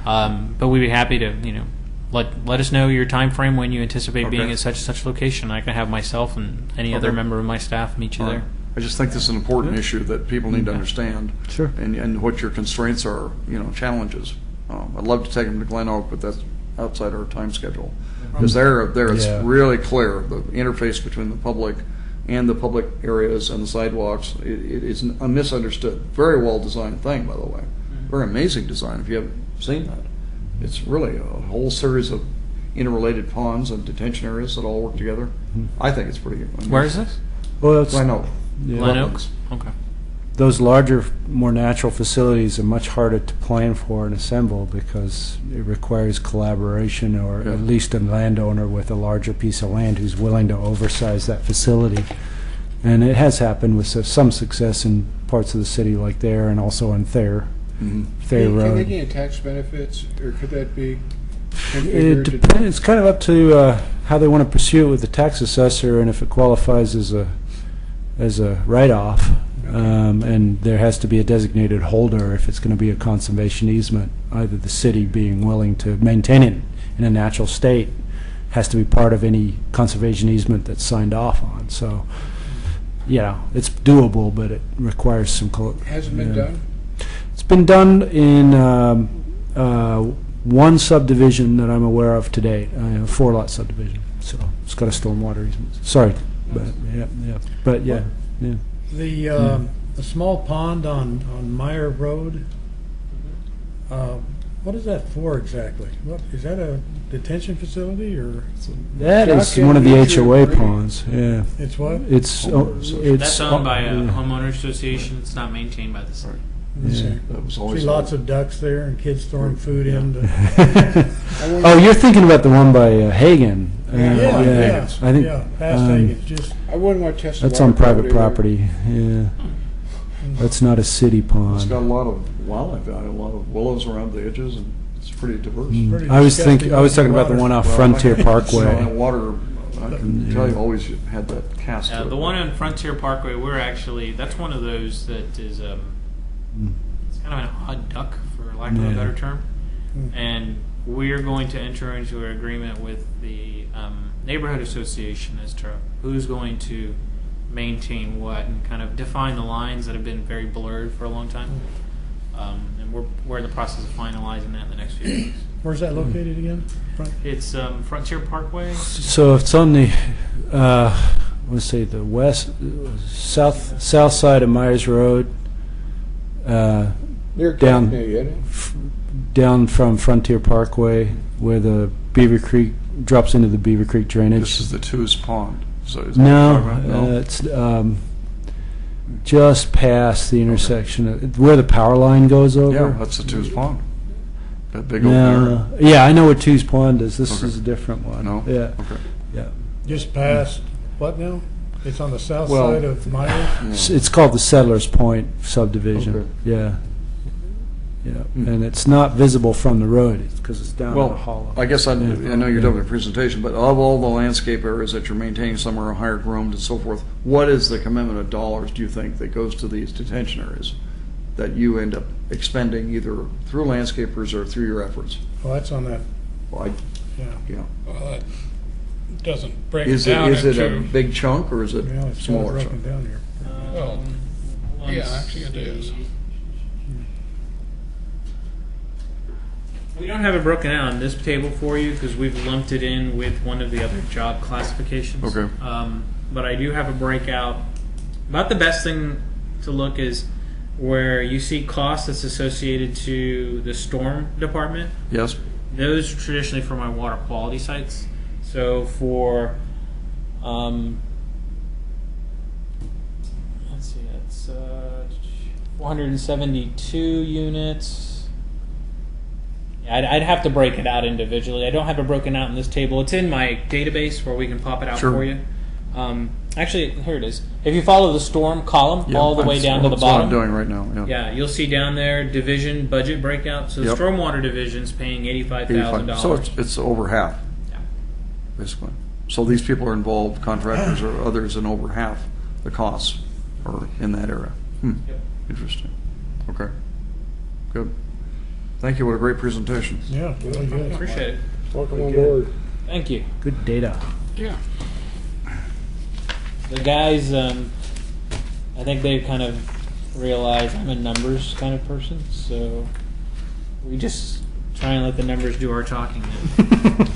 But we'd be happy to, let us know your time frame when you anticipate being at such and such location. I can have myself and any other member of my staff meet you there. I just think this is an important issue that people need to understand. Sure. And what your constraints are, challenges. I'd love to take them to Glen Oak, but that's outside our time schedule. Because there it's Yeah. really clear, the interface between the public and the public areas and the sidewalks, it is a misunderstood. Very well designed thing, by the way. Very amazing design, if you haven't seen that. It's really a whole series of interrelated ponds and detention areas that all work together. I think it's pretty amazing. Where is this? Well, it's, Glen Oak. yeah. Glen Oak? Wetlands. Okay. Those larger, more natural facilities are much harder to plan for and assemble because it requires collaboration, or Yeah. at least a landowner with a larger piece of land who's willing to oversize that facility. And it has happened with some success in parts of the city like there, and also in Thayer, Thayer Can they Road. gain tax benefits, or could that be It configured? to- depends. It's kind of up to how they want to pursue it with the tax assessor, and if it qualifies as a write-off. And there has to be a designated holder if it's going to be a conservation easement. Either the city being willing to maintain it in a natural state has to be part of any conservation easement that's signed off on. So, it's doable, but it requires some. Hasn't been done? It's been done in one subdivision that I'm aware of to date, a 4-lot subdivision. So it's got a stormwater easement. Sorry, but yeah. The small pond on Meyer Road, what is that for exactly? What, is that a detention facility, or? That is Chuck, one of the what's your HOA grade? ponds. Yeah, It's what? it's That's owned by a yeah. homeowner association. It's not maintained by the city. Yeah. That was always See lots of ducks there and kids throwing food in. Oh, you're thinking about the one by Hagen. Yeah, I think past Hagen, just, I wouldn't want to test the that's water on private quality property. Yeah, that's not a city It's got a pond. lot of wildlife value, a lot of willows around the edges, and it's pretty diverse. pretty I was disgusting talking about the water. one off Well, Frontier that Parkway. water, I can tell you, always had that cast to it. The one on Frontier Parkway, that's one of those that is, it's kind of an odd duck, for lack of a Yeah. better term. And we're going to enter into an agreement with the neighborhood association as to who's going to maintain what, and kind of define the lines that have been very blurred for a long time. And we're in the process of finalizing that in the next few weeks. Where's that located again? It's Frontier Parkway. So it's on the, let's say the south side of Myers Road, Near down- Campney, isn't it? down from Frontier Parkway, where the Beaver Creek drops into the Beaver Creek drainage. This is the Two's Pond. So is that what you're talking about? No, it's just past the intersection, where the power line goes over. Yeah, that's the Two's Pond. That big open area. No, yeah, I know what Two's Pond is. This Okay. is a different one. No? Yeah, Okay. yeah. Just past, what now? It's on the south Well- side of Meyer? It's called the Settlers Point subdivision. Okay. Yeah. Yeah, and it's not visible from the road because it's down in a Well, hollow. I guess I Yeah. know you're done with the presentation, but of all the landscape areas that you're maintaining, some are higher groomed and so forth, what is the commitment of dollars, do you think, that goes to these detention areas that you end up expending either through landscapers or through your efforts? Oh, that's on that, Well, yeah. yeah. Well, it doesn't break Is down it a into. big chunk or is it Yeah, it's kind of smaller broken chunk? down here. Well, yeah, actually it is. We don't have it broken out on this table for you because we've lumped it in with one of the other job classifications. Okay. But I do have a breakout. About the best thing to look is where you see costs that's associated to the storm department. Yes? Those are traditionally for my water quality sites. So for, let's see, it's 472 units. I'd have to break it out individually. I don't have it broken out in this table. It's in my database where we can pop it out Sure. for you. Actually, here it is. If you follow the storm column Yeah, all the way down to the That's what I'm bottom, doing right now, yeah. yeah, you'll see down there division budget breakout. So the Yep. stormwater division's paying $85,000. So it's over half, Yeah. basically. So these people are involved, contractors or others, in over half the costs are in that area. Yep. Interesting. Okay. Good. Thank you. What a great presentation. Yeah, really good. Appreciate it. Welcome on board. Thank you. Good data. Yeah. The guys, I think they kind of realize I'm a numbers kind of person, so we just try and let the numbers do our talking now.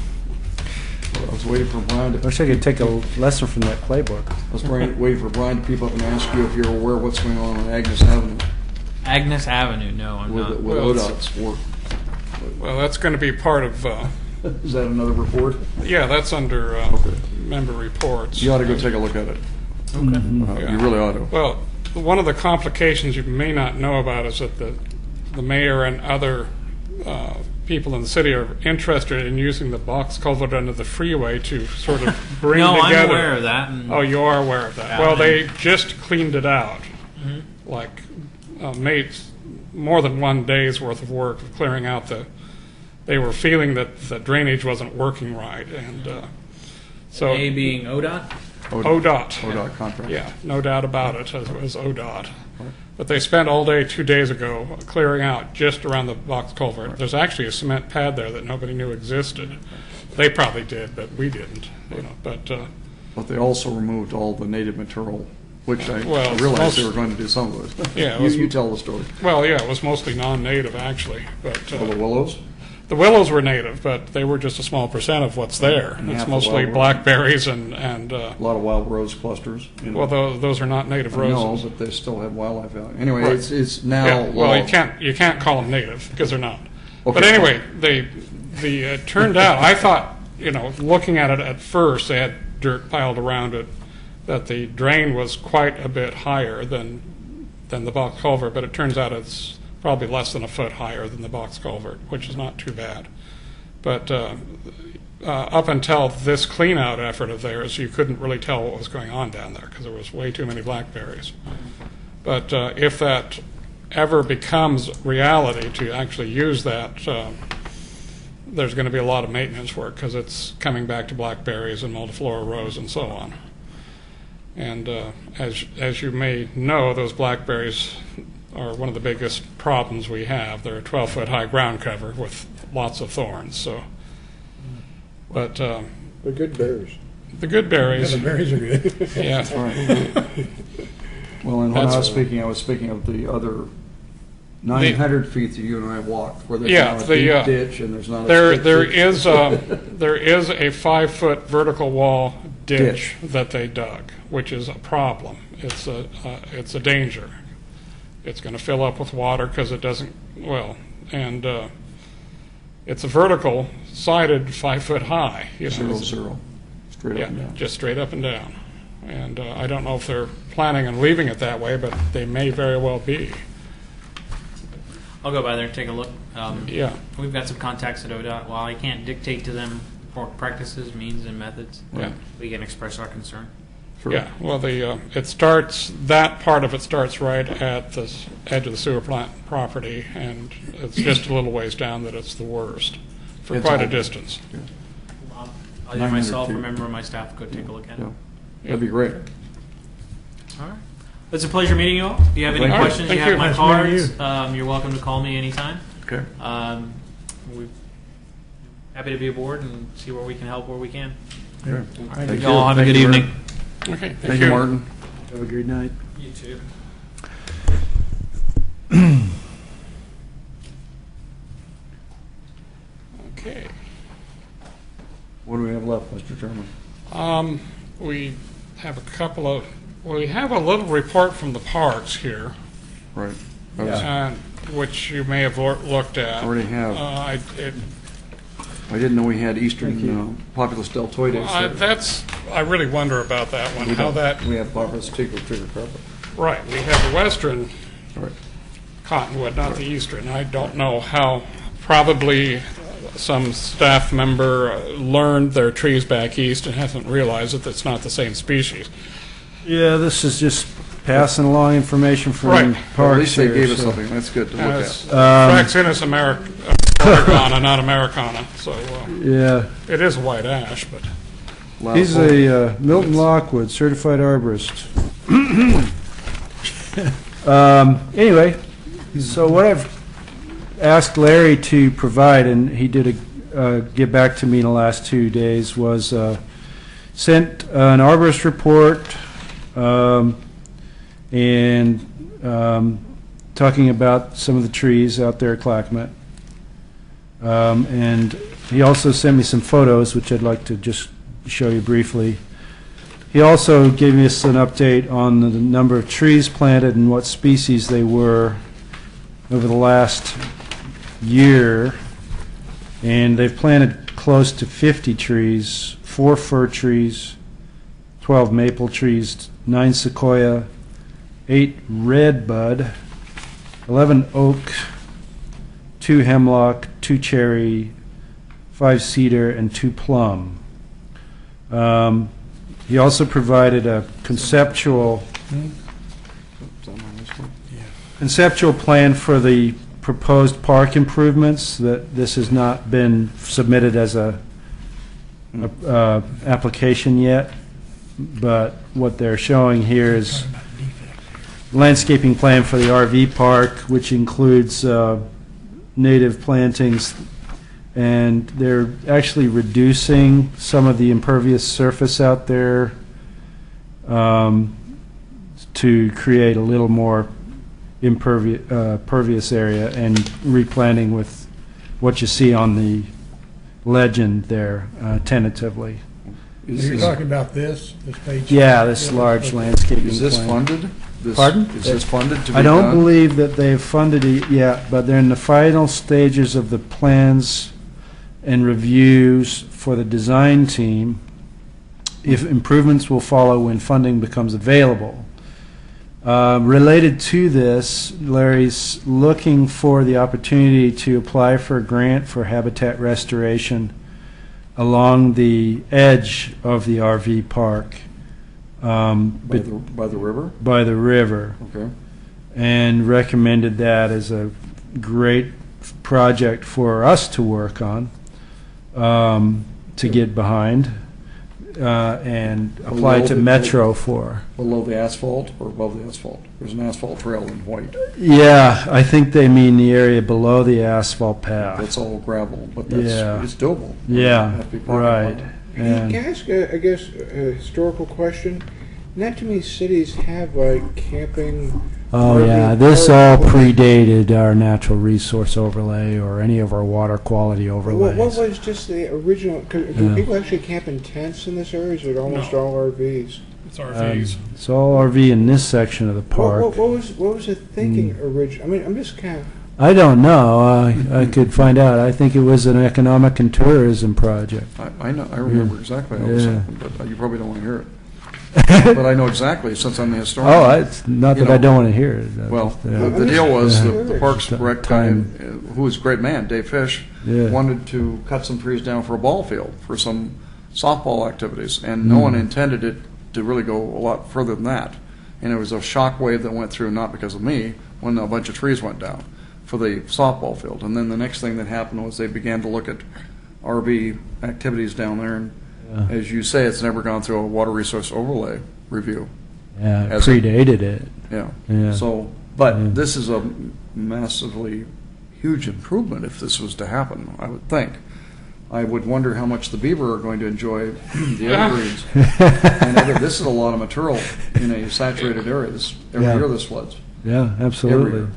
I was waiting for Brian I to. wish I could take a lesson from that playbook. I was waiting for Brian to peep up and ask you if you're aware of what's going on Agnes Avenue Agnes Avenue, no, I'm with, not. with Well, it's- ODOT's work. Well, that's going to be part of, Is that another report? yeah, that's under member reports. You ought to go take a look at it. Yeah. You really ought to. Well, one of the complications you may not know about is that the mayor and other people in the city are interested in using the box culvert under the freeway to sort of bring No, I'm together. aware of that. And Oh, you are aware of that. Yeah, Well, and- they just cleaned it out, like made more than one day's worth of work of clearing out the. They were feeling that the drainage wasn't working right, and so A being ODOT? ODOT. ODOT contract. Yeah, no doubt about it. It was ODOT. But they spent all day 2 days ago clearing out just around the box culvert. There's actually a cement pad there that nobody knew existed. They probably did, but we didn't. But But they also removed all the native material, which I Well, realized they most- were going to do some of it. Yeah, it was- you tell the story. well, yeah, it was mostly non-native actually. But For the willows? the willows were native, but they were just a small percent of what's there. And It's half the mostly wild rose. blackberries and A lot of wild rose clusters. You know. well, those are not native I know, roses. but they still have wildlife value. Anyway, Right. it's now Yeah, well, law. you can't call them native because they're not. Okay, But anyway, it turned out. I thought, looking at it at first, they had dirt piled around it, that the drain was quite a bit higher than the box culvert. But it turns out it's probably less than a foot higher than the box culvert, which is not too bad. But up until this clean-out effort of theirs, you couldn't really tell what was going on down there because there was way too many blackberries. But if that ever becomes reality to actually use that, there's going to be a lot of maintenance work because it's coming back to blackberries and multiflora rose and so on. And as you may know, those blackberries are one of the biggest problems we have. They're a 12-foot high ground cover with lots of thorns. So, but The good bears. the good berries, The berries are good. yeah. All right. Well, and when I That's- was speaking of the other 900 feet that you and I walked, where there's Yeah, not a the, deep ditch and there's not a There strip ditch. there is a 5-foot vertical wall ditch Ditch. that they dug, which is a problem. It's a danger. It's going to fill up with water because it doesn't and it's a vertical sided 5-foot high. 0-0, straight Yeah, up and down. just straight up and down. And I don't know if they're planning on leaving it that way, but they may very well be. I'll go by there and take a look. Yeah. We've got some contacts at ODOT. While I can't dictate to them work practices, means, and methods, Yeah. we can express our concern. Sure. Yeah, well, that part of it starts right at the edge of the sewer plant property, and it's just a little ways down that it's the worst for It's quite a all- distance. I'll either 900 myself or a feet. member of my staff go take a look at it. Yeah. That'd be great. All right. It's a pleasure meeting you all. If you have any Thank you. questions, you Thank have you. my Nice meeting cards. You're welcome to call me anytime. Okay. We're happy to be aboard and see where we can help where we can. Okay. Thank You all have a Thank good you, evening. Okay, Thank you, Martin. Have a great night. You too. Okay. What do we have left, Mr. Chairman? We have we have a little report from the parks here, Right. I was- which you may have looked at. Already have. I didn't know we had Eastern Populus deltoides. I really wonder about that one, We how don't. that, We have Populus trigger carpet. right, we have the western Right. cottonwood, not the eastern. I don't know how, probably some staff member learned their trees back east and hasn't realized that it's not the same species. Yeah, this is just passing along information from Right. Well, Parks at least they here, gave us so- something. That's good to look It's at. Fraxinus Oregana, not Americana, so Yeah, it is white ash, but Loud he's vote. a Milton Lockwood certified arborist. Anyway, so what I've asked Larry to provide, and he did get back to me in the last 2 days, was sent an arborist report and talking about some of the trees out there at Clackamas. And he also sent me some photos, which I'd like to just show you briefly. He also gave us an update on the number of trees planted and what species they were over the last year. And they've planted close to 50 trees, 4 fir trees, 12 maple trees, 9 sequoia, 8 redbud, 11 oak, 2 hemlock, 2 cherry, 5 cedar, and 2 plum. He also provided a conceptual plan for the proposed park improvements. That this has not been submitted as a application yet, but what they're showing here is landscaping plan for the RV park, which includes native plantings, and they're actually reducing some of the impervious surface out there to create a little more impervious area, and replanting with what you see on the legend there, tentatively. You're talking about this page? Yeah, this large landscaping Is this plan. funded? Pardon? Is this funded to be I don't done? believe that they've funded it yet, but they're in the final stages of the plans and reviews for the design team. If improvements will follow when funding becomes available. Related to this, Larry's looking for the opportunity to apply for a grant for habitat restoration along the edge of the RV park. By the river? By the river. Okay. And recommended that as a great project for us to work on, to get behind, and apply to Metro for. Below the asphalt or above the asphalt? There's an asphalt trail in white. Yeah, I think they mean the area below the asphalt path. That's all gravel, but Yeah. it's doable. Yeah, Have to be parking right. lot. Can I ask, I guess, a historical question? Not too many cities have like camping. Oh, RV yeah, this all park. predated our natural resource overlay or any of our water quality overlays. What was just the original? Can people actually camp in tents in this area? Or is it almost No. all RVs? It's RVs. It's all RV in this section of the park. What was the thinking original? I mean, I'm just kind of. I don't know. I could find out. I think it was an economic and tourism project. I know. I remember exactly how this Yeah. happened, but you probably don't want to hear it. But I know exactly since I'm the historian. Oh, it's not You that I know, don't want to hear it. Well, Yeah. the deal was Yeah. the Parks Time. Rec guy, who was a great man, Dave Fish, Yeah. wanted to cut some trees down for a ball field for some softball activities, and no one intended it to really go a lot further than that. And it was a shock wave that went through, not because of me, when a bunch of trees went down for the softball field. And then the next thing that happened was they began to look at RV activities down there, and as you say, it's never gone through a water resource overlay review. Yeah, it Has it? predated it. Yeah. Yeah. So, but Yeah. this is a massively huge improvement if this was to happen, I would think. I would wonder how much the beaver are going to enjoy the evergreens. This is a lot of material in a saturated area. Every Yeah. year this floods. Yeah, absolutely. Every year.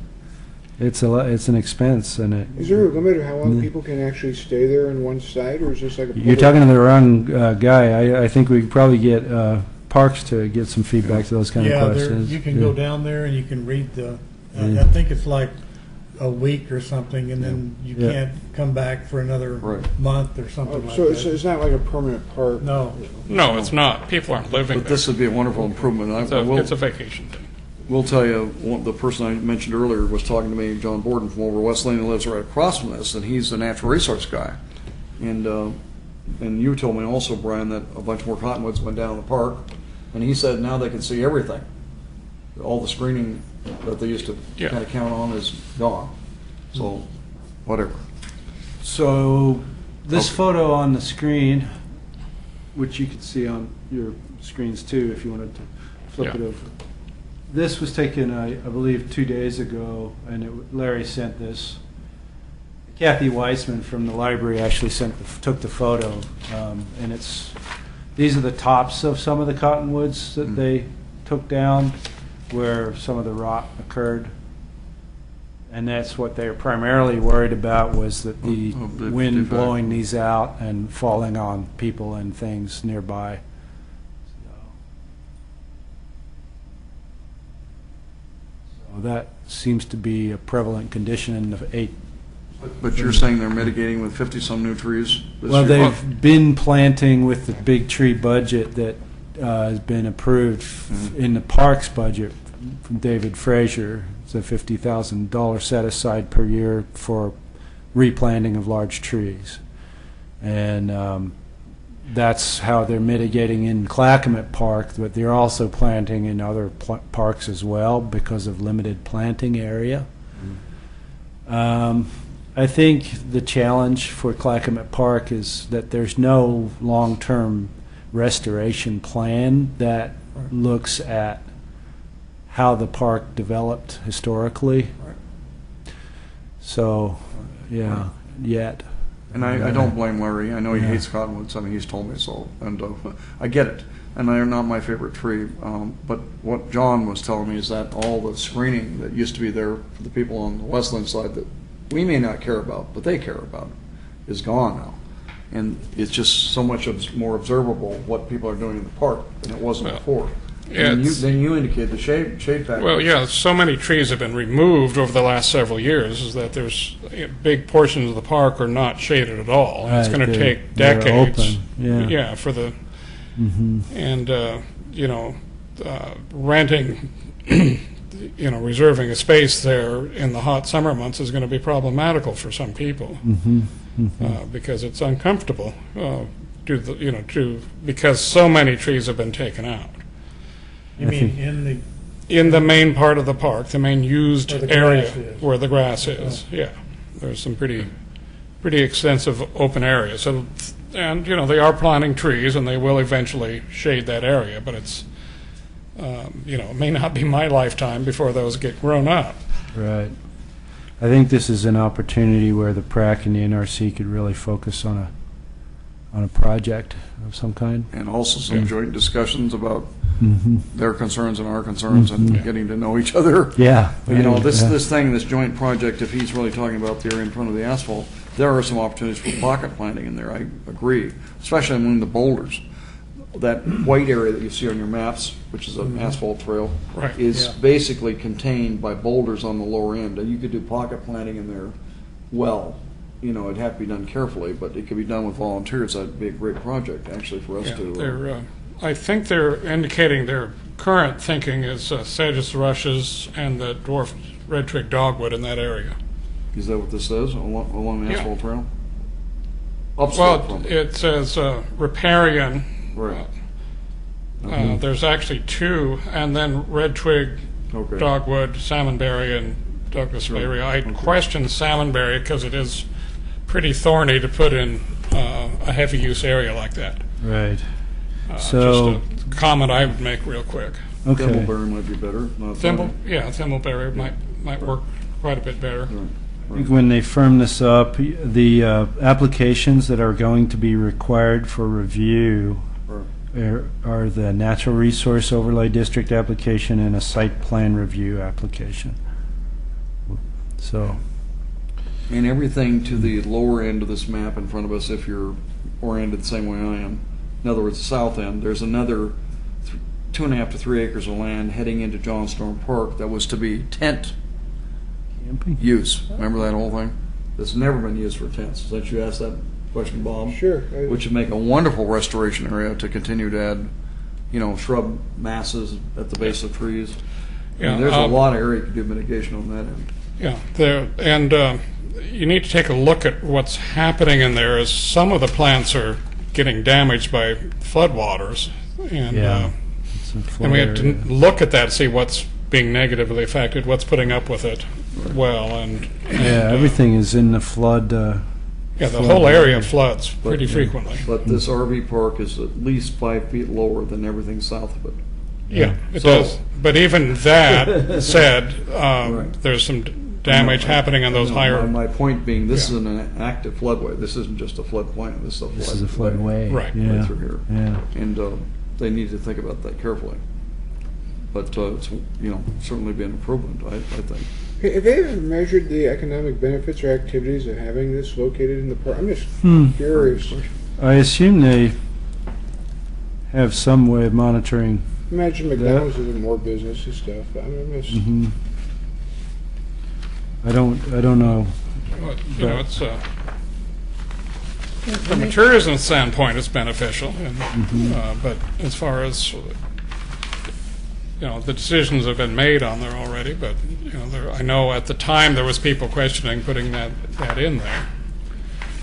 It's it's an expense, and it. Is there a limit of how long people can actually stay there in one site, or is this like a? You're talking to the wrong guy. I think we could probably get Parks to get some feedback to those kind of Yeah, questions. you can go down there and you can read the, Yeah. I think it's like a week or something, and then you Yeah. can't come back for another Right. month or something like So that. it's not like a permanent park. No. No, it's not. People aren't living But there. this would be a wonderful improvement. It's I will it's a vacation thing. will tell you, the person I mentioned earlier was talking to me, John Borden from over West Lane, who lives right across from this, and he's a natural resource guy. And you told me also, Brian, that a bunch more cottonwoods went down in the park, and he said now they can see everything. All the screening that they used to Yeah. kind of count on is gone. So, whatever. So this Okay. photo on the screen, which you can see on your screens too, if you wanted to flip Yeah. it over. This was taken, I believe, 2 days ago, and Larry sent this. Kathy Weissman from the library actually took the photo, and these are the tops of some of the cottonwoods that they took down, where some of the rot occurred. And that's what they were primarily worried about, was that the big wind defect. blowing these out and falling on people and things nearby. So that seems to be a prevalent condition in the 8. But you're saying they're mitigating with 50-some new trees this Well, year? they've been planting with the big tree budget that has been approved in the parks budget from David Frazier. It's a $50,000 set aside per year for replanting of large trees. And that's how they're mitigating in Clackamas Park, but they're also planting in other parks as well because of limited planting area. I think the challenge for Clackamas Park is that there's no long-term restoration plan that looks at how the park developed historically. So, yeah, yet. And I don't blame Larry. I know he hates cottonwoods. I mean, he's told me so. And I get it. And they're not my favorite tree. But what John was telling me is that all the screening that used to be there for the people on the Westland side that we may not care about, but they care about, is gone now. And it's just so much more observable what people are doing in the park than it wasn't before. And then you indicated the shade factor. Well, yeah, so many trees have been removed over the last several years is that there's big portions of the park are not shaded at all. And it's going to take they're decades. open, yeah. For the and renting, reserving a space there in the hot summer months is going to be problematical for some people because it's uncomfortable because so many trees have been taken out. You mean In the main part of the park, the main used Where the area grass is. where the grass is, there's some pretty extensive open areas. So, and they are planting trees, and they will eventually shade that area. But it's, it may not be my lifetime before those get grown up. Right. I think this is an opportunity where the PrAC and the NRC could really focus on a project of some kind. And also some joint discussions about their concerns and our concerns and getting to know each other. Yeah. But, this joint project, if he's really talking about the area in front of the asphalt, there are some opportunities for pocket planting in there, I agree, especially among the boulders. That white area that you see on your maps, which is an asphalt trail, Right. is basically contained by boulders on the lower end. And you could do pocket planting in there well. It'd have to be done carefully, but it could be done with volunteers. That'd be a great project, actually, for us to... I think they're indicating their current thinking is sedges, rushes, and the dwarf red twig dogwood in that area. Is that what this says, along the asphalt trail? Well, it says riparian. Right. There's actually 2, and then red twig, dogwood, salmonberry, and Douglasberry. I question salmonberry because it is pretty thorny to put in a heavy use area like that. Right. So just a comment I would make real quick. Okay. Thimbleberry might be better. Thimbleberry might work quite a bit better. Right. I think when they firm this up, the applications that are going to be required for review are the Natural Resource Overlay District application and a Site Plan Review application. So, And everything to the lower end of this map in front of us, if you're oriented the same way I am, in other words, the south end, there's another 2.5 to 3 acres of land heading into Johnstone Park that was to be tent use. Remember that whole thing? That's never been used for tents. Since you asked that question, Bob? Sure. Which would make a wonderful restoration area to continue to add, shrub masses at the base of trees. There's a lot of area you could do mitigation on that end. And you need to take a look at what's happening in there. As some of the plants are getting damaged by floodwaters, and we have to look at that, see what's being negatively affected, what's putting up with it well, and everything is in the flood. The whole area floods pretty frequently. But this RV park is at least 5 feet lower than everything south of it. Yeah, it does. But even that said, there's some damage happening on those higher... My point being, this is an active floodway. This isn't just a floodplain. This is a floodway. Right. Right through here. Yeah. And they need to think about that carefully. But it's certainly be an improvement, I think. Have they ever measured the economic benefits or activities of having this located in the park? I'm just curious. I assume they have some way of monitoring. Imagine McDonald's doing more business and stuff. I'm just. Mhm. I don't know. Well, you know, it's from a tourism standpoint, it's beneficial, and, but as far as the decisions have been made on there already. But I know at the time there was people questioning putting that in there.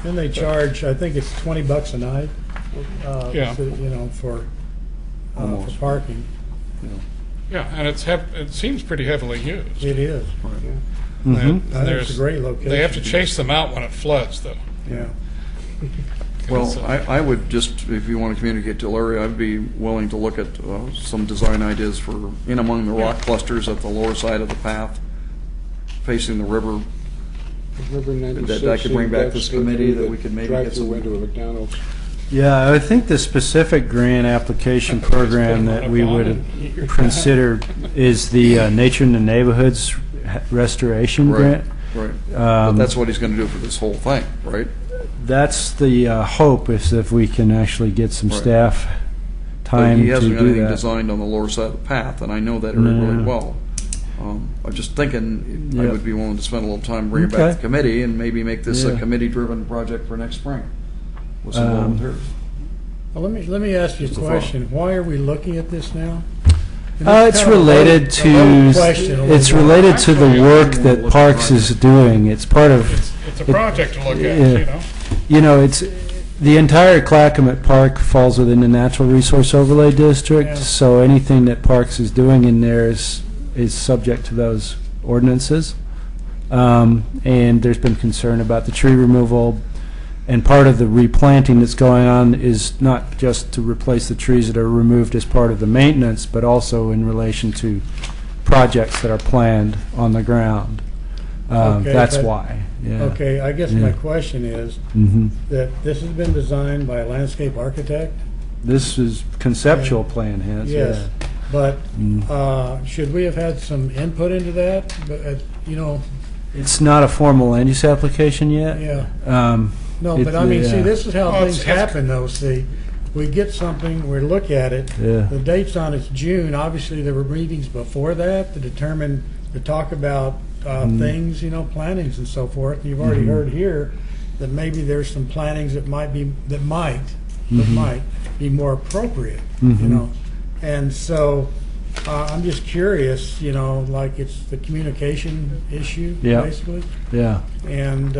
And they charge, I think it's $20 a night. Yeah. For Almost. parking. Yeah, and it seems pretty heavily used. It is. Mhm. I think it's a great location. They have to chase them out when it floods, though. Yeah. Well, I would just, if you want to communicate to Larry, I'd be willing to look at some design ideas for in among the rock clusters at the lower side of the path, facing the river. That I could bring back this committee, that we could maybe get some. Window of McDonald's. Yeah, I think the specific grant application program that we would consider is the Nature in the Neighborhoods Restoration Grant. Right. But that's what he's going to do for this whole thing, right? That's the hope, is if we can actually get some Right. staff But time he to hasn't got do anything that. designed on the lower side of the path, and I know that area really No. well. I'm just thinking I Yep. would be willing to spend a little time, bring it back Okay. to the committee, and maybe make this a Yeah. committee-driven project for next spring with some volunteers. Well, let me ask you a Just a thought. question. Why are we looking at this now? It's kind of a related loaded to question a it's little bit. related to the work that Parks is doing. It's part of It's a project to look at, Yeah. It's the entire Clackamas Park falls within the Natural Resource Overlay District, Yeah. so anything that Parks is doing in there is subject to those ordinances. And there's been concern about the tree removal, and part of the replanting that's going on is not just to replace the trees that are removed as part of the maintenance, but also in relation to projects that are planned on the ground. Okay, That's but- why. Yeah. Okay, I guess Yeah. my question is hmm that this has been designed by a landscape architect? This is conceptual plan has. Yes, Yeah. but Mm. should we have had some input into that? But, It's not a formal land use application yet. yeah. No, It- but I mean, see, yeah. this is how Well, things happen, though, see. We get something, we look at it, Yeah. the date's on it's June, obviously there were meetings before that to talk about things, plannings and so forth. And you've already heard here that maybe there's some plannings that might be more appropriate, And so I'm just curious, like it's the communication issue, Yeah. basically. Yeah. And,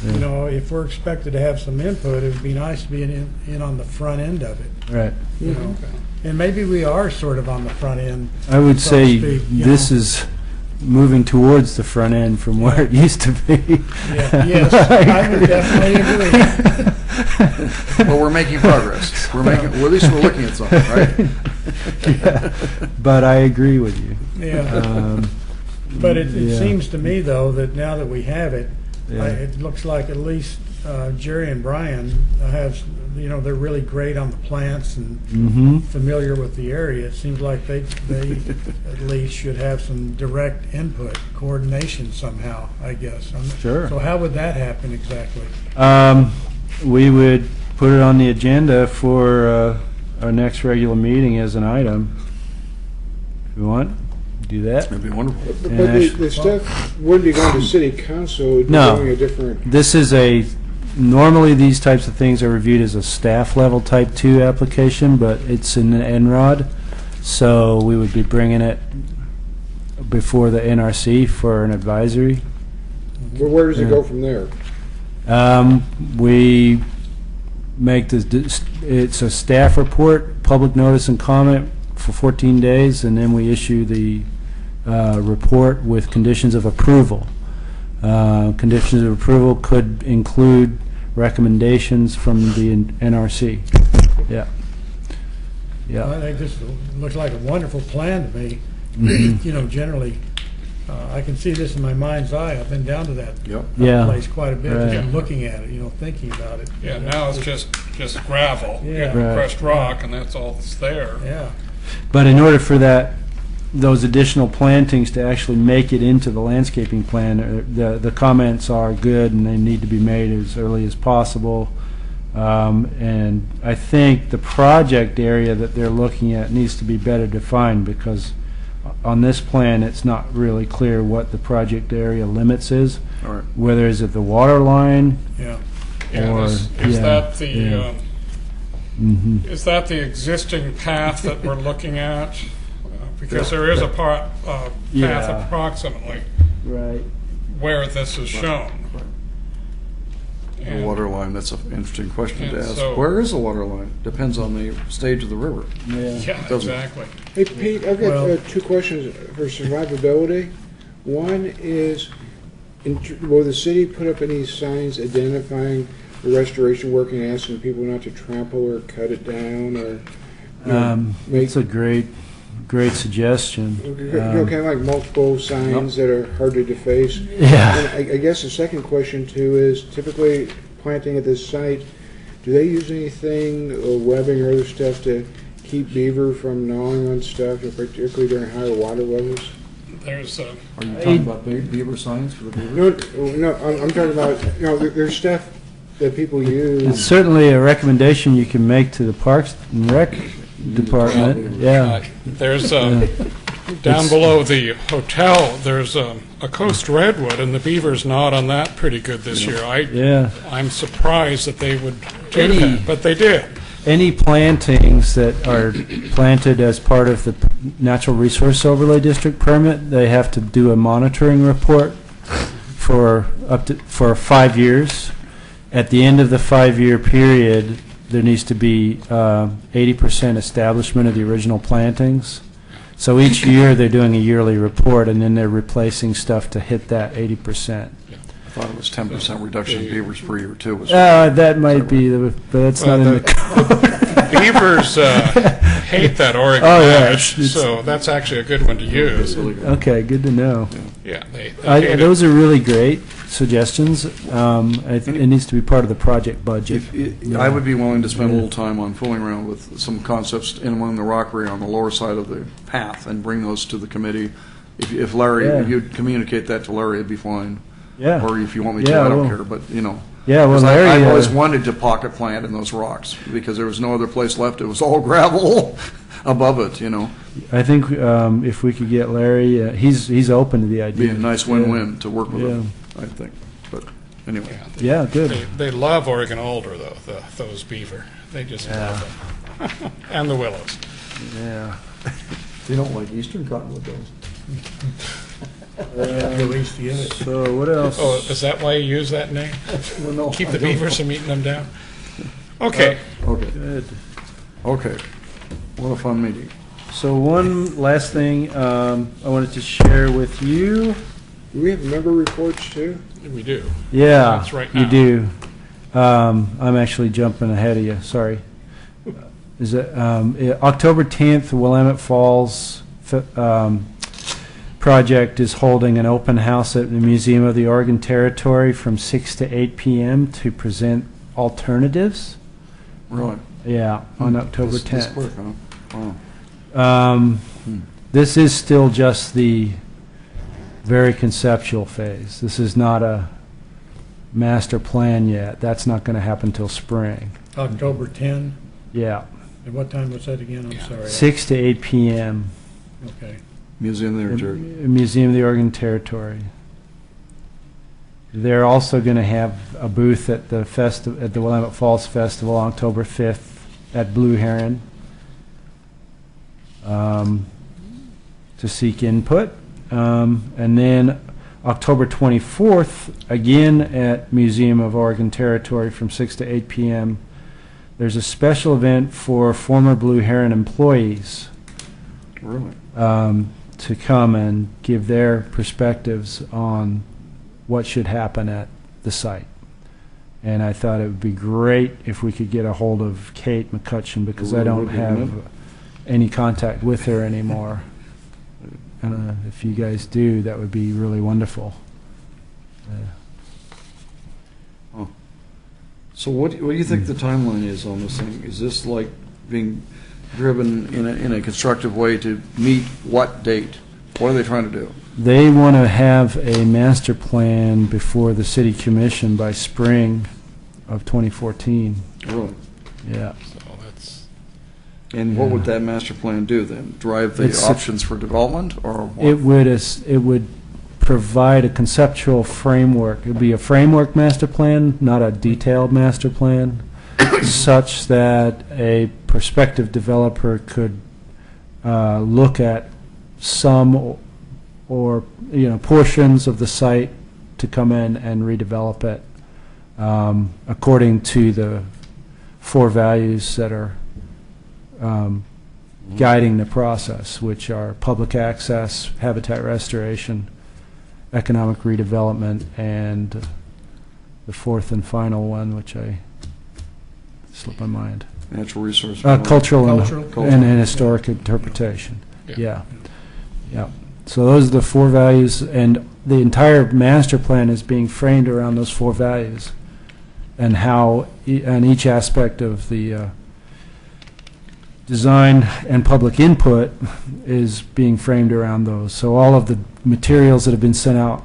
if we're expected to have some input, it would be nice to be in on the front end of it, Right. And maybe we are sort of on the front end. I would so to say speak, this is moving towards the front end from where it used to be. Yeah, yes, I would definitely agree. Well, we're making progress. Well, at least we're looking at something, right? Yeah. But I agree with you. Yeah. But it yeah. seems to me, though, that now that we have it, Yeah. it looks like at least Jerry and Brian have, they're really great on the plants and Mm-hmm. familiar with the area. It seems like they at least should have some direct input, coordination somehow, I guess. Sure. So how would that happen exactly? We would put it on the agenda for our next regular meeting as an item. If you want, do that. That'd be wonderful. But And the stuff wouldn't be going to city council, it would be No. going a different. This is normally these types of things are reviewed as a staff level type 2 application, but it's in the NROD, so we would be bringing it before the NRC for an advisory. Well, where does it go from there? We make it's a staff report, public notice and comment for 14 days, and then we issue the report with conditions of approval. Conditions of approval could include recommendations from the NRC. Yeah. Yeah. I think this looks like a wonderful plan to me. Mhm. Generally, I can see this in my mind's eye. I've been down to that Yep. Yeah. place quite a bit, Right. just looking at it, thinking about it. Yeah, now it's just gravel, Yeah. Right. crushed rock, and that's all that's there. Yeah. But in order for that those additional plantings to actually make it into the landscaping plan. The comments are good, and they need to be made as early as possible. And I think the project area that they're looking at needs to be better defined, because on this plan, it's not really clear what the project area limits is. All right. Whether is it the water line, Yeah. Yeah, or is yeah, that the yeah. Mhm. is that the existing path that we're looking at? Because there is a path Yeah. approximately Right. where this is shown. The And- water line, that's an interesting question to and ask. so- Where is the water line? Depends on the stage of the river. Yeah. Yeah, Doesn't- exactly. Hey, Pete, I've got Well- two questions for survivability. One is, will the city put up any signs identifying the restoration work and asking people not to trample or cut it down, or make It's a great suggestion. kind of like multiple signs that are hard to deface? Yeah. And I guess the second question too is, typically planting at this site, do they use anything, webbing or other stuff, to keep beaver from gnawing on stuff, particularly during higher water levels? There's Are you talking about beaver signs for the beaver? No, I'm talking about, there's stuff that people It's use. certainly a recommendation you can make to the Parks and Rec Department. Yeah. there's down below the hotel. There's a coast redwood, and the beaver's gnawed on that pretty good this year. Yeah. I'm surprised that they would do Any- that, but they did. Any plantings that are planted as part of the Natural Resource Overlay District permit, they have to do a monitoring report for 5 years. At the end of the 5-year period, there needs to be 80% establishment of the original plantings. So each year, they're doing a yearly report, and then they're replacing stuff to hit that 80%. I thought it was 10% reduction in beavers per year, too. That might be, but that's not in the code. Beavers hate that Oregon Oh, yeah, ash, it's- so that's actually a good one to use. Okay, good to know. Yeah, they hate it. Those are really great suggestions. It needs to be part of the project budget. I would be willing to spend a little time on fooling around with some concepts in among the rockery on the lower side of the path and bring those to the committee. If Larry, Yeah. if you'd communicate that to Larry, it'd be fine. Yeah. Or if you want me to, Yeah, I don't well. care, but, Yeah, well, 'Cause Larry, I've always wanted to pocket plant in those rocks, because there was no other place left. It was all gravel above it, I think if we could get Larry, he's open to the idea. Be a nice win-win to work with Yeah. him, I think. But anyway. Yeah, good. They love Oregon alder, though, those beaver. They just love them. And the willows. Yeah. They don't like eastern cottonwood, though. At least you get it. So what else? Oh, is that why you use that name? Well, no, Keep I the don't. beavers from eating them down? Okay. Okay, Good. okay. What a fun meeting. So one last thing I wanted to share with you. Do we have member reports too? We do. Yeah, That's right you now. do. I'm actually jumping ahead of you. Sorry. Is it October 10th? The Willamette Falls project is holding an open house at the Museum of the Oregon Territory from 6 to 8 p.m. to present alternatives. Really? Yeah, on October This 10th. quick, huh? Wow. This is still just the very conceptual phase. This is not a master plan yet. That's not going to happen till spring. October 10, Yeah, and what time was that again? I'm sorry. 6 to 8 p.m. Okay. Museum there, Jerry. Museum of the Oregon Territory. They're also going to have a booth at the at the Willamette Falls Festival on October 5th at Blue Heron to seek input. And then October 24th, again at Museum of Oregon Territory from 6 to 8 p.m., there's a special event for former Blue Heron employees Really? to come and give their perspectives on what should happen at the site. And I thought it would be great if we could get a hold of Kate McCutcheon, because I don't have any contact with her anymore. And if you guys do, that would be really wonderful. So what do you think the timeline is on this thing? Is this like being driven in a constructive way to meet what date? What are they trying to do? They want to have a master plan before the city commission by spring of 2014. Really? Yeah. And what would that master plan do then? Drive the It's- options for development, or what? It would provide a conceptual framework. It would be a framework master plan, not a detailed master plan, such that a prospective developer could look at some or portions of the site to come in and redevelop it according to the 4 values that are guiding the process, which are public access, habitat restoration, economic redevelopment, and the 4th and final one, which I slipped my mind. Natural resource. Cultural Cultural. and historic interpretation. Yeah. Yeah. So those are the 4 values, and the entire master plan is being framed around those 4 values, and how on each aspect of the design and public input is being framed around those. So all of the materials that have been sent out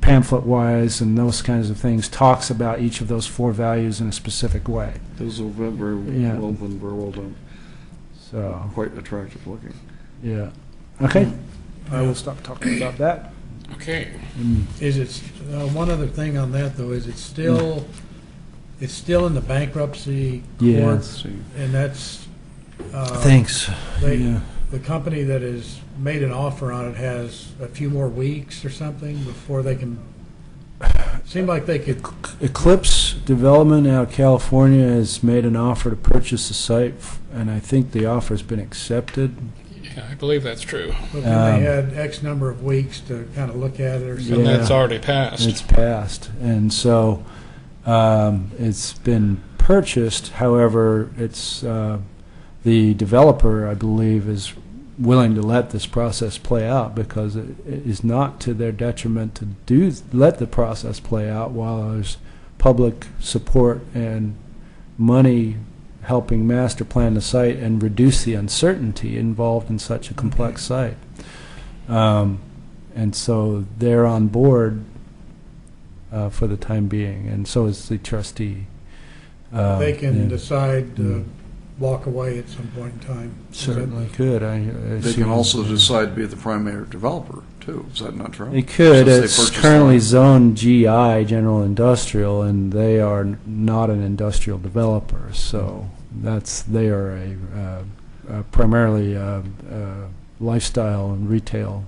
pamphlet-wise and those kinds of things talks about each of those 4 values in a specific way. Those are very Yeah. well done, very well done. So, Quite attractive looking. yeah. Okay. I will stop talking about that. Okay. Is it, one other thing on that, though, is it's still in the bankruptcy Yeah. court, See. and that's, Thanks. they, Yeah. the company that has made an offer on it has a few more weeks or something before they can, seemed like they could, Eclipse Development out of California has made an offer to purchase the site, and I think the offer's been accepted. Yeah, I believe that's true. but then they had X number of weeks to kind of look at it or something. And Yeah. that's already passed. It's passed, and so it's been purchased. However, it's the developer, I believe, is willing to let this process play out because it is not to their detriment to let the process play out while there's public support and money helping master plan the site and reduce the uncertainty involved in such a complex site. And so they're on board for the time being, and so is the trustee. They can Yeah. decide to walk away at some point in time. Certainly could. I They assume- can also decide to be the primary developer, too. Is that not true? They could. Since they It's purchased currently land. zoned GI, general industrial, and they are not an industrial developer. So they are a primarily lifestyle and retail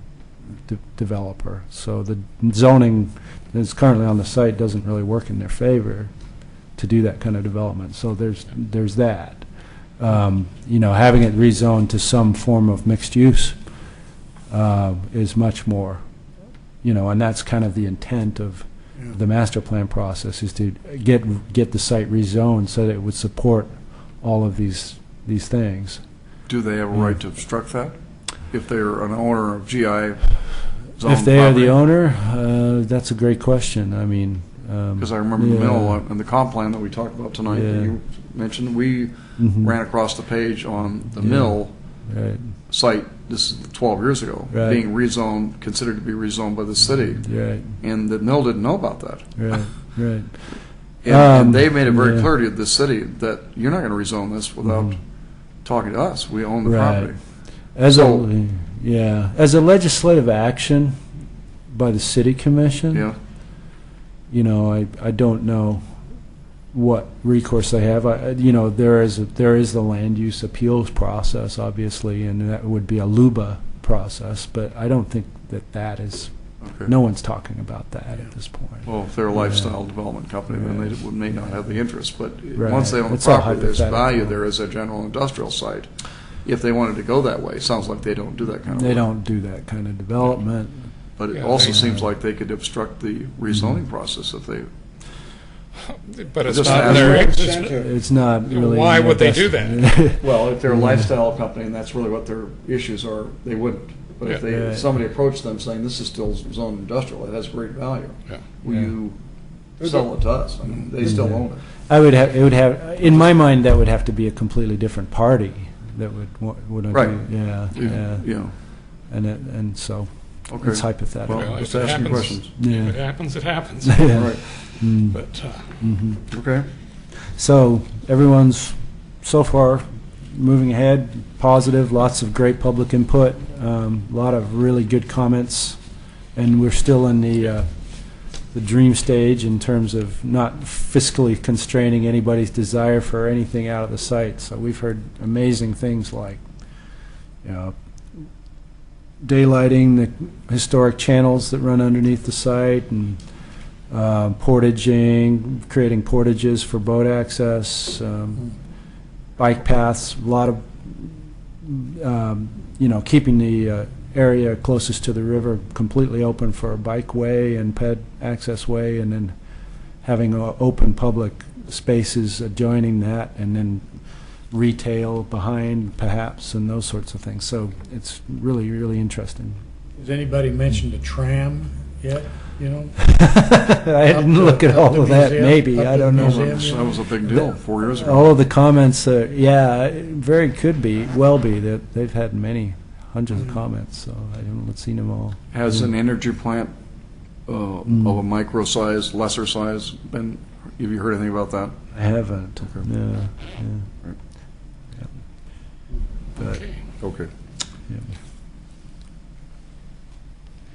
developer. So the zoning that's currently on the site doesn't really work in their favor to do that kind of development. So there's that. Having it rezoned to some form of mixed use is much more, and that's kind of the intent of Yeah. the master plan process, is to get the site rezoned so that it would support all of these things. Do they have a right to obstruct that? If they're an owner of GI zone If they are the property? owner, that's a great question. I mean, Because I remember the yeah. mill and the comp plan that we talked about tonight, that Yeah. you mentioned, we Mhm. ran across the page on the Yeah. mill Right, site, this is 12 years ago, Right. being rezoned, considered to be rezoned by the city, right, and the mill didn't know about that. right, right. And they made it very yeah. clear to the city that you're not going to rezone this without Mhm. talking to us. We own the Right. property. As a legislative action by the city commission, Yeah. I don't know what recourse they have. There is the land use appeals process, obviously, and that would be a LUBA process, but I don't think that is, Okay. no one's talking about that at this point. Well, if they're a Yeah. lifestyle development company, then they may not have the interest. But Right. once they own the It's all property, there's hypothetical. value there as a general industrial site. If they wanted to go that way, it sounds like they don't do that kind of They work. don't do that kind of development. But it Yeah, also they- seems like they could obstruct the rezoning process if they. But it's Just not ask their, for it's- It's not really. Why in their would they best- do that? Well, if they're a Yeah. lifestyle company and that's really what their issues are, they wouldn't. But if Yeah. they, Right. if somebody approached them saying, this is still zoned industrial, it has great value, Yeah. will Yeah. you sell it to us? I mean, they still Yeah. own it. It would have, in my mind, that would have to be a completely different party that would Right. Yeah, yeah. Yeah. And so Okay. it's hypothetical. Well, Well, just if it asking happens- questions. If it Yeah. happens, it happens. Yeah. Right. But Okay. So everyone's so far moving ahead, positive, lots of great public input, a lot of really good comments, and we're still in the dream stage in terms of not fiscally constraining anybody's desire for anything out of the site. So we've heard amazing things like, you know, daylighting the historic channels that run underneath the site, and portaging, creating portages for boat access, bike paths, a lot of, keeping the area closest to the river completely open for a bikeway and ped access way, and then having open public spaces adjoining that, and then retail behind perhaps, and those sorts of things. So it's really, really interesting. Has anybody mentioned a tram yet, you know? I didn't look at all the of that, museum, maybe, up I to don't the know. museum. That was a big deal 4 years ago. All of the comments, yeah, very could be, well be, that they've had many, hundreds of comments, so I haven't seen them all. Has an energy plant of a micro size, lesser size been, have you heard anything about that? I haven't, Okay. yeah, yeah. Right. Yeah. But, Okay. yeah.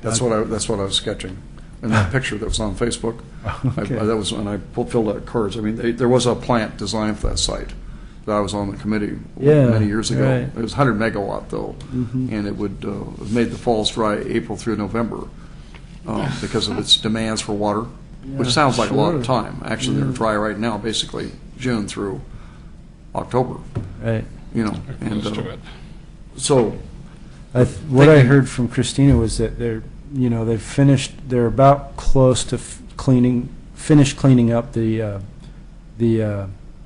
That's what I was sketching. And that picture that was on Facebook, Okay. that was, and I filled out cards. I mean, there was a plant designed for that site that I was on the committee Yeah, many years ago. right. It was 100 megawatt though, and it would it made the falls dry April through November because of its demands for water, which Yeah, sounds like a lot of sure. time. Actually, they're dry right now, basically June through October. Right. You know, and close to it. so What I heard from Christina was that they're about close to finished cleaning up the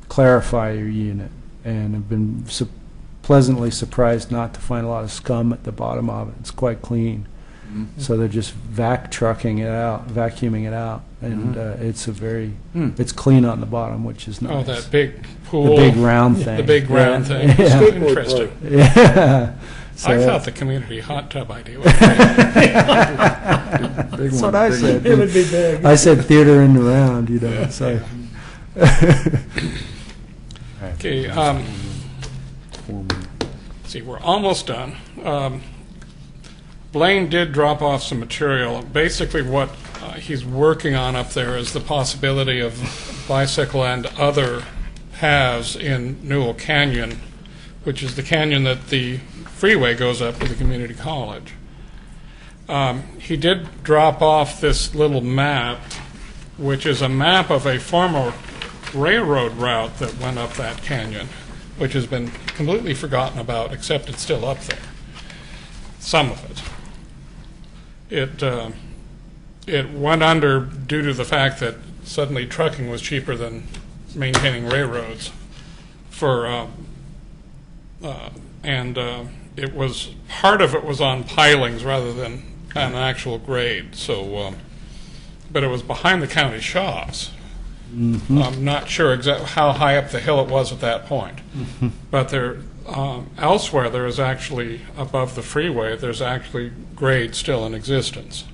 clarifier unit, and have been pleasantly surprised not to find a lot of scum at the bottom of it. It's quite clean. So they're just vacuuming it out, and it's clean on the bottom, which is nice. Oh, that big pool. The big round thing. The big round thing. Yeah. Interesting. Yeah. So I thought the community hot tub idea was great. That's what I said. It would be big. I said theater in the round, so. Okay, see, we're almost done. Blaine did drop off some material. Basically what he's working on up there is the possibility of bicycle and other paths in Newell Canyon, which is the canyon that the freeway goes up to the community college. He did drop off this little map, which is a map of a former railroad route that went up that canyon, which has been completely forgotten about, except it's still up there. Some of it. It went under due to the fact that suddenly trucking was cheaper than maintaining railroads. It was, part of it was on pilings rather than an actual grade. So, but it was behind the county shops. I'm not sure exactly how high up the hill it was at that point. But there, elsewhere, there is actually, above the freeway, there's actually grade still in existence.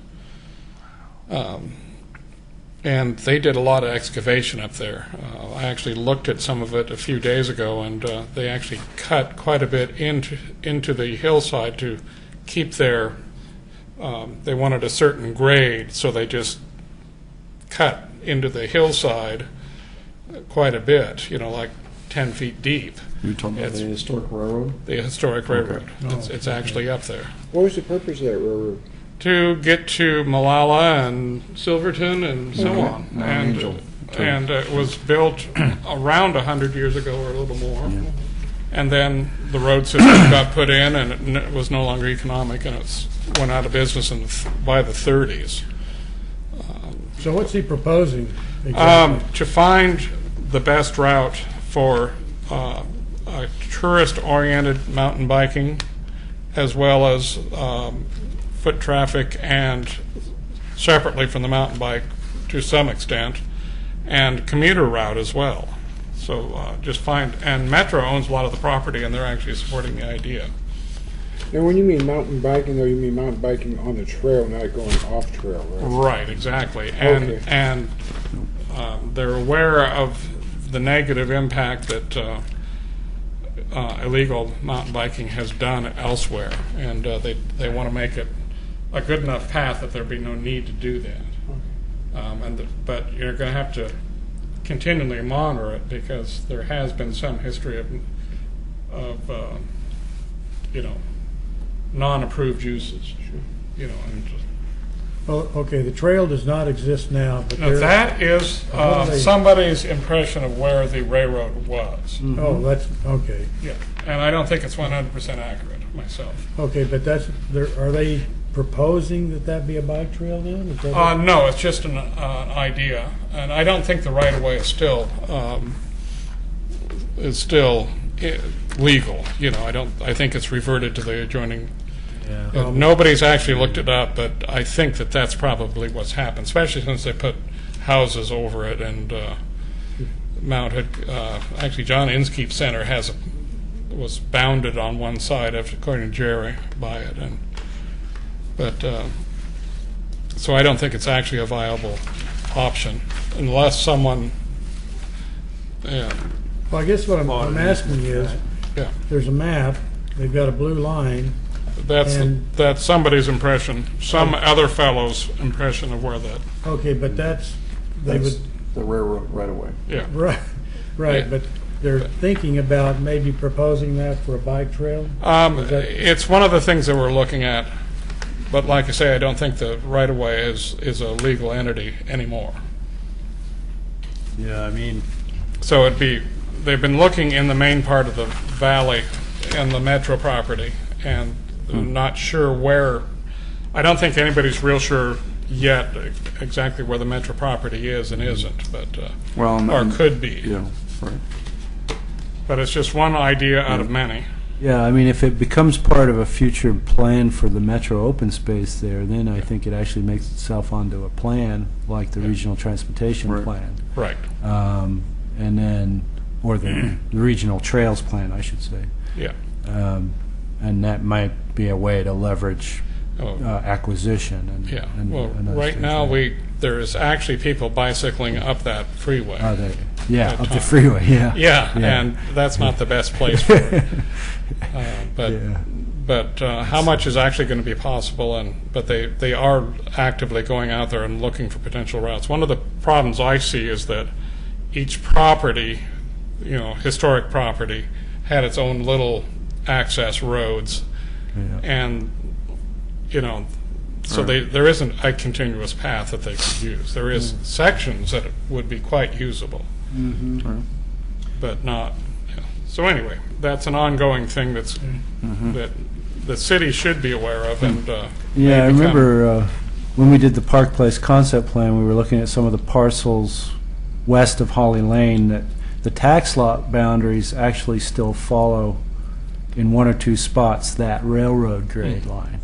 And they did a lot of excavation up there. I actually looked at some of it a few days ago, and they actually cut quite a bit into the hillside to keep their, they wanted a certain grade, so they just cut into the hillside quite a bit, like 10 feet deep. You're talking about the historic railroad? The historic railroad. It's actually up there. What was the purpose of that railroad? To get to Malala and Silverton and so on. Mount Angel, too. And it was built around 100 years ago or a little more. Yeah. And then the road system got put in, and it was no longer economic, and it went out of business by the 30s. So what's he proposing exactly? To find the best route for a tourist-oriented mountain biking, as well as foot traffic, and separately from the mountain bike to some extent, and commuter route as well. So just find, and Metro owns a lot of the property, and they're actually supporting the idea. Now, when you mean mountain biking, though, you mean mountain biking on the trail, not going off trail, right? Right, exactly. And Okay. and they're aware of the negative impact that illegal mountain biking has done elsewhere, and they want to make it a good enough path that there be no need to do that. But you're going to have to continually monitor it, because there has been some history of non-approved uses. You know, and Well, okay, the trail does not exist now, but now there. that is What do they- somebody's impression of where the railroad was. Oh, that's, okay. Yeah, and I don't think it's 100% accurate myself. Okay, but are they proposing that that be a bike trail then? Is that what- No, it's just an idea, and I don't think the right of way is still legal. You know, I think it's reverted to the adjoining. Nobody's actually looked it up, but I think that that's probably what's happened, especially since they put houses over it and Mount Hood. Actually, John Inskeep Center was bounded on one side, according to Jerry, by it, so I don't think it's actually a viable option unless someone. Yeah. Well, I guess what I'm asking is, Yeah. there's a map, they've got a blue line. And- That's somebody's impression, some other fellow's impression of where that. Okay, but they That's would, the railroad right away. Yeah. right, Yeah. but they're thinking about maybe proposing that for a bike trail? Is that- It's one of the things that we're looking at, but like I say, I don't think the right of way is a legal entity anymore. Yeah, I mean, So they've been looking in the main part of the valley and the Metro property, and they're not sure where. I don't think anybody's real sure yet exactly where the Metro property is and isn't, but or could be. Yeah, right. But it's just one idea out of many. yeah, I mean, if it becomes part of a future plan for the Metro open space there, then I think it actually makes itself onto a plan, like the regional transportation Right. plan. Right. And then, or the regional trails plan, I should say. Yeah. And that might be a way to leverage Oh. acquisition. And, Yeah. and, Well, and those right things now there. there's actually people bicycling up that freeway. Are they? Yeah, At up the times. freeway, yeah. Yeah, and that's not the best place for it. Yeah. But how much is actually going to be possible? But they are actively going out there and looking for potential routes. One of the problems I see is that each property, historic property, had its own little access roads, Yeah. and so there isn't a continuous path that they could use. There is sections that would be quite usable, but not. Yeah. So anyway, that's an ongoing thing that the city should be aware of, and Yeah, I may become- remember when we did the Park Place concept plan, we were looking at some of the parcels west of Holly Lane that the tax lot boundaries actually still follow in one or two spots that railroad grade line,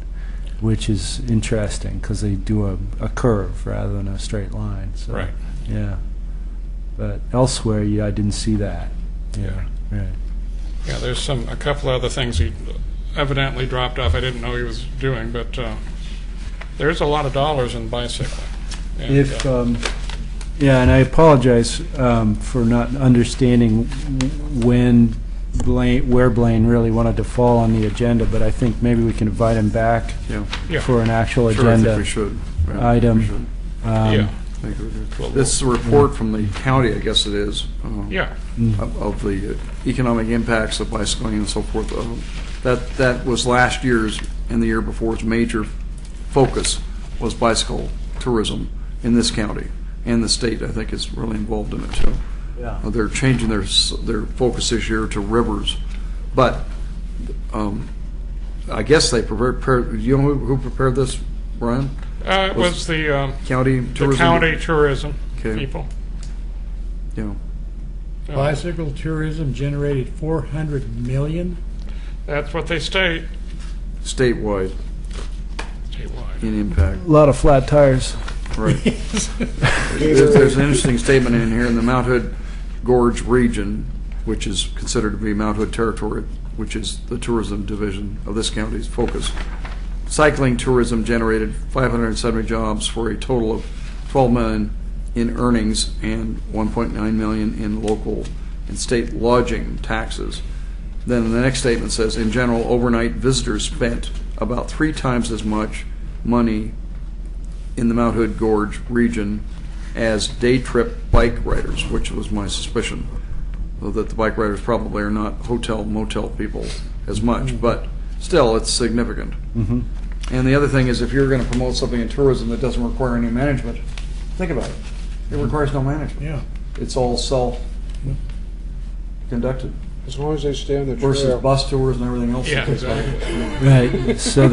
which is interesting because they do a curve rather than a straight line. So, Right. Yeah. But elsewhere, I didn't see that. Yeah. Right. Yeah, there's a couple other things he evidently dropped off. I didn't know he was doing, but there's a lot of dollars in bicycling. And, If, yeah, and I apologize for not understanding where Blaine really wanted to fall on the agenda, but I think maybe we can invite him back Yeah. for an actual Sure, I agenda think we should. Yeah, item. we should. yeah, I think we do. This is a report from the county, I guess it is. yeah, Of the economic impacts of bicycling and so forth. That was last year's and the year before's major focus was bicycle tourism in this county, and the state, I think, is really involved in it too. Yeah. They're changing their focus this year to rivers, but I guess they prepared. You know who prepared this, Brian? it was the County tourism. county tourism Okay. people. Yeah. Bicycle tourism generated 400 million? That's what they state Statewide statewide. in impact. A lot of flat tires. Right. There's an interesting statement in here in the Mount Hood Gorge region, which is considered to be Mount Hood territory, which is the tourism division of this county's focus. Cycling tourism generated 570 jobs for a total of $12 million in earnings and $1.9 million in local and state lodging taxes. Then the next statement says, in general, overnight visitors spent about 3 times as much money in the Mount Hood Gorge region as day trip bike riders, which was my suspicion, though that the bike riders probably are not hotel motel people as much, but still it's significant. Mm-hmm. And the other thing is, if you're going to promote something in tourism that doesn't require any management, think about it. It requires no management. Yeah. It's all self-conducted As long as they stay on the trail. versus bus tours and everything else. Yeah, that takes place. exactly. Right. So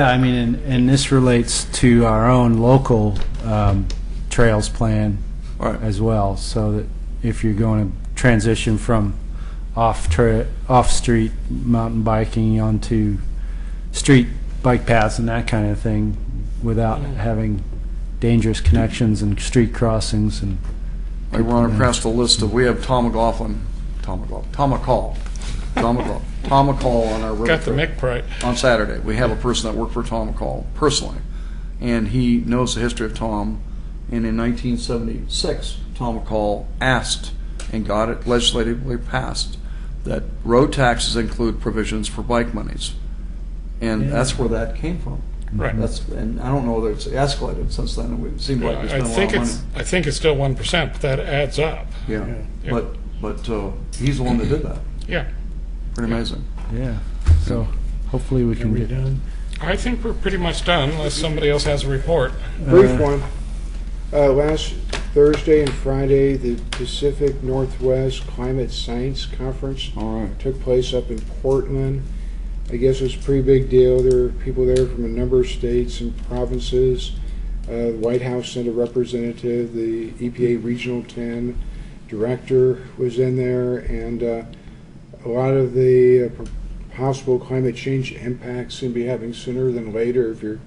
I mean, and this relates to our own local trails plan All right. as well. So that if you're going to transition from off-street mountain biking onto street bike paths and that kind of thing, without having dangerous connections and street crossings and. I run across the list of, we have Tom McCall on our river Got the trip. Mick right. On Saturday. We have a person that worked for Tom McCall personally, and he knows the history of Tom. And in 1976, Tom McCall asked and got it legislatively passed that road taxes include provisions for bike monies, and that's where that came from. Right. And I don't know whether it's escalated since then. It seemed like Well, we I spent a lot think of it's money. I think it's still 1%, but that adds up. Yeah, Yeah. but he's the one that did that. Yeah. Pretty amazing. Yeah. So hopefully we Are can we get. done? I think we're pretty much done, unless somebody else has a report. Brief one. Last Thursday and Friday, the Pacific Northwest Climate Science Conference All right. took place up in Portland. I guess it was a pretty big deal. There were people there from a number of states and provinces. The White House sent a representative. The EPA Regional 10 director was in there, and a lot of the possible climate change impacts seem to be happening sooner than later if you're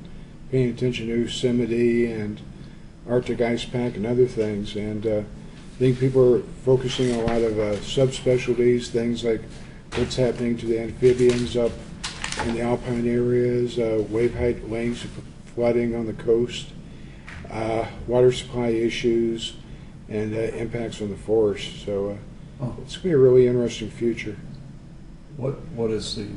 paying attention to Yosemite and Arctic ice pack and other things. And I think people are focusing on a lot of subspecialties, things like what's happening to the amphibians up in the alpine areas, wave height lengths, flooding on the coast, water supply issues, and impacts on the forest. So it's going to be a really interesting future. What is the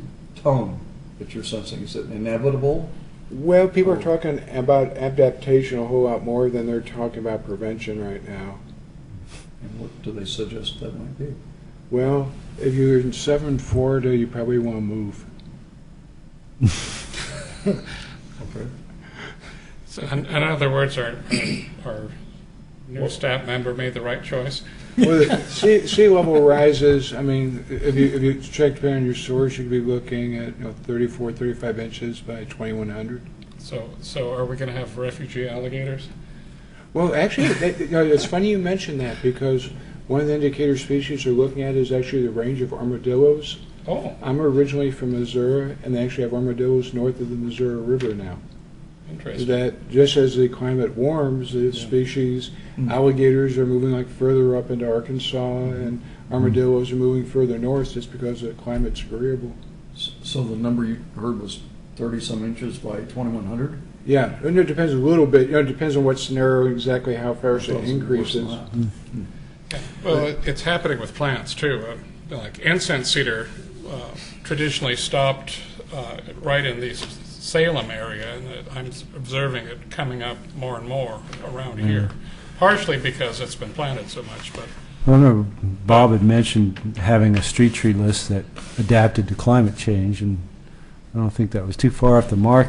tone that you're sensing? Is it inevitable? Well, people are talking about adaptation a whole lot more than they're talking about prevention right now. And what do they suggest that might be? Well, if you're in southern Florida, you probably want to move. Okay. So, in other words, our new staff member made the right choice. Well, the sea level rises. I mean, if you check on your source, you could be looking at 34, 35 inches by 2100. So are we going to have refugee alligators? Well, actually, it's funny you mention that, because one of the indicator species they're looking at is actually the range of armadillos. Oh, I'm originally from Missouri, and they actually have armadillos north of the Missouri River now. interesting. That just as the climate warms, the species, alligators are moving like further up into Arkansas, and armadillos are moving further north just because the climate's agreeable. So the number you heard was 30-some inches by 2100? Yeah, and it depends a little bit. It depends on what scenario exactly how fast it increases. Well, it's happening with plants too. Like incense cedar traditionally stopped right in the Salem area, and I'm observing it coming up more and more around here. Partially because it's been planted so much, but I don't know, Bob had mentioned having a street tree list that adapted to climate change, and I don't think that was too far off the mark.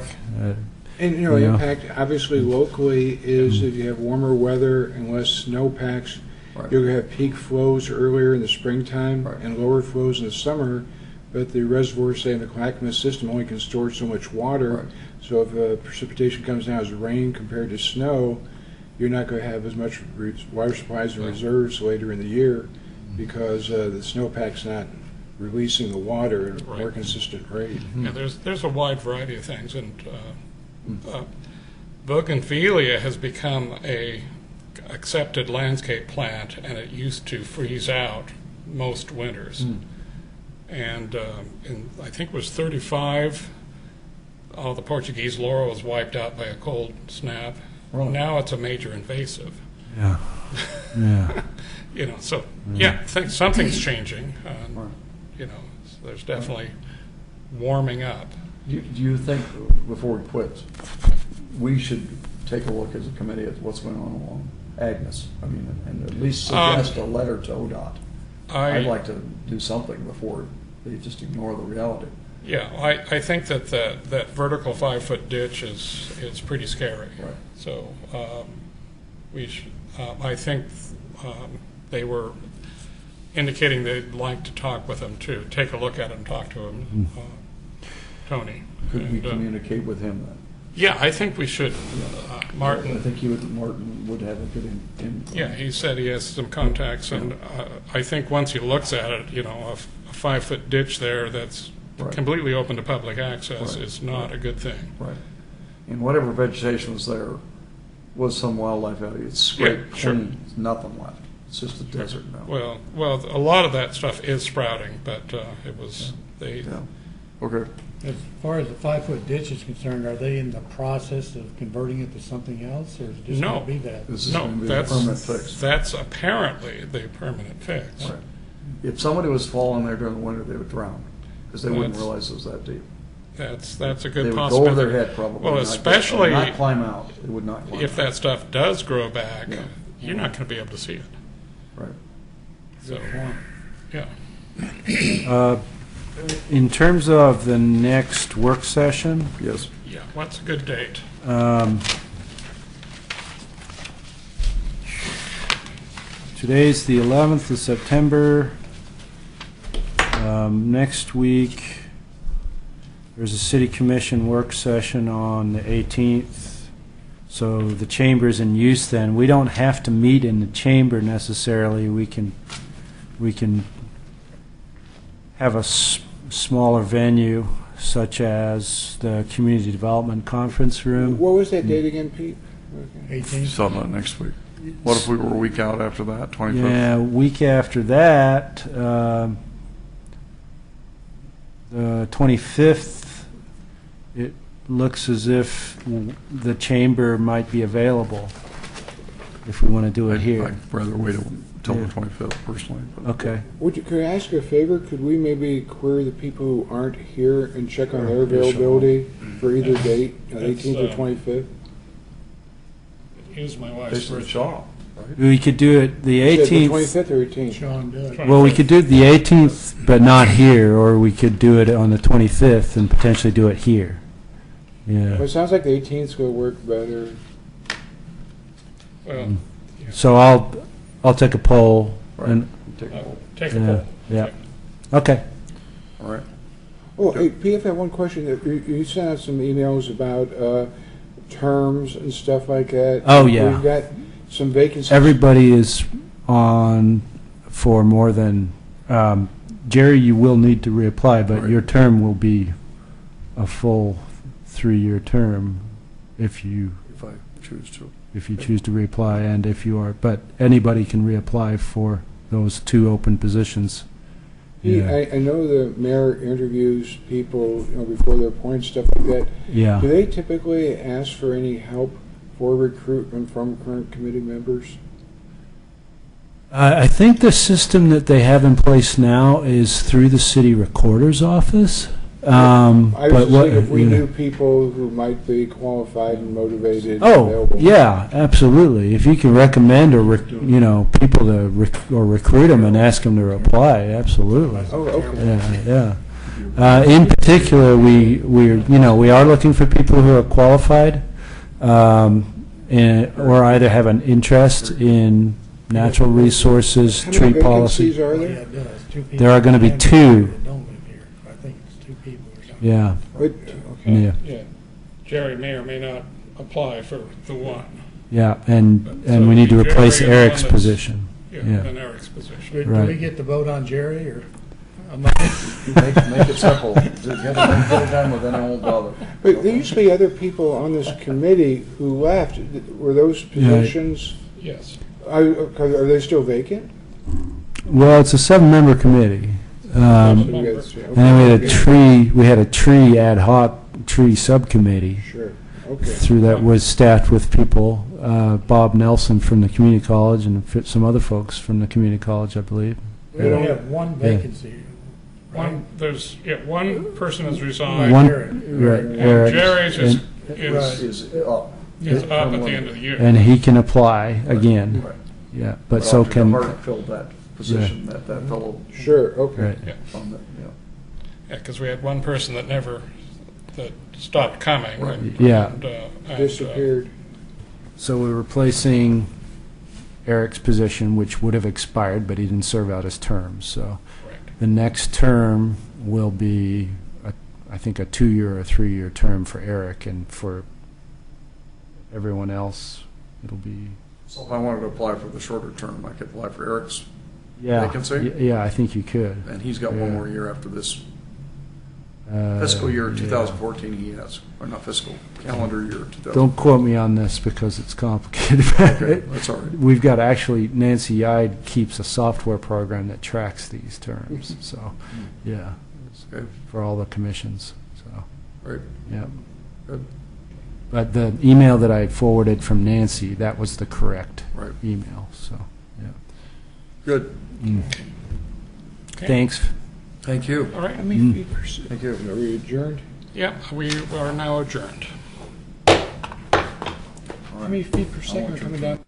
And the Yeah. impact obviously locally is if you have warmer weather and less snowpacks, Right. you're going to have peak flows earlier in the springtime Right. and lower flows in the summer. But the reservoirs, say in the Clackamas system, only can store so much water. Right. So if precipitation comes down as rain compared to snow, you're not going to have as much water supplies and reserves later in the year, because the snowpack's not releasing the water at a more Right. consistent rate. yeah, there's a wide variety of things, and bougainvillea has become a accepted landscape plant, and it used to freeze out most winters. And I think it was 35, all the Portuguese laurel was wiped out by a cold snap. Right. Now it's a major invasive. Yeah. Yeah. You know, so yeah, something's changing. Right. You know, so there's definitely warming up. Do you think, before we quit, we should take a look as a committee at what's going on along Agnes? I mean, and at least suggest a letter to ODOT. I'd like to do something before they just ignore the reality. Yeah, I think that that vertical 5-foot ditch is pretty scary. Right. So we should, I think they were indicating they'd like to talk with him too. Take a look at it and talk to him, Tony. Could we And, communicate with him then? Yeah, I think we should. Martin. I think Martin would have a good input. Yeah, he said he has some contacts, and I think once he looks at it, you know, a 5-foot ditch there that's Right. completely open to public access Right. is not a good thing. Right. And whatever vegetation was there was some wildlife out. It's scraped Yeah, sure. clean. There's nothing left. It's just a desert now. Well, a lot of that stuff is sprouting, but it was Yeah. Okay. As far as the 5-foot ditch is concerned, are they in the process of converting it to something else, or is it just No. going to be that? This is No, going to be a permanent fix. that's apparently the permanent fix. Right. If somebody was falling there during the winter, they would drown because they wouldn't That's- realize it was that deep. That's a They good would go possibility. over their head probably. Well, not- especially not climb out. It would not climb if out. that stuff does grow back, Yeah. you're not going to be able to see it. Right. So, yeah. In terms of the next work session, Yes. Yeah, what's a good date? today's the 11th of September. Next week, there's a city commission work session on the 18th. So the chamber's in use then. We don't have to meet in the chamber necessarily. We can have a smaller venue, such as the Community Development Conference Room. What was that date again, Pete? 18? Something about next week. What if we were a week out after that, 25th? Yeah, week after that, the 25th, it looks as if the chamber might be available if we want to do it here. I'd rather wait until the 25th personally. But Okay. Could I ask you a favor? Could we maybe query the people who aren't here and check on their availability for either date, 18th or 25th? Use my wife's Basically, birthday. Shaw, right? We could do it the Is it the 18th. 25th or 18th? Sean, do it. Well, we could do it the 18th, but not here, or we could do it on the 25th and potentially do it here. Well, Yeah. it sounds like the 18th is going to work better. Well, So I'll take a poll and Take a vote. take a yeah, poll. yeah. Okay. All right. Oh, hey, Pete, I have one question. You sent out some emails about terms and stuff like that. Oh, yeah. We've got some vacancies. Everybody is on for more than Jerry. You will need to reapply, but Right. your term will be a full 3-year term if you If I choose to. choose to reapply, and if you are. But anybody can reapply for those 2 open positions. Pete, Yeah. I know the mayor interviews people, before they're appointed, stuff like that. Yeah. Do they typically ask for any help for recruitment from current committee members? I think the system that they have in place now is through the city recorder's office. I was But just what- thinking if we you know- knew people who might be qualified and motivated. Oh, available. yeah, absolutely. If you can recommend or people to recruit them and ask them to apply, absolutely. Oh, okay. Yeah. In particular, we are looking for people who are qualified, or either have an interest in natural resources, How tree many policy. vacancies are Yeah, there? it does. 2 people There are gonna be and 2. that don't live here. I think it's 2 people or something. Yeah, But, yeah, Yeah. Jerry may or may not apply for the one. yeah, and So we need to Jerry replace is the one Eric's that's- position. Yeah, Yeah. in Eric's position. Do Right. we get to vote on Jerry, or? Make it simple. Get it done with any old bother. but there used to be other people on this committee who left. Were those positions Yes. Are they still vacant? Well, it's a 7-member committee. And then we had a tree ad hoc tree subcommittee Sure, okay. through that was staffed with people, Bob Nelson from the community college and some other folks from the community college, I believe. We only have one vacancy. One person has resigned. One, Eric. right, And Eric, Jerry's is Is up. up at the end of the year. and he can apply again. Right. Yeah, but so can, Hart filled that position, that fellow Sure, okay. right. on the, Yeah, because we had one person that stopped coming. Right. Yeah. And, Disappeared. So we're replacing Eric's position, which would have expired, but he didn't serve out his term. So Correct. the next term will be, I think, a 2-year or 3-year term for Eric, and for everyone else, it'll be. So if I wanted to apply for the shorter term, I could apply for Eric's, Yeah, Vacancy? Yeah, I think you could. and he's got one Yeah. more year after this Uh, fiscal year yeah. 2014 he has, or not fiscal, calendar year 2014. Don't quote me on this because it's complicated. Okay, that's all right. We've got actually, Nancy Ide keeps a software program that tracks these terms. So, yeah, Okay, for all the commissions. So, right, yeah. good, But the email that I forwarded from Nancy, that was the correct right, email. So, yeah. good. Okay. Thanks. Thank you. All right. How many feet per second? Thank you. Are we adjourned? Yeah, we are now adjourned. How many feet per second are coming down?